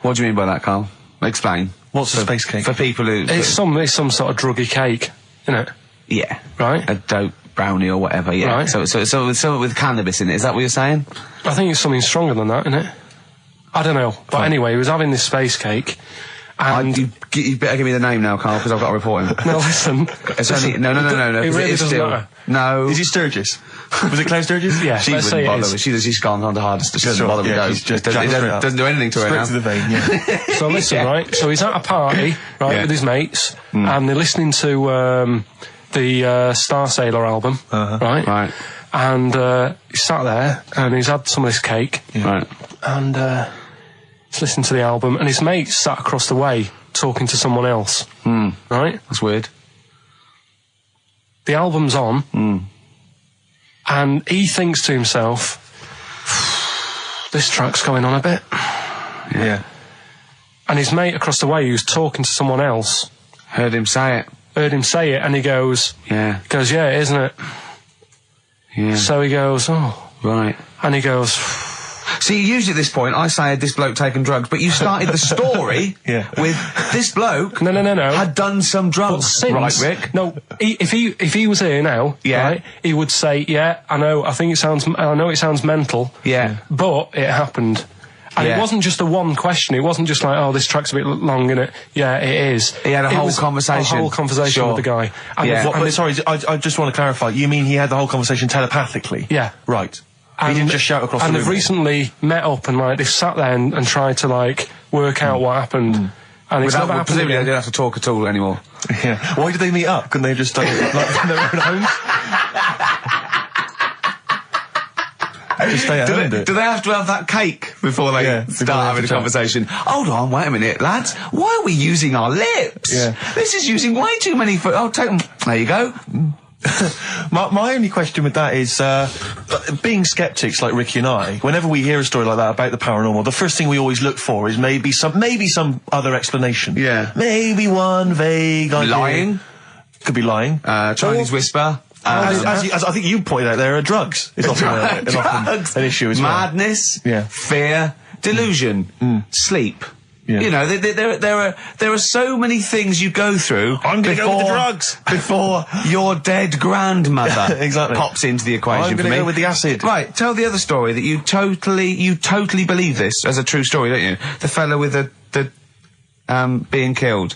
What do you mean by that, Carl? Explain. What's a space cake? For people who... It's some sort of druggy cake, isn't it? Yeah. Right? A dope brownie or whatever, yeah. Right. So with cannabis in it, is that what you're saying? I think it's something stronger than that, isn't it? I don't know. But anyway, he was having this space cake, and... You better give me the name now, Carl, because I've got to report him. No, listen. It's only... No. It really doesn't matter. No. Is he Sturgis? Was it Claire Sturgis? Yeah, she wouldn't bother. She's gone on the hardest. She doesn't bother with those. It doesn't do anything to her now. Straight to the vein, yeah. So listen, right? So he's at a party, right, with his mates, and they're listening to the Star Sailor album, right? Right. And he's sat there, and he's had some of this cake, right? And he's listening to the album, and his mate sat across the way talking to someone else, right? That's weird. The album's on, and he thinks to himself, this track's going on a bit. Yeah. And his mate across the way, who's talking to someone else, heard him say it, and he goes, yeah, it is, isn't it? Yeah. So he goes, oh. Right. And he goes... See, usually at this point, I say, had this bloke taken drugs, but you started the story with this bloke no. had done some drugs, right, Rick? No, if he was here now, right, he would say, yeah, I know it sounds mental, but it happened. And it wasn't just a one question, it wasn't just like, oh, this track's a bit long, innit? Yeah, it is. He had a whole conversation with the guy. And sorry, I just want to clarify, you mean he had the whole conversation telepathically? Yeah. Right. He didn't just shout across the room. And they've recently met up and they've sat there and tried to work out what happened. And it's never happened. Presumably they don't have to talk at all anymore. Yeah. Why did they meet up? Couldn't they just in their own homes? Just stay at home and do it. Do they have to have that cake before they start having a conversation? Hold on, wait a minute, lads. Why are we using our lips? Yeah. This is using way too many foot. Oh, take them. There you go. My only question with that is, being skeptics like Ricky and I, whenever we hear a story like that about the paranormal, the first thing we always look for is maybe some other explanation. Yeah. Maybe one vague idea. Lying. Could be lying. Chinese whisper. As I think you pointed out, there are drugs. It's often an issue as well. Madness. Fear. Delusion. Sleep. Yeah. You know, there are so many things you go through. I'm going to go with the drugs before your dead grandmother pops into the equation. I'm going to go with the acid. Right, tell the other story that you totally believe this as a true story, don't you? The fella with the being killed.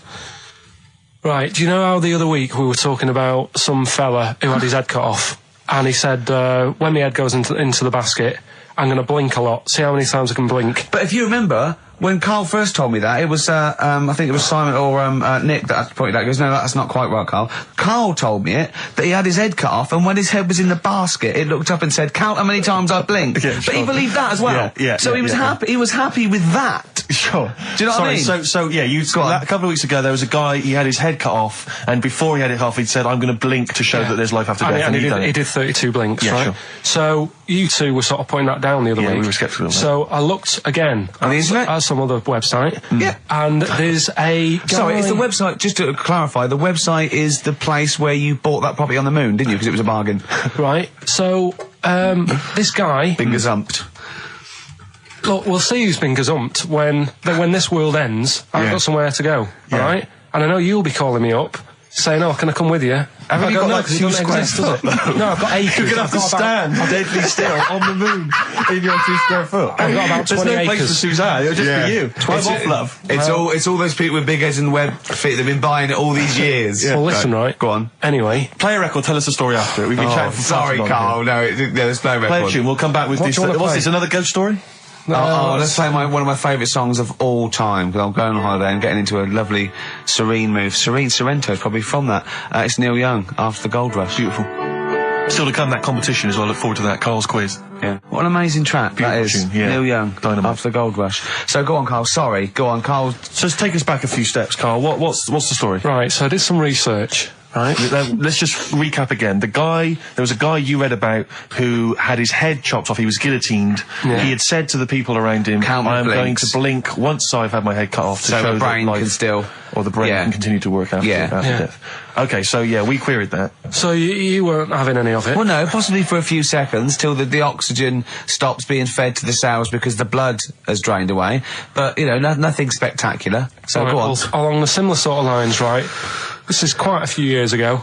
Right, do you know how the other week we were talking about some fella who had his head cut off, and he said, when my head goes into the basket, I'm going to blink a lot, see how many times I can blink. But if you remember, when Carl first told me that, it was, I think it was Simon or Nick that pointed out. He goes, no, that's not quite right, Carl. Carl told me it, that he had his head cut off, and when his head was in the basket, it looked up and said, count how many times I blinked. But he believed that as well. So he was happy. He was happy with that. Sure. Do you know what I mean? So yeah, a couple of weeks ago there was a guy, he had his head cut off, and before he had it off, he'd said, I'm going to blink to show that there's life after death. And he did 32 blinks, right? Sure. So you two were sort of pointing that down the other week. Yeah, we were sceptical. So I looked again on the internet at some other website. Yeah. And there's a guy... Sorry, is the website, just to clarify, the website is the place where you bought that property on the moon, didn't you? Because it was a bargain. Right. So, this guy... Been gazumped. Look, we'll see who's been gazumped when this world ends. I've got somewhere to go, right? And I know you'll be calling me up, saying, "Oh, can I come with you?" Haven't you got like 2 square foot? No, I've got acres. You're going to have to stand deadly still on the moon in your 2 square foot. I've got about 20 There's no acres. place for Suzanne, it'll just be you. 12 off, love. It's all those people with big heads and web feet that've been buying it all these years. Well, listen, right. Go on. Anyway. Play a record, tell us the story after it. We've been chatting for sorry, Carl. No, there's no record. Play a tune, we'll come back with this. What's this, another ghost story? Let's play one of my favourite songs of all time, because I'm going on holiday and getting into a lovely serene mood. Sorrento's probably from that. It's Neil Young, After the Gold Rush. Beautiful. Still to come, that competition as well. I look forward to that. Carl's quiz. Yeah. What an amazing track that is. Tune, yeah. Neil Young, Dynamite. After the Gold Rush. So go on, Carl. Sorry. Go on, Carl. So let's take us back a few steps, Carl. What's the story? Right, so I did some research. Right. Let's just recap again. There was a guy you read about who had his head chopped off. He was guillotined. Yeah. He had said to the people around him, I am going to blink once I've had my head cut off to so show the brain that life can still... Or the brain can continue to work after death. Okay, so we queried that. So you weren't having any of it? Well, no, possibly for a few seconds till the oxygen stops being fed to the cells because the blood has drained away. But, you know, nothing spectacular. So go on. Well, along the similar sort of lines, right? This is quite a few years ago.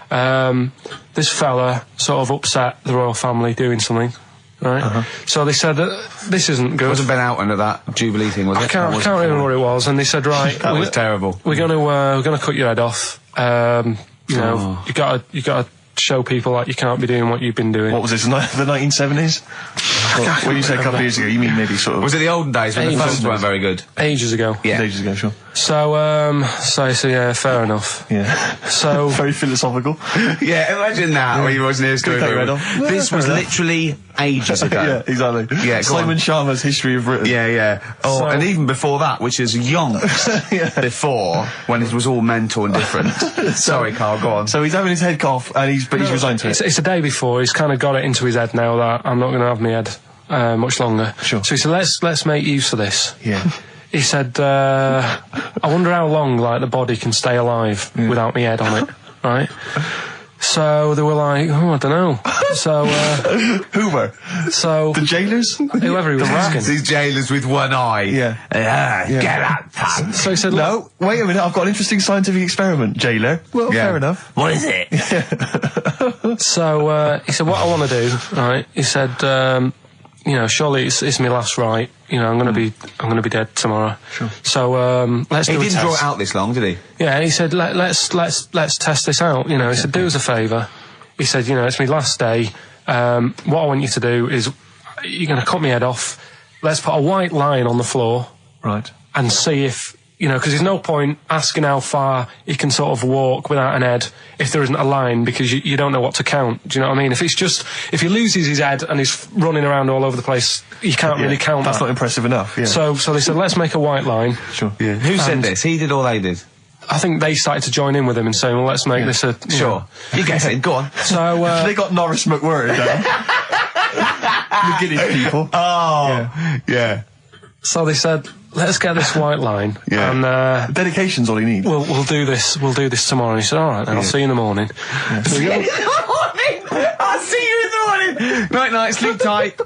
This fella sort of upset the royal family doing something, right? So they said that this isn't good. It wasn't Ben Outman at that Jubilee thing, was it? I can't remember what it was. And they said, right, that was terrible. We're gonna cut your head off. You know, you gotta show people that you can't be doing what you've been doing. What was this? The 1970s? What you said a couple of years ago? You mean maybe sort of? Was it the olden days when the phones weren't very good? Ages ago. Yeah, ages ago, sure. So yeah, fair enough. Yeah. So very philosophical. Yeah, imagine that when you watching the history. This was literally ages ago. Yeah, exactly. Yeah, Simon Sharma's History of Britain. Yeah. Oh, and even before that, which is yonks before, when it was all mental and different. Sorry, Carl, go on. So he's having his head cut off, and he's resigned to it. It's a day before. He's kind of got it into his head now that I'm not going to have my head much longer. Sure. So he said, let's make use of this. Yeah. He said, I wonder how long, the body can stay alive without my head on it, right? So they were like, I don't know. So, who were? So... The jailers? Whoever he was asking. These jailers with one eye. Yeah. Get out, pal. So he said, no, wait a minute, I've got an interesting scientific experiment, jailer. Well, fair enough. What is it? So, he said, what I want to do, right, he said, you know, surely it's my last right. You know, I'm gonna be dead tomorrow. Sure. So let's do a test. He didn't draw it out this long, did he? Yeah, he said let's test this out. You know, he said do us a favour. He said, you know, it's my last day. What I want you to do is you're gonna cut my head off. Let's put a white line on the floor. Right. And see if you know, because there's no point asking how far he can sort of walk without an head if there isn't a line, because you don't know what to count. Do you know what I mean? If he loses his head and he's running around all over the place, you can't really count That's that. not impressive enough, yeah. So they said, let's make a white line. Sure. Yeah. Who said this? He did or they did? I think they started to join in with him and saying, well, let's make this a... Sure. You guess it. Go on. So, they got Norris McWhirter down. The Guinness people. Oh, yeah. So they said, let's get this white line. Yeah. And dedication's all he needs. We'll do this tomorrow. And he said, all right, then I'll see you in the morning. Yeah. See you in the morning. I'll see you in the morning. Night, sleep tight.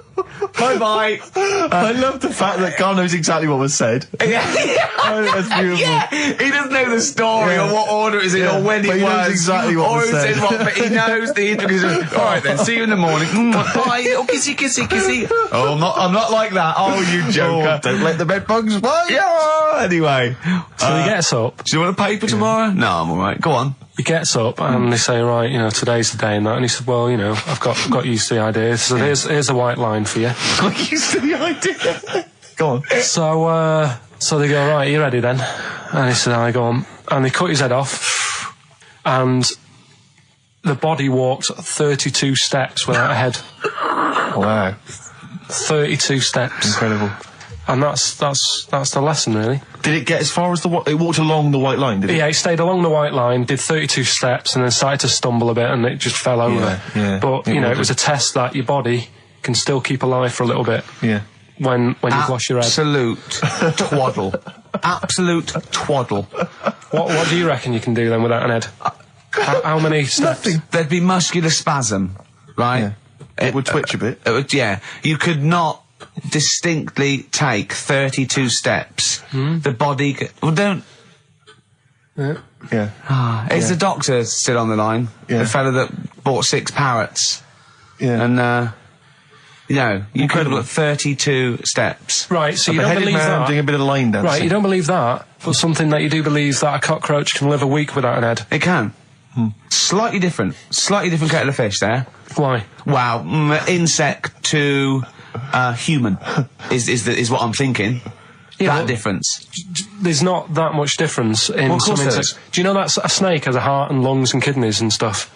Bye. I love the fact that Carl knows exactly what was said. That's beautiful. Yeah. He doesn't know the story or what order it is in or when it was. He knows exactly what was said. But he knows the intricacies. All right then, see you in the morning. Bye, little kissy. Oh, I'm not like that. Oh, you joker. Don't let the bed bugs fly. Yeah. Anyway. So he gets up. Do you want a paper tomorrow? No, I'm all right. Go on. He gets up and they say, right, you know, today's the day and that. And he said, well, you know, I've got used to the idea. So here's a white line for you. Got used to the idea. Go on. So they go, right, you ready then? And he said, I go on. And they cut his head off. And the body walked 32 steps without a head. Wow. 32 steps. Incredible. And that's the lesson, really. Did it get as far as it walked along the white line, did it? Yeah, it stayed along the white line, did 32 steps, and then started to stumble a bit, and it just fell over. Yeah. But, you know, it was a test that your body can still keep alive for a little bit. Yeah. When you've lost your head. Absolute twaddle. Absolute twaddle. What do you reckon you can do then without an head? How many steps? Nothing. There'd be muscular spasm, right? Yeah. It would twitch a bit. It would, yeah. You could not distinctly take 32 steps. The body... Well, don't... Yeah. Is the doctor still on the line? Yeah. The fella that bought 6 parrots. Yeah. And, you know, you could have got 32 steps. Right, so you don't believe that. Doing a bit of line dancing. Right, you don't believe that, but something that you do believe that a cockroach can live a week without an head. It can. Slightly different kettle of fish there. Why? Wow, insect to human is what I'm thinking. Yeah, that difference. There's not that much difference in some insects. Do you know that a snake has a heart and lungs and kidneys and stuff?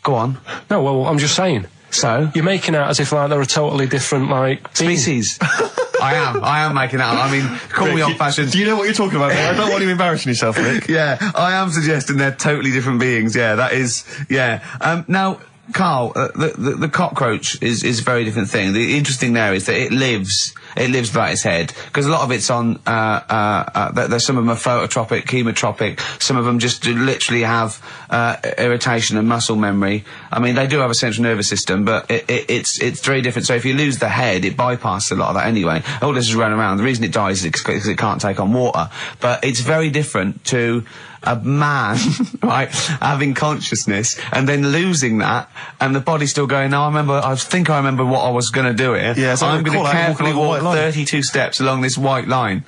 Go on. No, well, I'm just saying. So? You're making out as if like they're a totally different, like... species. I am making out. I mean, call me old-fashioned. Do you know what you're talking about, mate? I don't want you embarrassing yourself, Rick. Yeah, I am suggesting they're totally different beings. Yeah, that is... Yeah. Now... Carl, the cockroach is a very different thing. The interesting there is that it lives without its head, because a lot of it's on, there's some of them are phototropic, chemotropic, some of them just literally have, irritation and muscle memory. I mean, they do have a central nervous system, but it's very different. So if you lose the head, it bypasses a lot of that anyway. All this is running around. The reason it dies is because it can't take on water. But it's very different to a man, right, having consciousness and then losing that, and the body's still going, no, I think I remember what I was going to do here. Yeah, so I'm going to carefully walk 32 32 steps along this white line.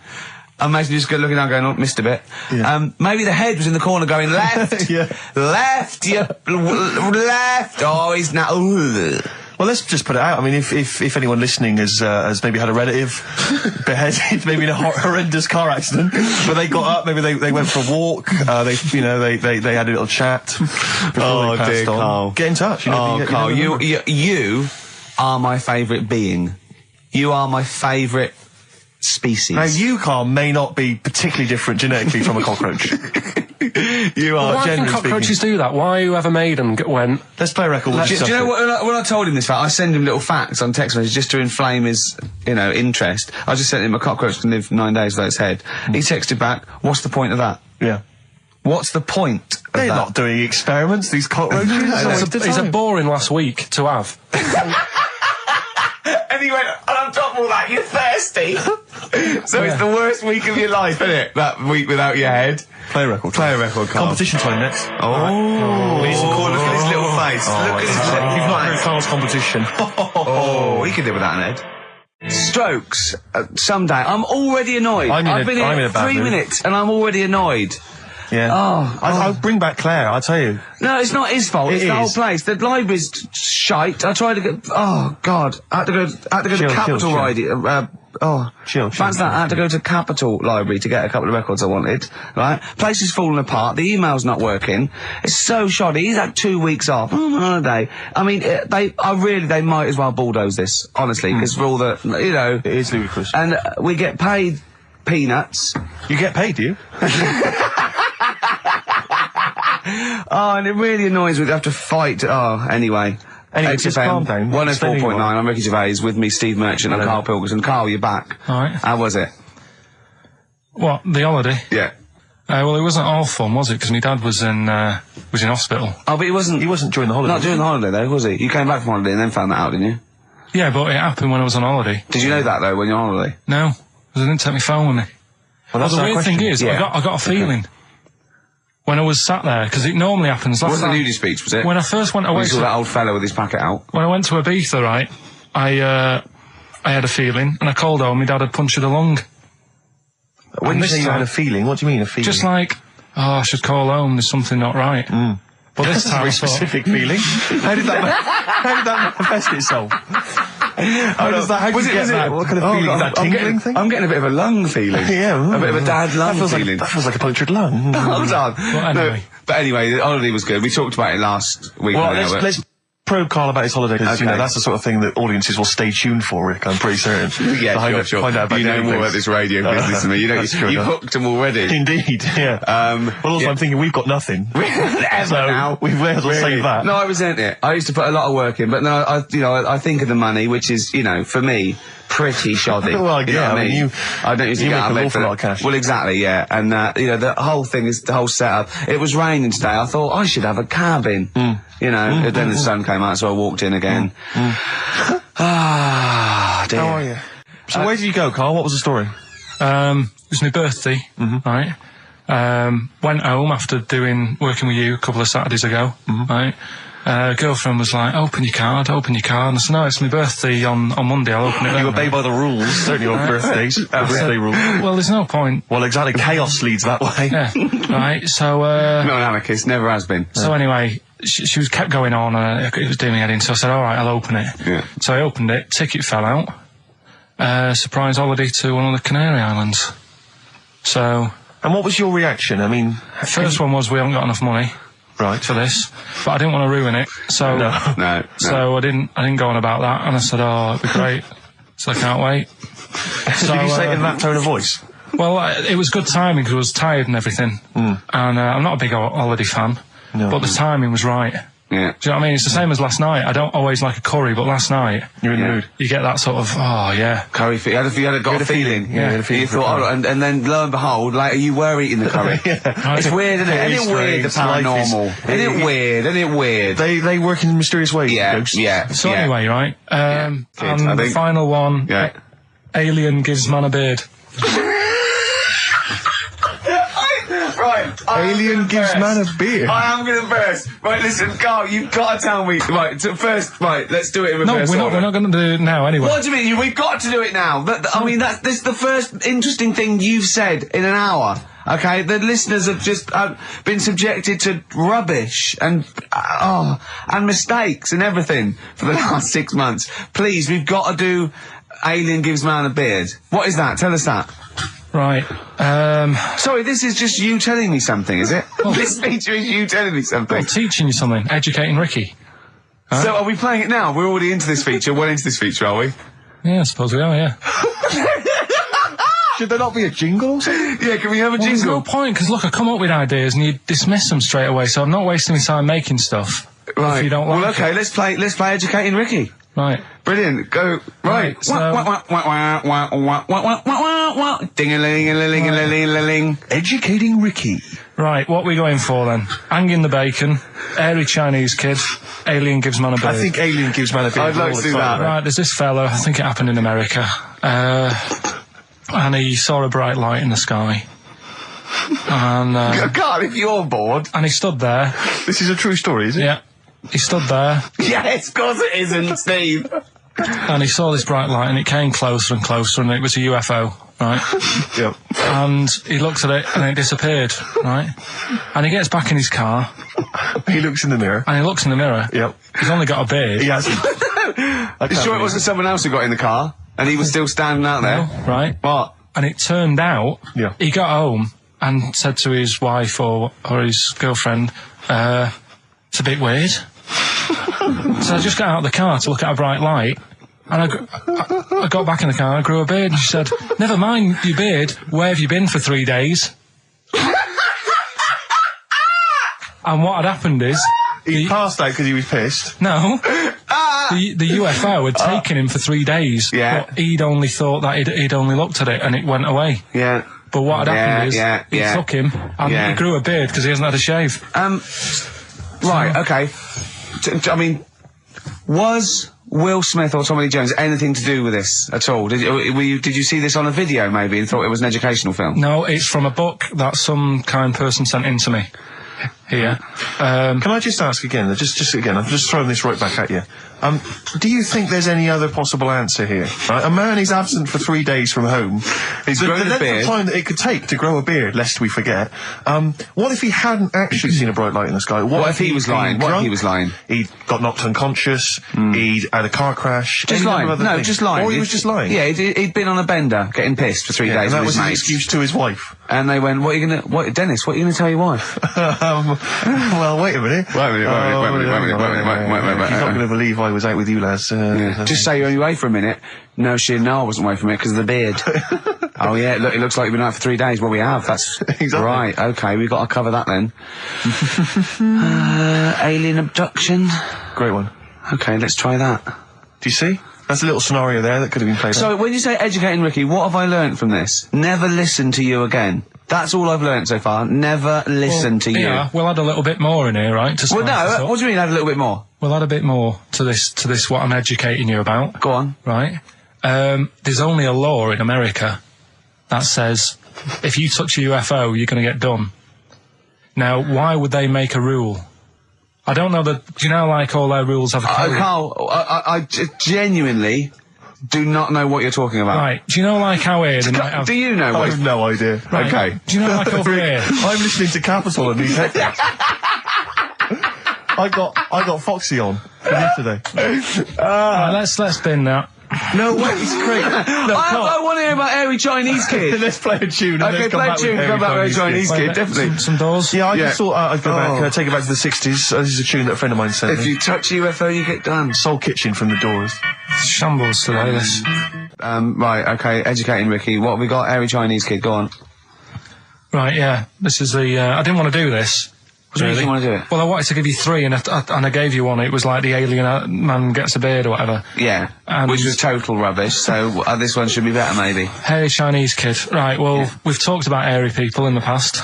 Imagine you just looking down going, oh, missed a bit. Yeah. Maybe the head was in the corner going, left, left, left, oh, he's now, ooh. Well, let's just put it out. I mean, if anyone listening has maybe had a relative beheaded, maybe in a horrendous car accident, but they got up, maybe they went for a walk, they had a little chat before they passed on. Carl. Get in touch. Carl, you are my favourite being. You are my favourite species. Now, you, Carl, may not be particularly different genetically from a cockroach. You are, why can cockroaches do that? Why whoever made them went... Let's play a record. Do you know what, when I told him this fact, I send him little facts on text messages just to inflame his, interest. I just sent him a cockroach can live 9 days without its head. He texted back, what's the point of that? Yeah. What's the point of They're that? not doing experiments, these cockroaches. It's a boring last week to have. And he went, and on top of all that, you're thirsty. So it's the worst week of your life, isn't it? That week without your head. Play a record. Play a record, Carl. Competition time next. Oh. We need some call. Look at his little face. Look at his little face. You've not heard Carl's competition. Oh, he can live without an head. Strokes. Someday. I'm already annoyed. I've been here 3 minutes and I'm already annoyed. Yeah. I'll bring back Claire, I'll tell you. No, it's not his fault. It's the whole place. The library's shite. I tried to get... Oh, God. I had to go to Capital Library. Fancy that. I had to go to Capital Library to get a couple of records I wanted, right? Place is falling apart. The email's not working. It's so shoddy. He's had 2 weeks off. I'm on holiday. I mean, they might as well bulldoze this, honestly, because for all the, you know... It is ludicrous. And we get paid peanuts. You get paid, do you? Oh, and it really annoys me to have to fight. Oh, anyway. Anyway, just calm down. 104.9, I'm Ricky Gervais, with me, Steve Merchant and Karl Pilkington. Karl, you're back. Alright. How was it? What, the holiday? Yeah. Well, it wasn't all fun, was it? Because my dad was in hospital. Oh, but he wasn't during the holiday. Not during the holiday, though, was he? You came back from holiday and then found that out, didn't you? Yeah, but it happened when I was on holiday. Did you know that, though, when you're on holiday? No, because I didn't take my phone with me. Well, the weird thing is, I got a feeling when I was sat there, because it normally happens. It wasn't a nudie speech, was it? When I first went away, you saw that old fellow with his packet out. When I went to Ibiza, right, I had a feeling, and I called home. My dad had punctured a lung. When you say you had a feeling, what do you mean a feeling? Just like, I should call home. There's something not right. But this time, very specific feeling. How did that manifest itself? How did you get that? What kind of feeling? Is that tingling thing? I'm getting a bit of a lung feeling. Yeah. A bit of a dad lung feeling. That feels like a punctured lung. Hold on. Anyway. But anyway, the holiday was good. We talked about it last week. Well, let's probe Karl about his holiday, because, you know, that's the sort of thing that audiences will stay tuned for, Rick, I'm pretty certain. Yeah, sure. Find out about you know more about this radio business than me. You know, you've hooked them already. Indeed, yeah. Well, also, I'm thinking we've got nothing. Now. We may as well save that. No, I resent it. I used to put a lot of work in, but no, I think of the money, which is, you know, for me, pretty shoddy. Well, you know what I mean? I don't usually get out of bed for a lot of cash. Well, exactly, yeah. And, you know, the whole thing is, the whole setup. It was raining today. I thought I should have a cabin. You know, and then the sun came out, so I walked in again. Ah, dear. How are you? So where did you go, Karl? What was the story? It was my birthday, right? Went home after working with you a couple of Saturdays ago, right? Girlfriend was like, open your card. And I said, no, it's my birthday on Monday, I'll open it then. You obey by the rules, certainly your birthdays. Birthday rules. Well, there's no point. Well, exactly, chaos leads that way. Yeah, right, so... not an anarchist, never has been. So anyway, she was kept going on, and it was doing me head in, so I said, alright, I'll open it. Yeah. So I opened it, ticket fell out. Surprise holiday to one of the Canary Islands. So... And what was your reaction? I mean... First one was, we haven't got enough money. Right. For this, but I didn't want to ruin it, so no. So I didn't go on about that, and I said, it'd be great. So I can't wait. So did you say it in that tone of voice? Well, it was good timing because I was tired and everything, and I'm not a big holiday fan, but the timing was right. Yeah. Do you know what I mean? It's the same as last night. I don't always like a curry, but last night you're in the mood. You get that sort of curry. You had a feeling. Yeah. You thought, and then lo and behold, later you were eating the curry. It's weird, isn't it? Isn't it weird, the paranormal? Isn't it weird? They work in mysterious ways. Yeah. So anyway, right? And the final one. Yeah. Alien gives man a beard. Right. Alien gives man a beard. I am going to burst. Right, listen, Karl, you've got to tell me. Right, let's do it in reverse order. We're not going to do it now anyway. What do you mean? We've got to do it now. I mean, this is the first interesting thing you've said in an hour. Okay, the listeners have just been subjected to rubbish and mistakes and everything for the last 6 months. Please, we've got to do Alien gives man a beard. What is that? Tell us that. Right. Sorry, this is just you telling me something, is it? This feature is you telling me something. I'm teaching you something. Educating Ricky. Right? So are we playing it now? We're already into this feature. Well into this feature, are we? Yeah, I suppose we are, yeah. Should there not be a jingle or something? Yeah, can we have a jingle? There's no point, because look, I come up with ideas and you dismiss them straight away, so I'm not wasting my time making stuff. Right. If you don't like well, okay, let's play Educating Ricky. Right. Brilliant. Go. Right. So... Ding-a-ling-a-ling-a-ling-a-ling. Educating Ricky. Right, what are we going for then? Hanging the bacon, airy Chinese kid, Alien gives man a beard. I think Alien gives man a beard. I'd like to do that. Right, there's this fella, I think it happened in America, and he saw a bright light in the sky. And God, if you're bored. And he stood there. This is a true story, is it? Yeah. He stood there. Yes, of course it isn't, Steve. And he saw this bright light, and it came closer and closer, and it was a UFO. right? Yep. And he looked at it and it disappeared, right? And he gets back in his car. He looks in the mirror. And he looks in the mirror. Yep. He's only got a beard. He hasn't. You sure it wasn't someone else who got in the car and he was still standing out there? No, right? What? And it turned out Yeah. he got home and said to his wife or his girlfriend, it's a bit weird. So I just got out of the car to look at a bright light, and I got back in the car and I grew a beard, and she said, never mind your beard, where have you been for 3 days? And what had happened is... He passed out because he was pissed. No. The UFO had taken him for 3 days. Yeah. But he'd only thought that he'd only looked at it and it went away. Yeah. But what had happened is he took him and he grew a beard because he hasn't had a shave. Right, okay. I mean, was Will Smith or Tommy Lee Jones anything to do with this at all? Did you see this on a video maybe and thought it was an educational film? No, it's from a book that some kind person sent in to me. Here. Can I just ask again, just again, I'm just throwing this right back at you. Do you think there's any other possible answer here? Right? A man is absent for 3 days from home. He's grown a beard. The length of time that it could take to grow a beard, lest we forget. What if he hadn't actually seen a bright light in the sky? What if he was lying? What if he was lying? He got knocked unconscious. He'd had a car crash. Just lying. No, just lying. Or he was just lying. Yeah, he'd been on a bender, getting pissed for 3 days. And that with was his his mates. excuse to his wife. And they went, Dennis, what are you going to tell your wife? Well, wait a minute. Wait a minute. You're not going to believe I was out with you, lads. Just say you're only away for a minute. No, I wasn't away from it because of the beard. Oh, yeah, look, it looks like you've been out for 3 days. Well, we have. That's exactly right. Okay, we've got to cover that then. Alien abduction. Great one. Okay, let's try that. Do you see? That's a little scenario there that could have been played out. So, when you say educating Ricky, what have I learnt from this? Never listen to you again. That's all I've learnt so far. Never listen to you. Yeah, we'll add a little bit more in here, right? Well, no, what do you mean add a little bit more? We'll add a bit more to this what I'm educating you about. Go on. Right? There's only a law in America that says if you touch a UFO, you're going to get done. Now, why would they make a rule? I don't know that... Do you know, like, all their rules have a code? Carl, I genuinely do not know what you're talking about. Right. Do you know, like, how here... Do you know what... I have no idea. Right. Okay. Do you know, like, over here... I'm listening to Capital and these headphones. I got Foxy on from yesterday. Right, let's bin that. No, wait, it's great. No, I want to hear about Airy Chinese Kid. Let's play a tune. Okay, play a tune. Come back with Chinese Kid, definitely. Some doors. Yeah, I just thought I'd go back, take it back to the 60s. This is a tune that a friend of mine sent me. If you touch a UFO, you get done. Soul Kitchen from the Doors. Shambles today, this. Right, okay, educating Ricky. What have we got? Airy Chinese Kid, go on. Right, yeah. This is the... I didn't want to do this. Really? You didn't want to do it? Well, I wanted to give you 3, and I gave you one. It was like the alien man gets a beard or whatever. Yeah, which was total rubbish, so this one should be better, maybe. Hairy Chinese Kid. Right, well, we've talked about hairy people in the past.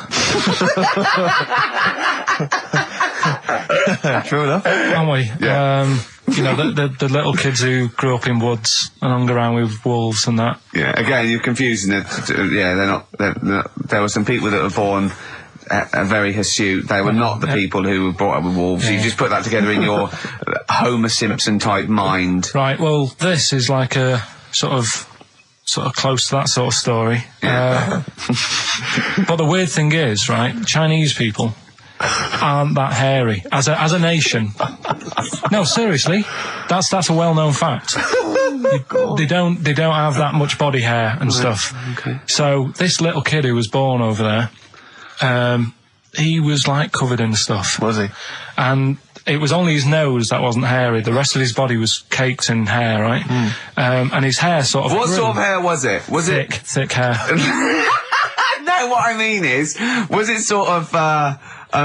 True enough. Haven't we? Yeah. You know, the little kids who grew up in woods and hung around with wolves and that. Yeah, again, you're confusing it. Yeah, they're not... There were some people that were born... very hirsute. They were not the people who were brought up with wolves. You just put that together in your Homer Simpson type mind. Right, well, this is like a sort of close to that sort of story. Yeah. But the weird thing is, right, Chinese people aren't that hairy as a nation. No, seriously, that's a well-known fact. They don't have that much body hair and stuff. Okay. So this little kid who was born over there, he was like covered in stuff. Was he? And it was only his nose that wasn't hairy. The rest of his body was caked in hair, right? And his hair sort of What grew. sort of hair was it? Was thick hair. No, what I mean is, was it sort of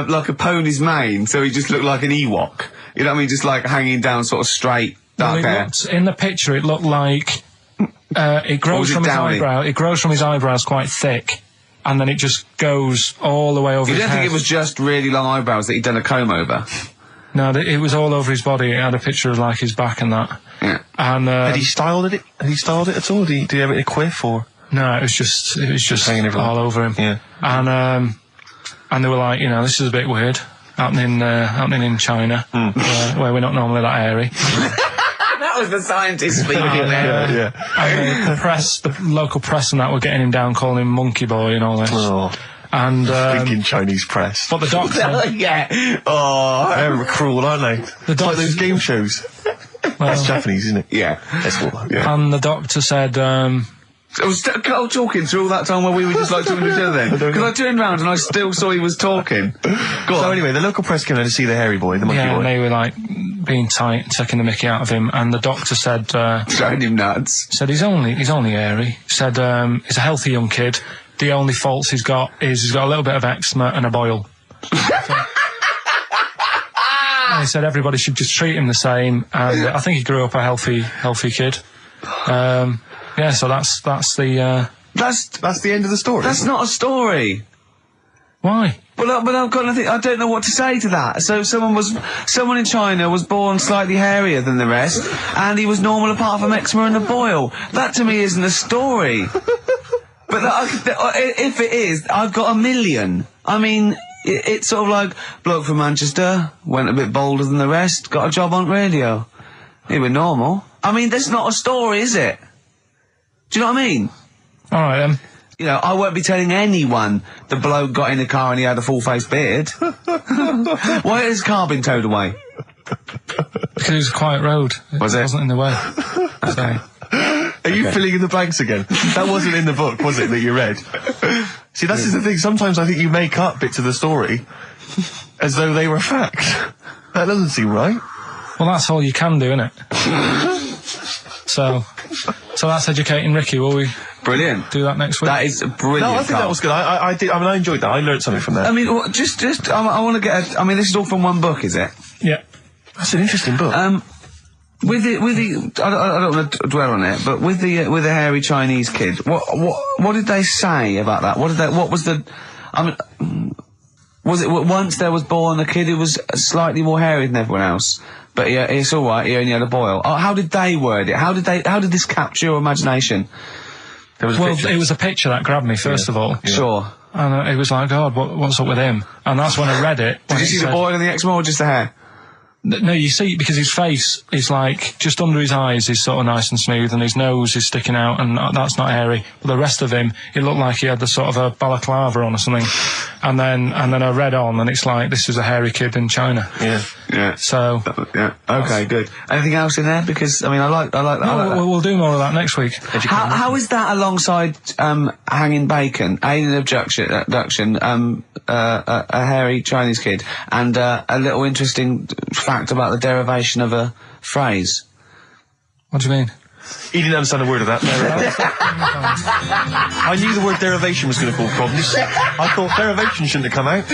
like a pony's mane, so he just looked like an Ewok? You know what I mean? Just like hanging down sort of straight, dark hair. In the picture, it looked like it grows from his eyebrow. It grows from his eyebrows quite thick. And then it just goes all the way over his head. You don't think it was just really long eyebrows that he'd done a comb over? No, it was all over his body. It had a picture of, like, his back and that. Yeah. And, Had he styled it? Had he styled it at all? Did he have it in a quiff, or...? No, it was just hanging all over him. Yeah. And they were like, you know, this is a bit weird. Happening in China, where we're not normally that hairy. That was the scientist speaking there. Yeah. And the local press and that were getting him down, calling him monkey boy and all this. Oh. And thinking Chinese press. But the doctor, yeah. Oh, they're cruel, aren't they? It's like those game shows. That's Japanese, isn't it? Yeah. That's what. Yeah. And the doctor said, I was talking through all that time while we were just like talking to each other then. Because I turned around and I still saw he was talking. So anyway, the local press came in to see the hairy boy, the monkey boy. and they were like being tight, taking the mickey out of him, and the doctor said, throwing him nuts. Said he's only hairy. Said he's a healthy young kid. The only faults he's got is he's got a little bit of eczema and a boil. And he said everybody should just treat him the same, and I think he grew up a healthy kid. Yeah, so that's the end of the story. That's not a story. Why? But I've got nothing. I don't know what to say to that. So someone in China was born slightly hairier than the rest, and he was normal apart from eczema and a boil. That to me isn't a story. But if it is, I've got a million. I mean, it's sort of like bloke from Manchester went a bit bolder than the rest, got a job on radio. He was normal. I mean, that's not a story, is it? Do you know what I mean? All right, then. You know, I won't be telling anyone the bloke got in the car and he had a full-face beard. Why has his car been towed away? Because it was a quiet road. It wasn't in the way. So. Are you filling in the blanks again? That wasn't in the book, was it, that you read? See, that's the thing. Sometimes I think you make up bits of the story as though they were fact. That doesn't seem right. Well, that's all you can do, innit? So that's educating Ricky. Will we? Brilliant. Do that next week. That is brilliant. No, I think that was good. I did. I mean, I enjoyed that. I learned something from that. I mean, I want to get. I mean, this is all from one book, is it? Yeah. That's an interesting book. With the, I don't want to dwell on it, but with the hairy Chinese kid, what did they say about that? What was the, I mean, was it once there was born a kid who was slightly more hairy than everyone else, but it's all right, he only had a boil. How did they word it? How did this capture your imagination? It was a picture that grabbed me first of all. Yeah. Sure. And it was like, God, what's up with him? And that's when I read it. Did you see the boil and the eczema or just the hair? No, you see, because his face is like, just under his eyes is sort of nice and smooth, and his nose is sticking out, and that's not hairy. But the rest of him, it looked like he had the sort of a balaclava on or something. And then I read on, and it's like, this is a hairy kid in China. Yeah. Yeah. So. Yeah. Okay, good. Anything else in there? Because, I mean, I like that. We'll do more of that next week. How is that alongside, hanging bacon, alien abduction, a hairy Chinese kid, and, a little interesting fact about the derivation of a phrase? What do you mean? He didn't understand a word of that. I knew the word derivation was going to cause problems. I thought derivation shouldn't have come out.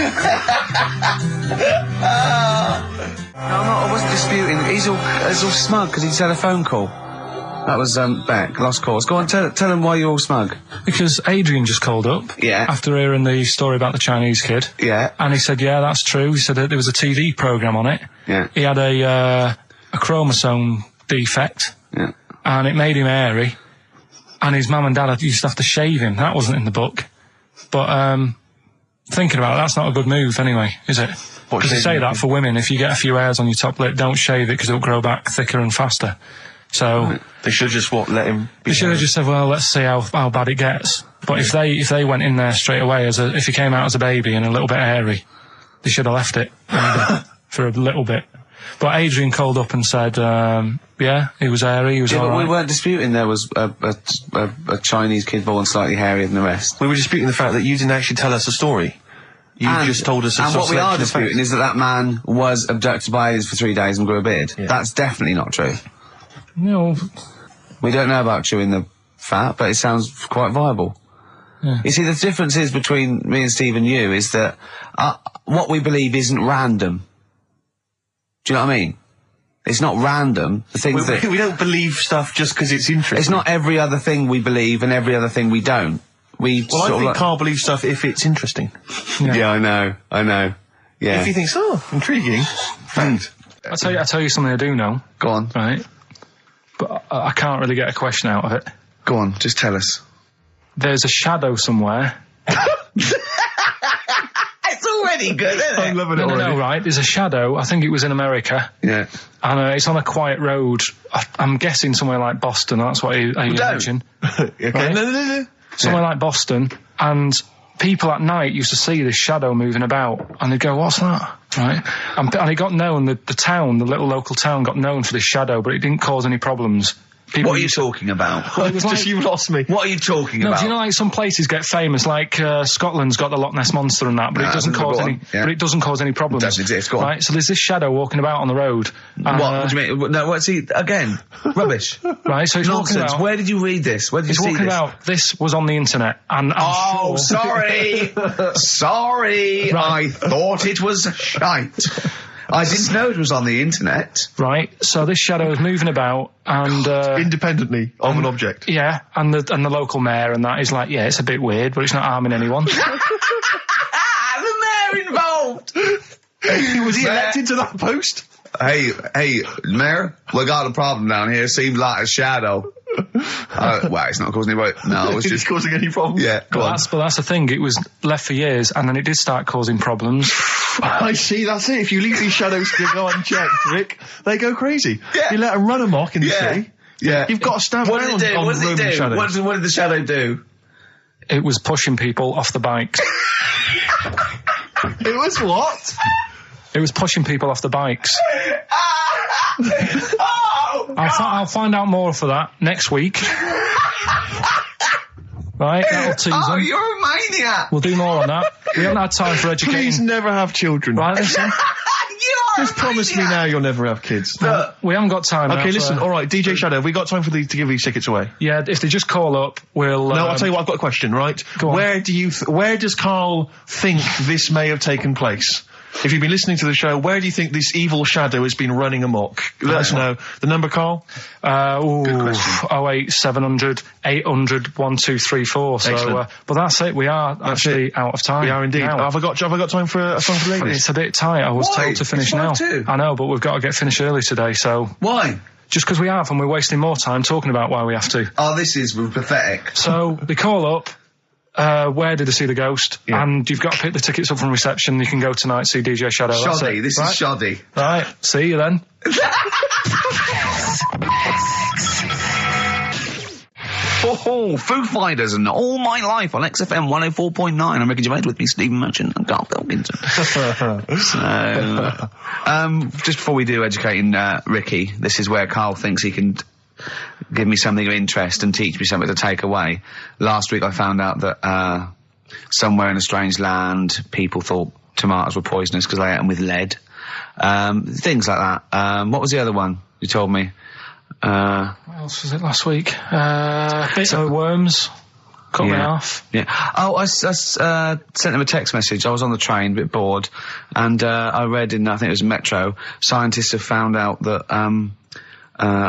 I wasn't disputing. He's all smug because he's had a phone call. That was Beck, lost calls. Go on, tell him why you're all smug. Because Adrian just called up. Yeah. After hearing the story about the Chinese kid. Yeah. And he said, yeah, that's true. He said that there was a TV programme on it. Yeah. He had a chromosome defect. Yeah. And it made him hairy. And his mum and dad used to have to shave him. That wasn't in the book. But thinking about it, that's not a good move anyway, is it? Because they say that for women, if you get a few hairs on your top lip, don't shave it because it'll grow back thicker and faster. So they should just let him. They should have just said, well, let's see how bad it gets. But if they went in there straight away if he came out as a baby and a little bit hairy, they should have left it for a little bit. But Adrian called up and said, yeah, he was hairy, he was all right. But we weren't disputing there was a Chinese kid born slightly hairier than the rest. We were disputing the fact that you didn't actually tell us a story. You just told us a And what we are disputing is that man was abducted by aliens for 3 days and grew a beard. Yeah. That's definitely not true. No. We don't know about chewing the fat, but it sounds quite viable. Yeah. You see, the difference is between me and Steve and you is that what we believe isn't random. Do you know what I mean? It's not random. The things we don't believe stuff just because it's interesting. It's not every other thing we believe and every other thing we don't. I think Karl believes stuff if it's interesting. Yeah, I know. Yeah. If he thinks, intriguing. Fact. I'll tell you something I do know. Go on. Right. But I can't really get a question out of it. Go on, just tell us. There's a shadow somewhere. It's all already good, isn't it? I'm loving it already. No, right. There's a shadow. I think it was in America. Yeah. And it's on a quiet road. I'm guessing somewhere like Boston. That's what I imagine. Okay. Right? No. Somewhere like Boston. And people at night used to see this shadow moving about. And they'd go, what's that? Right? And it got known, the town, the little local town got known for this shadow, but it didn't cause any problems. What are you talking about? Well, it was like, you lost me. What are you talking about? Do you know, like, some places get famous, like Scotland's got the Loch Ness Monster and that, but it doesn't cause any. But it doesn't cause any problems. It doesn't exist. Go on. Right. So there's this shadow walking about on the road. What do you mean? No, what's he again? Rubbish. Right. So he's Nonsense. walking about. Where did you read this? Where did you see this? He's walking about. This was on the internet, and I'm sure. Sorry, sorry. Right. I thought it was shite. I didn't know it was on the internet. Right. So this shadow is moving about, and independently of an object. Yeah, and the local mayor and that is like, yeah, it's a bit weird, but it's not harming anyone. The mayor involved. Was he elected to that post? Hey, mayor, we got a problem down here. Seems like a shadow. Well, it's not causing any. No, it's just causing any problems. Yeah, but that's the thing. It was left for years, and then it did start causing problems. I see. That's it. If you leave these shadows to go unchecked, Rick, they go crazy. Yeah. You let them run amok in the city. Yeah, you've got to stand What did it do? What did it do? Shadows. What did the shadow do? It was pushing people off the bikes. It was what? It was pushing people off the bikes. I'll find out more for that next week. Right, that'll tease them. You're a maniac. We'll do more on that. We haven't had time for educating. Please never have children. Right, listen. Just promise me now you'll never have kids. We haven't got time. Okay, listen. All right, DJ Shadow, have we got time to give these tickets away? Yeah, if they just call up, we'll. No, I'll tell you what. I've got a question. Right, go on. Where does Karl think this may have taken place? If you've been listening to the show, where do you think this evil shadow has been running amok? Let us know. The number, Karl? 08700 800 1234. So, but that's it. We are actually out of time. We are indeed. Have I got time for a song for the ladies? It's a bit tight. I was told to finish now. I know, but we've got to get finished early today, so. Why? Just because we have, and we're wasting more time talking about why we have to. Oh, this is pathetic. So, they call up. Where did they see the ghost? Yeah. And you've got to pick the tickets up from reception. You can go tonight, see DJ Shadow. Shoddy, this is shoddy. Right, see you then. Foo Fighters and All My Life on XFM 104.9. I'm Ricky Gervais, with me, Stephen Merchant and Karl Pilkington. So, just before we do educating Ricky, this is where Karl thinks he can give me something of interest and teach me something to take away. Last week I found out that somewhere in a strange land people thought tomatoes were poisonous because they ate them with lead. Things like that. What was the other one you told me? What else was it last week? So worms. Cut me off. Yeah. Oh, I sent him a text message. I was on the train, a bit bored, and I read in, I think it was Metro, scientists have found out that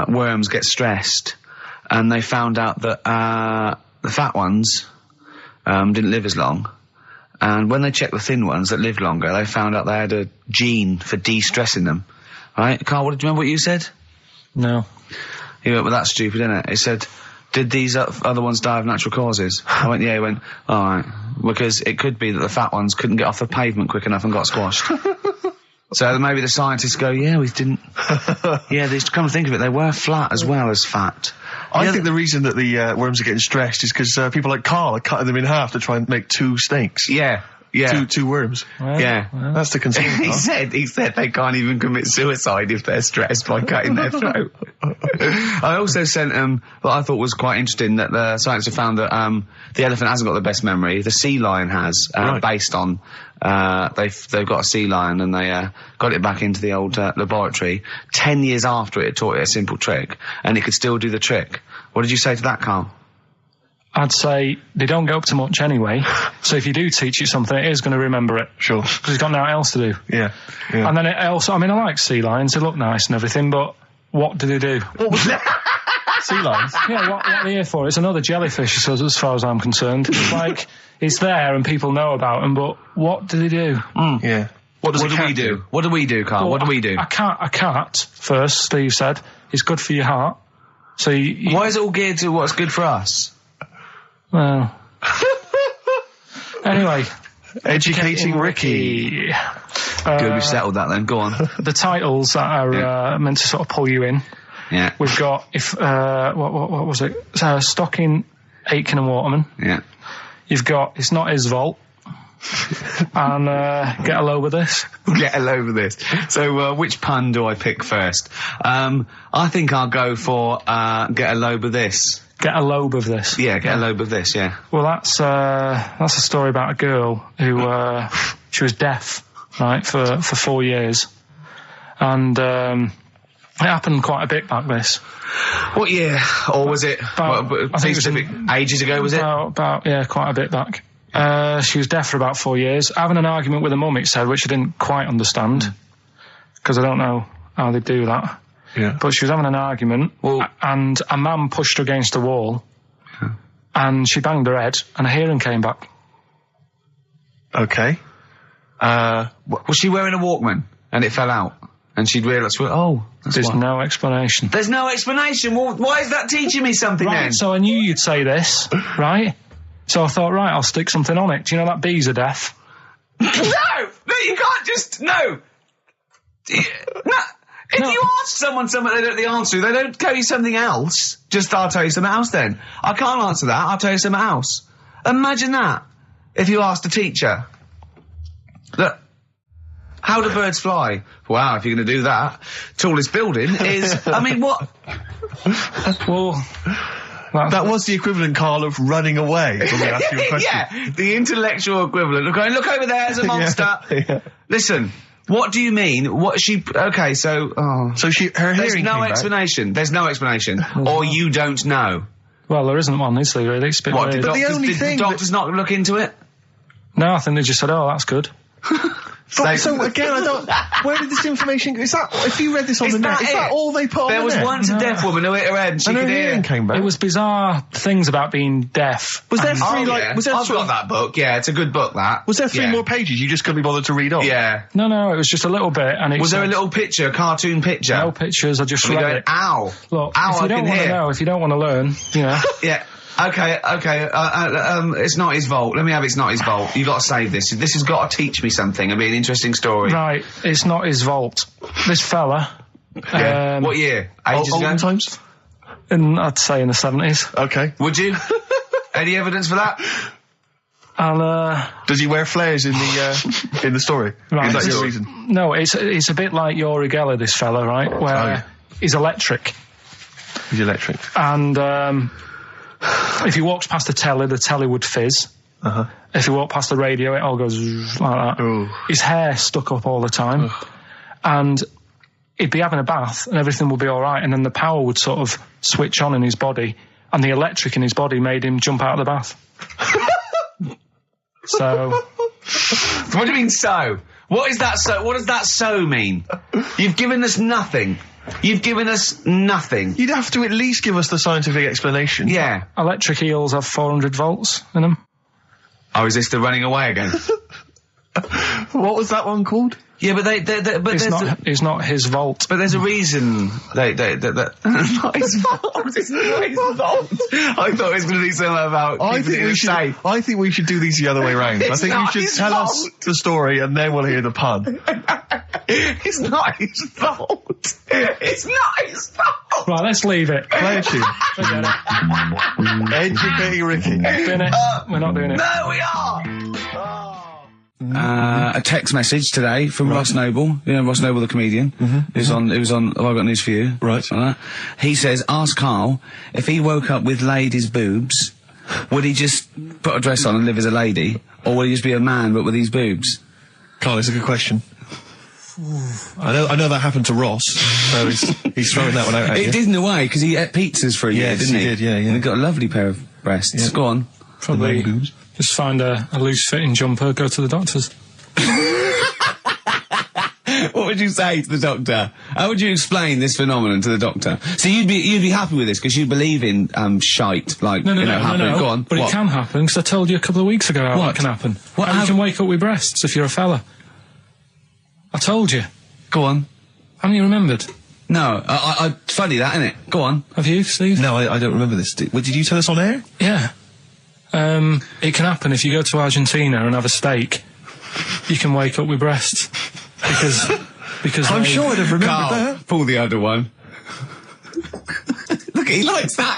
worms get stressed, and they found out that the fat ones didn't live as long, and when they checked the thin ones that lived longer, they found out they had a gene for de-stressing them. Right, Karl, do you remember what you said? No. He went, well, that's stupid, isn't it? He said, did these other ones die of natural causes? I went, yeah. He went, all right, because it could be that the fat ones couldn't get off the pavement quick enough and got squashed. So maybe the scientists go, yeah, we didn't. Yeah, they come to think of it, they were flat as well as fat. I think the reason that the worms are getting stressed is because people like Karl are cutting them in half to try and make 2 snakes. Yeah. Yeah. Two worms. Well, yeah. Well. That's the concern. He said they can't even commit suicide if they're stressed by cutting their throat. I also sent what I thought was quite interesting, that the scientists have found that the elephant hasn't got the best memory. The sea lion has, based on they've got a sea lion and they got it back into the old laboratory 10 years after it taught it a simple trick, and it could still do the trick. What did you say to that, Karl? I'd say they don't go up to much anyway, so if you do teach it something, it is going to remember it. Sure. Because it's got nothing else to do. Yeah. And then it also, I mean, I like sea lions, they look nice and everything, but what do they do? What was that? Sea lions? Yeah, what are they here for? It's another jellyfish, as far as I'm concerned. It's like, it's there and people know about them, but what do they do? Yeah. What do we do? What do we do, Karl? Well, what do we do? A cat, first, Steve said, is good for your heart. So why is it all geared to what's good for us? Well. Anyway, Educating Ricky. Good, we've settled that then. Go on. The titles that are meant to sort of pull you in. Yeah. We've got what was it? Stocking, Aitken and Waterman. Yeah. You've got It's Not His Vault. And Get a Load with This. Get a load of this. So, which pun do I pick first? I think I'll go for Get a Load of This. Get a lobe of this. Yeah, Get a Load of This. Yeah. Well, that's a story about a girl who she was deaf, right, for 4 years, and it happened quite a bit back this. What year? Or was it? I think it was ages ago. Was it? About quite a bit back. She was deaf for about 4 years, having an argument with her mum, it said, which I didn't quite understand, because I don't know how they do that. Yeah. But she was having an argument, and a man pushed her against the wall, and she banged her head, and her hearing came back. Okay. Was she wearing a Walkman, and it fell out? And she'd realised, there's no explanation. There's no explanation? Well, why is that teaching me something then? So I knew you'd say this, right? So I thought, right, I'll stick something on it. Do you know that bees are deaf? No, you can't just, no. If you ask someone something they don't know the answer to, they don't tell you something else. I'll tell you something else then. I can't answer that, I'll tell you something else. Imagine that, if you asked a teacher. Look, how do birds fly? Wow, if you're going to do that, tallest building is, I mean, what? Well... That was the equivalent, Carl, of running away. Yeah, the intellectual equivalent of going, look over there, there's a monster. Yeah. Listen, what do you mean? Her hearing There's no explanation. There's no explanation. Or you don't know. Well, there isn't one, is there, really? It's a bit weird. Did the doctors not look into it? No, I think they just said, oh, that's good. So again, I don't. Where did this information? Is that if you read this on the net? Is that all they put on the net? There was once a deaf woman who hit her head and she could hear. Came back. It was bizarre things about being deaf. Was there three I've got that book. Yeah, it's a good book. That was there three more pages you just couldn't be bothered to read on. Yeah. No, it was just a little bit. And was there a little picture, a cartoon picture? No pictures. I just read it. Ow! Look, if you don't want to know, if you don't want to learn, you know. Yeah. Okay, It's Not His Vault. Let me have It's Not His Vault. You've got to save this. This has got to teach me something. It'll be an interesting story. Right, It's Not His Vault. This fella... what year? Ages ago? Olden times? I'd say in the 70s. Okay. Would you? Any evidence for that? Does he wear flares in the story? Right. Is that your reason? No, it's a bit like Yuri Geller, this fella, right? Where he's electric. He's electric. And, if he walks past the telly would fizz. If he walked past the radio, it all goes like that. Ooh. His hair stuck up all the time. And he'd be having a bath and everything would be all right. And then the power would sort of switch on in his body. And the electric in his body made him jump out of the bath. So... What do you mean so? What is that so? What does that so mean? You've given us nothing. You've given us nothing. You'd have to at least give us the scientific explanation. Yeah. Electric eels have 400 volts in them. Oh, is this the running away again? What was that one called? Yeah, but it's not his vault. But there's a reason not his fault. It's not his fault. I thought it was going to be something about. I think we should do these the other way round. I think you should tell us the story and then we'll hear the pun. It's not his fault. It's not his fault. Right, let's leave it. Play a tune. Educating Ricky. We're not doing it. No, we are. A text message today from Ross Noble. You know Ross Noble, the comedian. It was on. Have I got news for you? Right. He says, ask Carl if he woke up with ladies' boobs, would he just put a dress on and live as a lady, or would he just be a man but with these boobs? Carl, it's a good question. I know that happened to Ross, so he's throwing that one out at you. It did in a way, because he ate pizzas for a year, didn't he? Yes, he did, yeah. And he got a lovely pair of breasts. Yeah. Go on. Probably just find a loose-fitting jumper, go to the doctors. What would you say to the doctor? How would you explain this phenomenon to the doctor? So you'd be happy with this, because you believe in shite, like, happening. Go on. But it can happen, because I told you a couple of weeks ago how that can happen. You can wake up with breasts if you're a fella. I told you. Go on. Haven't you remembered? No. Funny that, isn't it? Go on. Have you, Steve? No, I don't remember this. Did you tell us on air? Yeah. It can happen if you go to Argentina and have a steak, you can wake up with breasts because I'm sure I'd have remembered Carl, that. pull the other one. Look, he likes that.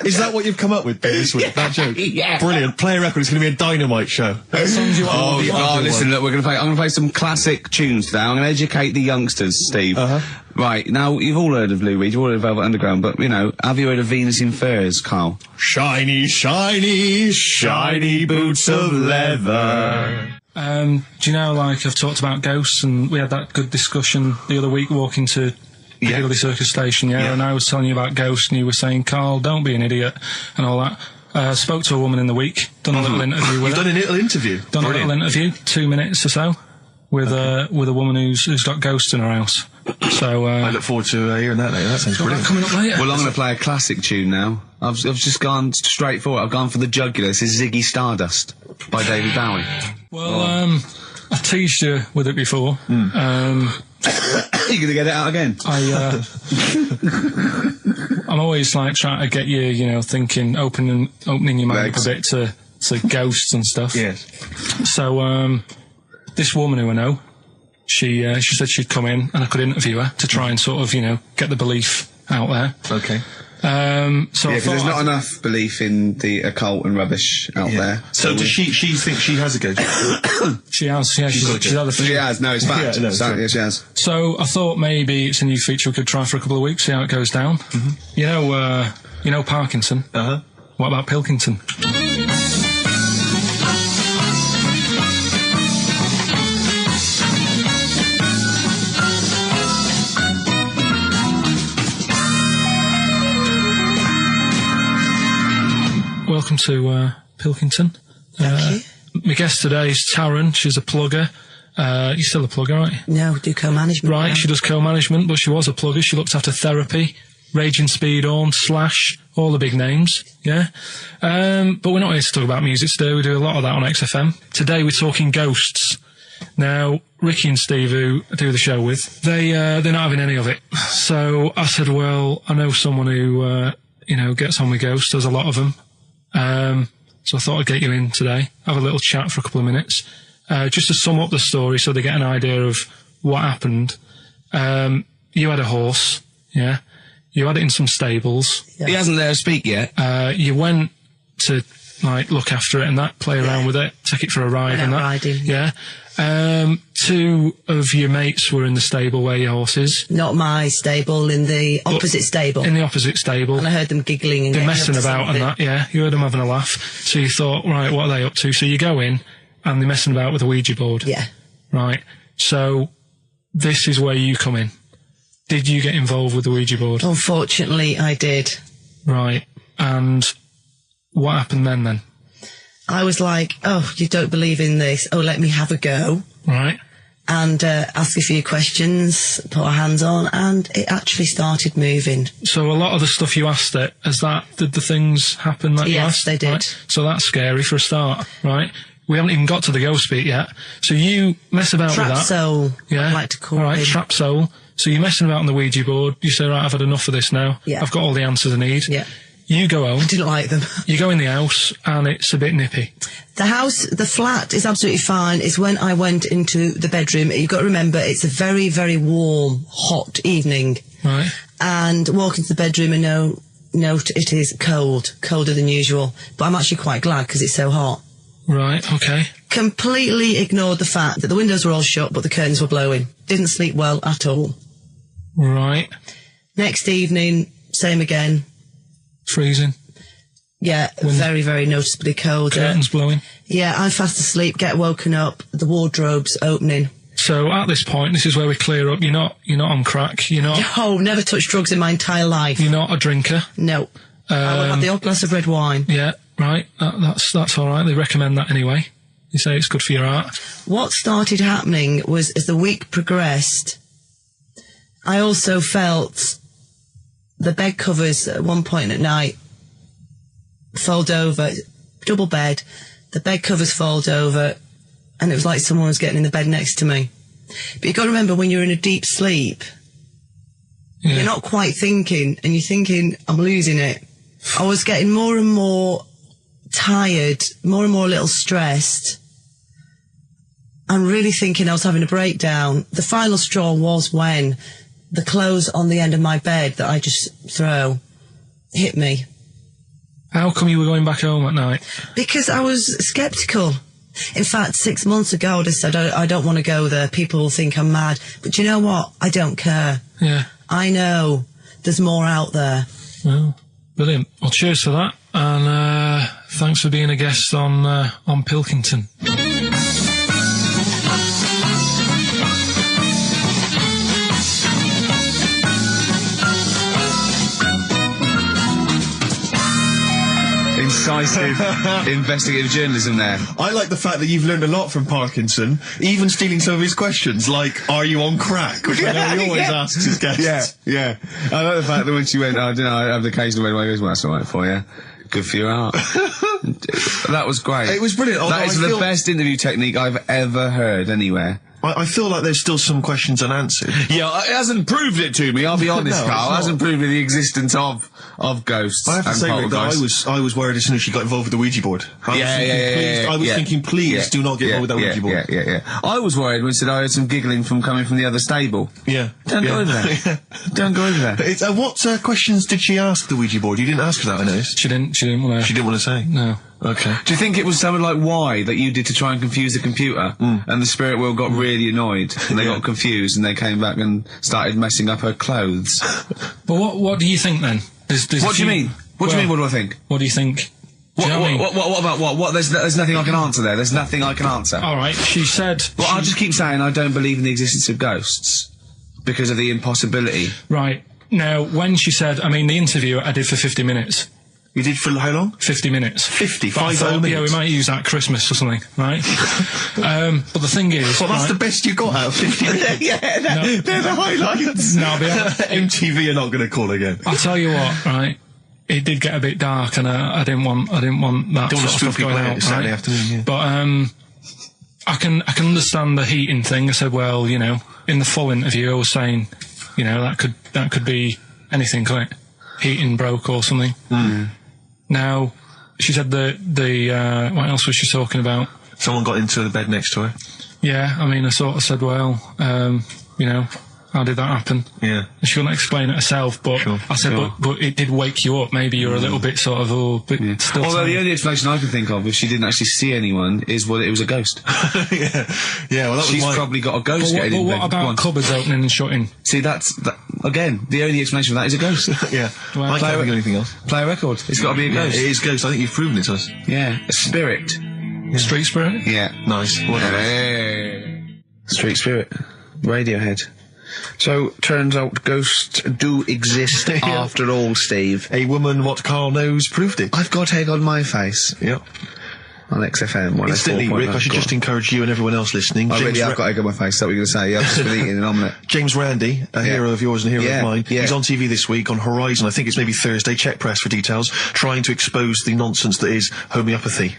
Is that what you've come up with this week? That joke? Yeah. Brilliant. Play a record. It's going to be a dynamite show. Listen, look, I'm going to play some classic tunes today. I'm going to educate the youngsters, Steve. Right, now, you've all heard of Lou Reed, you've all heard of Velvet Underground, but, you know, have you heard of Venus in Furs, Carl? Shiny, shiny, shiny boots of leather. Do you know, like, I've talked about ghosts, and we had that good discussion the other week walking to Piccadilly Circus Station, and I was telling you about ghosts, and you were saying, Carl, don't be an idiot, and all that. Spoke to a woman in the week, done a little interview with her. You've done a little interview? Done a little interview, 2 minutes or so, with a woman who's got ghosts in her house. So, I look forward to hearing that later. That sounds brilliant. Coming up later. Well, I'm going to play a classic tune now. I've just gone straight for it. I've gone for the jugular. This is Ziggy Stardust by David Bowie. Well, I teased you with it before. You're going to get it out again? I'm always like trying to get you, you know, thinking, opening your mind up a bit to ghosts and stuff. Yes. So, this woman who I know, she said she'd come in and I could interview her to try and sort of, you know, get the belief out there. Okay. So because there's not enough belief in the occult and rubbish out there. So does she think she has a ghost? She has, yeah, she's had a few. She has, no, it's fact. Yeah, she has. So I thought maybe it's a new feature we could try for a couple of weeks, see how it goes down. You know Parkinson? What about Pilkington? Welcome to Pilkington. Thank you. My guest today is Taryn. She's a plugger. You're still a plugger, aren't you? No, do co-management. Right, now. she does co-management, but she was a plugger. She looked after Therapy, Raging Speedhorn, Slash, all the big names, yeah? But we're not here to talk about music today. We do a lot of that on XFM. Today we're talking ghosts. Now, Ricky and Steve, who I do the show with, they're not having any of it. So I said, well, I know someone who, gets on with ghosts. There's a lot of them. So I thought I'd get you in today, have a little chat for a couple of minutes, just to sum up the story so they get an idea of what happened. You had a horse, yeah? You had it in some stables. Yeah. He hasn't let her speak yet. You went to, like, look after it and that, play around with it, take it for a ride and that. Riding. Yeah. Two of your mates were in the stable where your horse is. Not my stable, in the opposite stable. In the opposite stable. And I heard them giggling and they're getting messing up to about and something. that, yeah. You heard them having a laugh. So you thought, right, what are they up to? So you go in and they're messing about with a Ouija board. Yeah. Right. So this is where you come in. Did you get involved with the Ouija board? Unfortunately, I did. Right. And what happened then? I was like, oh, you don't believe in this? Oh, let me have a go. Right. And ask a few questions, put our hands on, and it actually started moving. So a lot of the stuff you asked it, did the things happen that you asked? Yes, they did. Right? So that's scary for a start, right? We haven't even got to the ghost bit yet. So you mess about Trap with that. soul, Yeah. I'd like to call Right, him. trap soul. So you're messing about on the Ouija board. You say, right, I've had enough of this now. Yeah. I've got all the answers I need. Yeah. You go home. I didn't like them. You go in the house, and it's a bit nippy. The flat is absolutely fine. It's when I went into the bedroom. You've got to remember, it's a very, very warm, hot evening. Right. And walk into the bedroom and note it is cold, colder than usual. But I'm actually quite glad because it's so hot. Right, okay. Completely ignored the fact that the windows were all shut, but the curtains were blowing. Didn't sleep well at all. Right. Next evening, same again. Freezing. Yeah, very, very noticeably colder. Curtains blowing. Yeah, I'm fast asleep, get woken up, the wardrobe's opening. So at this point, this is where we clear up. You're not on crack. You're not. Oh, never touched drugs in my entire life. You're not a drinker. No. I would have the odd glass of red wine. Yeah, right. That's all right. They recommend that anyway. They say it's good for your heart. What started happening was, as the week progressed, I also felt the bed covers at one point at night fold over, double bed, the bed covers fold over, and it was like someone was getting in the bed next to me. But you've got to remember, when you're in a deep sleep, you're not quite thinking, and you're thinking, I'm losing it. I was getting more and more tired, more and more a little stressed. I'm really thinking I was having a breakdown. The final straw was when the clothes on the end of my bed that I just throw hit me. How come you were going back home at night? Because I was sceptical. In fact, 6 months ago, I just said, I don't want to go there. People will think I'm mad. But you know what? I don't care. Yeah. I know there's more out there. Well, brilliant. Well, cheers for that. And thanks for being a guest on Pilkington. Incisive investigative journalism there. I like the fact that you've learned a lot from Parkinson, even stealing some of his questions, like, are you on crack? Which I know he always asks his guests. Yeah. I like the fact that when she went, I don't know, I have the occasional way he goes, well, that's all right for you. Good for your heart. That was great. It was brilliant. That is the best interview technique I've ever heard anywhere. I feel like there's still some questions unanswered. Yeah, it hasn't proved it to me, I'll be honest, No, Carl. It hasn't proved the existence of ghosts. I have to and say, Rick, that poltergeists. I was worried as soon as she got involved with the Ouija board. I was thinking, please do not get involved with that Ouija board. Yeah. I was worried when said I heard some giggling coming from the other stable. Yeah. Don't go over there. Don't go over there. What questions did she ask the Ouija board? You didn't ask her that, I noticed. She didn't want to. She didn't want to say? No. Okay. Do you think it was something like why that you did to try and confuse the computer, and the spirit world got really annoyed, and they got confused, and they came back and started messing up her clothes? But what do you think then? What do you mean? What do you mean? What do I think? What do you think? What about what? What? There's nothing I can answer there. There's nothing I can answer. All right. She said. Well, I'll just keep saying I don't believe in the existence of ghosts because of the impossibility. Right. Now, when she said, I mean, the interview I did for 50 minutes. You did for how long? 50 minutes. 50 minutes? Yeah, we might use that at Christmas or something, right? But the thing is... Well, that's the best you got out of 50 minutes. They're the highlights. No, I'll be honest. MTV are not going to call again. I'll tell you what, right? It did get a bit dark, and I didn't want that sort of stuff going out. Saturday afternoon, yeah. But I can understand the heating thing. I said, well, you know, in the full interview, I was saying, you know, that could be anything, couldn't it? Heating broke or something. Now, she said what else was she talking about? Someone got into the bed next to her. Yeah, I mean, I sort of said, well, you know, how did that happen? Yeah. And she couldn't explain it herself, but I said, but it did wake you up. Maybe you're a little bit sort of, still. Although the only explanation I can think of, if she didn't actually see anyone, is it was a ghost. Yeah, well, she's probably got a ghost getting in bed. But what about cupboards opening and shutting? See, again, the only explanation for that is a ghost. Yeah. Well, I can't think of anything else. Play a record. It's got to be a ghost. It is ghost. I think you've proven it to us. Yeah. A spirit. Yeah. Street spirit? Yeah. Nice. Hey. Street spirit. Radiohead. So, turns out ghosts do exist after all, Steve. A woman, what Carl knows, proved it. I've got egg on my face. Yep. On XFM. Instantly, Rick, I should just encourage you and everyone else listening. I really have got egg on my face, is that what you're going to say? Yeah, I've just been eating an omelette. James Randi, a hero of yours and a hero of mine, he's on TV this week on Horizon, I think it's maybe Thursday, check press for details, trying to expose the nonsense that is homeopathy.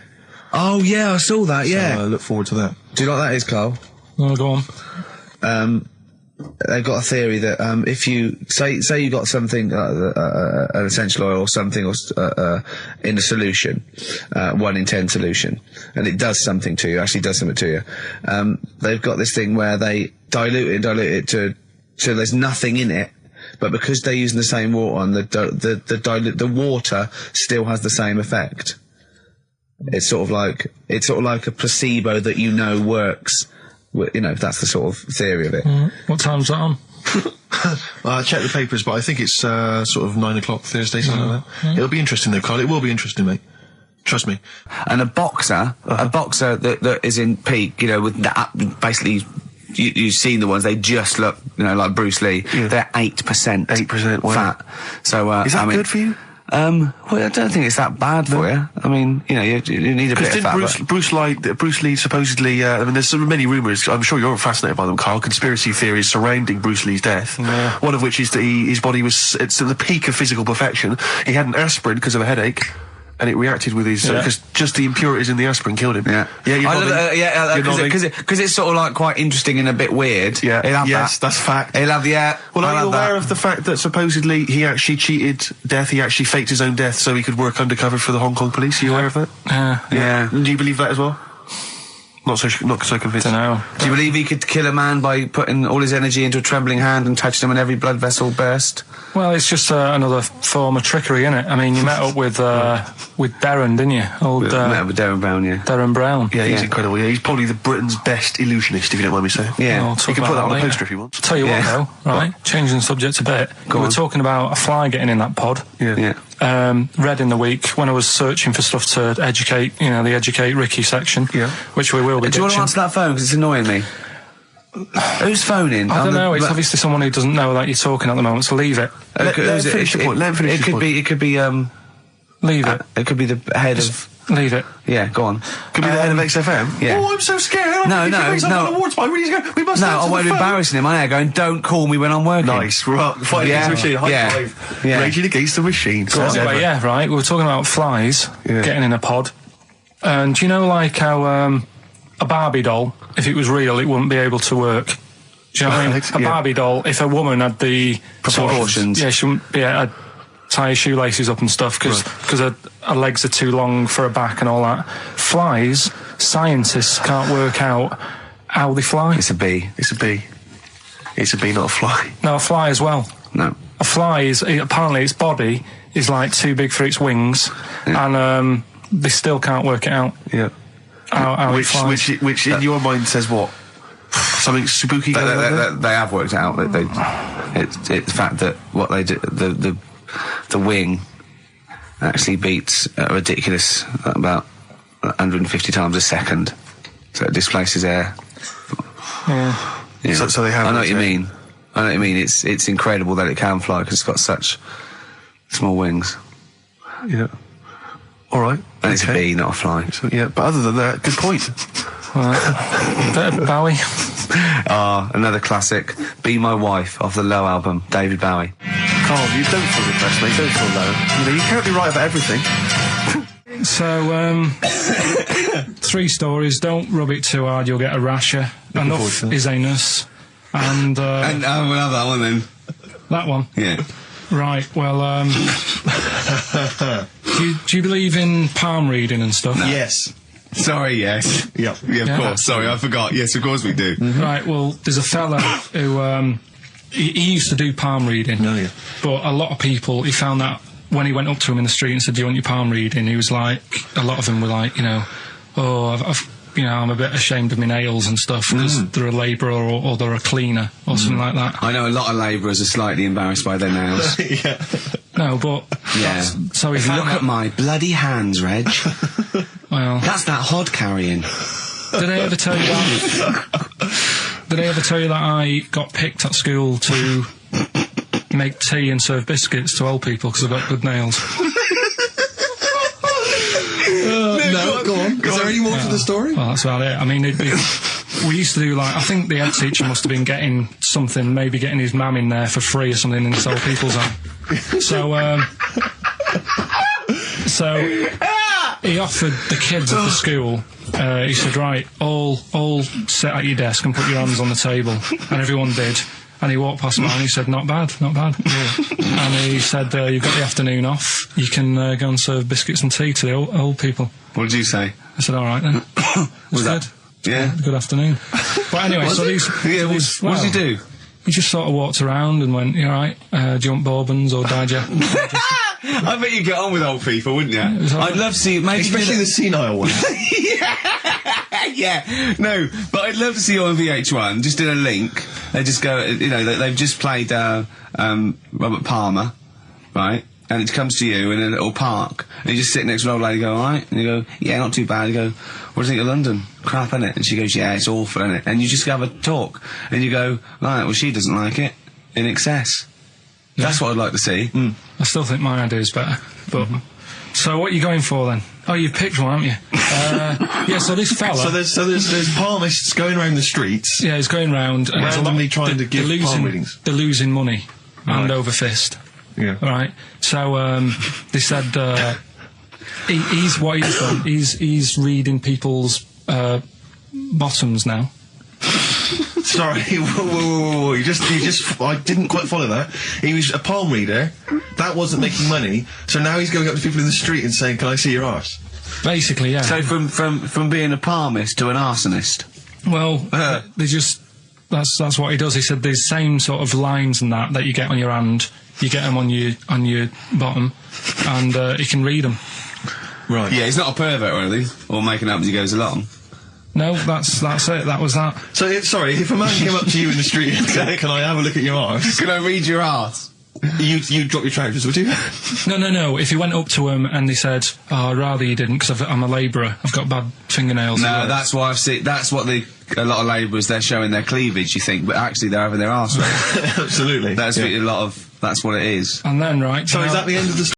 Oh, yeah, I saw that, yeah. So I look forward to that. Do you know what that is, Carl? Oh, go on. They've got a theory that if you say you got something an essential oil or something in a solution, 1 in 10 solution, and it does something to you, actually does something to you, they've got this thing where they dilute it to there's nothing in it, but because they're using the same water, and the water still has the same effect. It's sort of like a placebo that works. You know, that's the sort of theory of it. What time's that on? I checked the papers, but I think it's sort of 9 o'clock Thursday, something like that. It'll be interesting though, Carl. It will be interesting, mate. Trust me. And a boxer that is in peak, you know, with that, basically, you've seen the ones, they just look, you know, like Bruce Lee. Yeah. They're 8%. 8% fat. So, is that good for you? Well, I don't think it's that bad for you. I mean, you know, you need a bit of fat. Bruce Lee supposedly, I mean, there's so many rumours, I'm sure you're fascinated by them, Carl, conspiracy theories surrounding Bruce Lee's death. Yeah. One of which is that his body was, it's at the peak of physical perfection. He had an aspirin because of a headache. And it reacted with his, because just the impurities in the asprin killed him. Yeah. Yeah, because it's sort of like quite interesting and a bit weird. Yeah. Yes, that's fact. He'll have Well, are you aware of the fact that supposedly he actually cheated death, he actually faked his own death so he could work undercover for the Hong Kong police? Are you aware of that? Yeah. Do you believe that as well? Not so convinced. Don't know. Do you believe he could kill a man by putting all his energy into a trembling hand and touching him and every blood vessel burst? Well, it's just another form of trickery, isn't it? I mean, you met up with Darren, didn't you? Met up with Darren Brown, yeah. Darren Brown. Yeah, he's incredible. Yeah, he's probably the Britain's best illusionist, if you don't mind me saying. Yeah. You can put that on a poster if you want. Tell you what, though, right? Changing the subject a bit. We were talking about a fly getting in that pod. Yeah. Read in the week when I was searching for stuff to educate, the Educate Ricky section, which we will be. Do you want to answer that phone because it's annoying me? Who's phoning? I don't know. It's obviously someone who doesn't know that you're talking at the moment. So leave it. Let him finish your point. It could be. Leave it. It could be the head of. Leave it. Yeah, go on. Could be the head of XFM. Yeah. Oh, I'm so scared. No. Awards by. We must. No, I won't be embarrassing him. I'm there going, don't call me when I'm working. Nice. Right. Fighting against the machine. High five. Yeah. Raging against the machine. Anyway, right. We were talking about flies getting in a pod, and do you know like how a Barbie doll, if it was real, it wouldn't be able to work. Do you know what I mean? A Barbie doll, if a woman had the proportions, she wouldn't be able to tie her shoelaces up and stuff because her legs are too long for her back and all that. Flies, scientists can't work out how they fly. It's a bee. It's a bee, not a fly. No, a fly as well. No. A fly is apparently its body is like too big for its wings, and they still can't work it out. Yeah. How it flies. Which in your mind says what? Something spooky. They have worked it out. It's the fact that what they do, the wing actually beats a ridiculous about 150 times a second, so it displaces air. Yeah. So they have. I know what you mean. It's incredible that it can fly because it's got such small wings. Yeah. All right. And it's a bee, not a fly. So, yeah, but other than that, good point. Bowie. Another classic. Be My Wife off the Low album, David Bowie. Carl, you don't feel depressed, mate. Don't feel low. You can't be right about everything. So, 3 stories. Don't rub it too hard, you'll get a rasher. Enough is anus. And we'll have that one then. That one? Yeah. Right, well, do you believe in palm reading and stuff? No. Yes. Sorry, yes. Yeah, of course. Sorry, I forgot. Yes, of course we do. Mm-hmm. Right, well, there's a fella who, he used to do palm reading. Oh, yeah. But a lot of people, he found that when he went up to him in the street and said, do you want your palm reading? He was like, a lot of them were like, I'm a bit ashamed of my nails and stuff because they're a labourer or they're a cleaner or something like that. I know a lot of labourers are slightly embarrassed by their nails. Yeah. No, but... Yeah. So if you look at my bloody hands, Reg. Well... That's that hod carrying. Did I ever tell you that? Did I ever tell you that I got picked at school to make tea and serve biscuits to old people because I've got good nails? No, go on. Is there any more to the story? Well, that's about it. I mean, we used to do like, I think the head teacher must have been getting something, maybe getting his mum in there for free or something in this old people's home. So he offered the kids at the school, he said, right, all sit at your desk and put your hands on the table. And everyone did. And he walked past mine and he said, not bad. Yeah. And he said, you've got the afternoon off. You can go and serve biscuits and tea to the old people. What did you say? I said, all right then. Was that? Yeah. Good afternoon. But anyway, what did he do? He just sort of walked around and went, you all right? Do you want bourbons or digest? I bet you get on with old people, wouldn't you? I'd love to see... Maybe especially the senile ones. Yeah, no, but I'd love to see you on VH1, just in a link. They just go, they've just played Robert Palmer, right? And it comes to you in a little park, and you just sit next to an old lady and go, all right? And you go, yeah, not too bad. You go, what do you think of London? Crap, innit? And she goes, yeah, it's awful, innit? And you just have a talk, and you go, right, well, she doesn't like it, in excess. Yeah. That's what I'd like to see. I still think my idea is better, but... So what are you going for then? Oh, you've picked one, haven't you? Yeah, so this fella... So there's palmists going around the streets... Yeah, he's going round... and randomly trying to give palm readings. They're losing money, hand over fist. Yeah. Right? So, they said, what he's done, he's reading people's, bottoms now. Sorry, whoa. You just, I didn't quite follow that. He was a palm reader, that wasn't making money, so now he's going up to people in the street and saying, can I see your arse? Basically, yeah. So from being a palmist to an arsonist. Well, they just that's what he does. He said these same sort of lines and that you get on your hand, you get them on your bottom, and he can read them. Right. Yeah, he's not a pervert or anything, or making up as he goes along. No, that's it. That was that. So, sorry, if a man came up to you in the street and said, "Can I have a look at your arse? Can I read your arse?" You'd drop your trousers, would you? No. If you went up to him and they said, "Oh, I'd rather you didn't, because I'm a labourer. I've got bad fingernails." No, that's why I've seen. That's what a lot of labourers, they're showing their cleavage. You think, but actually they're having their arse read. Absolutely. That's what it is. And then, right. So is that the end of the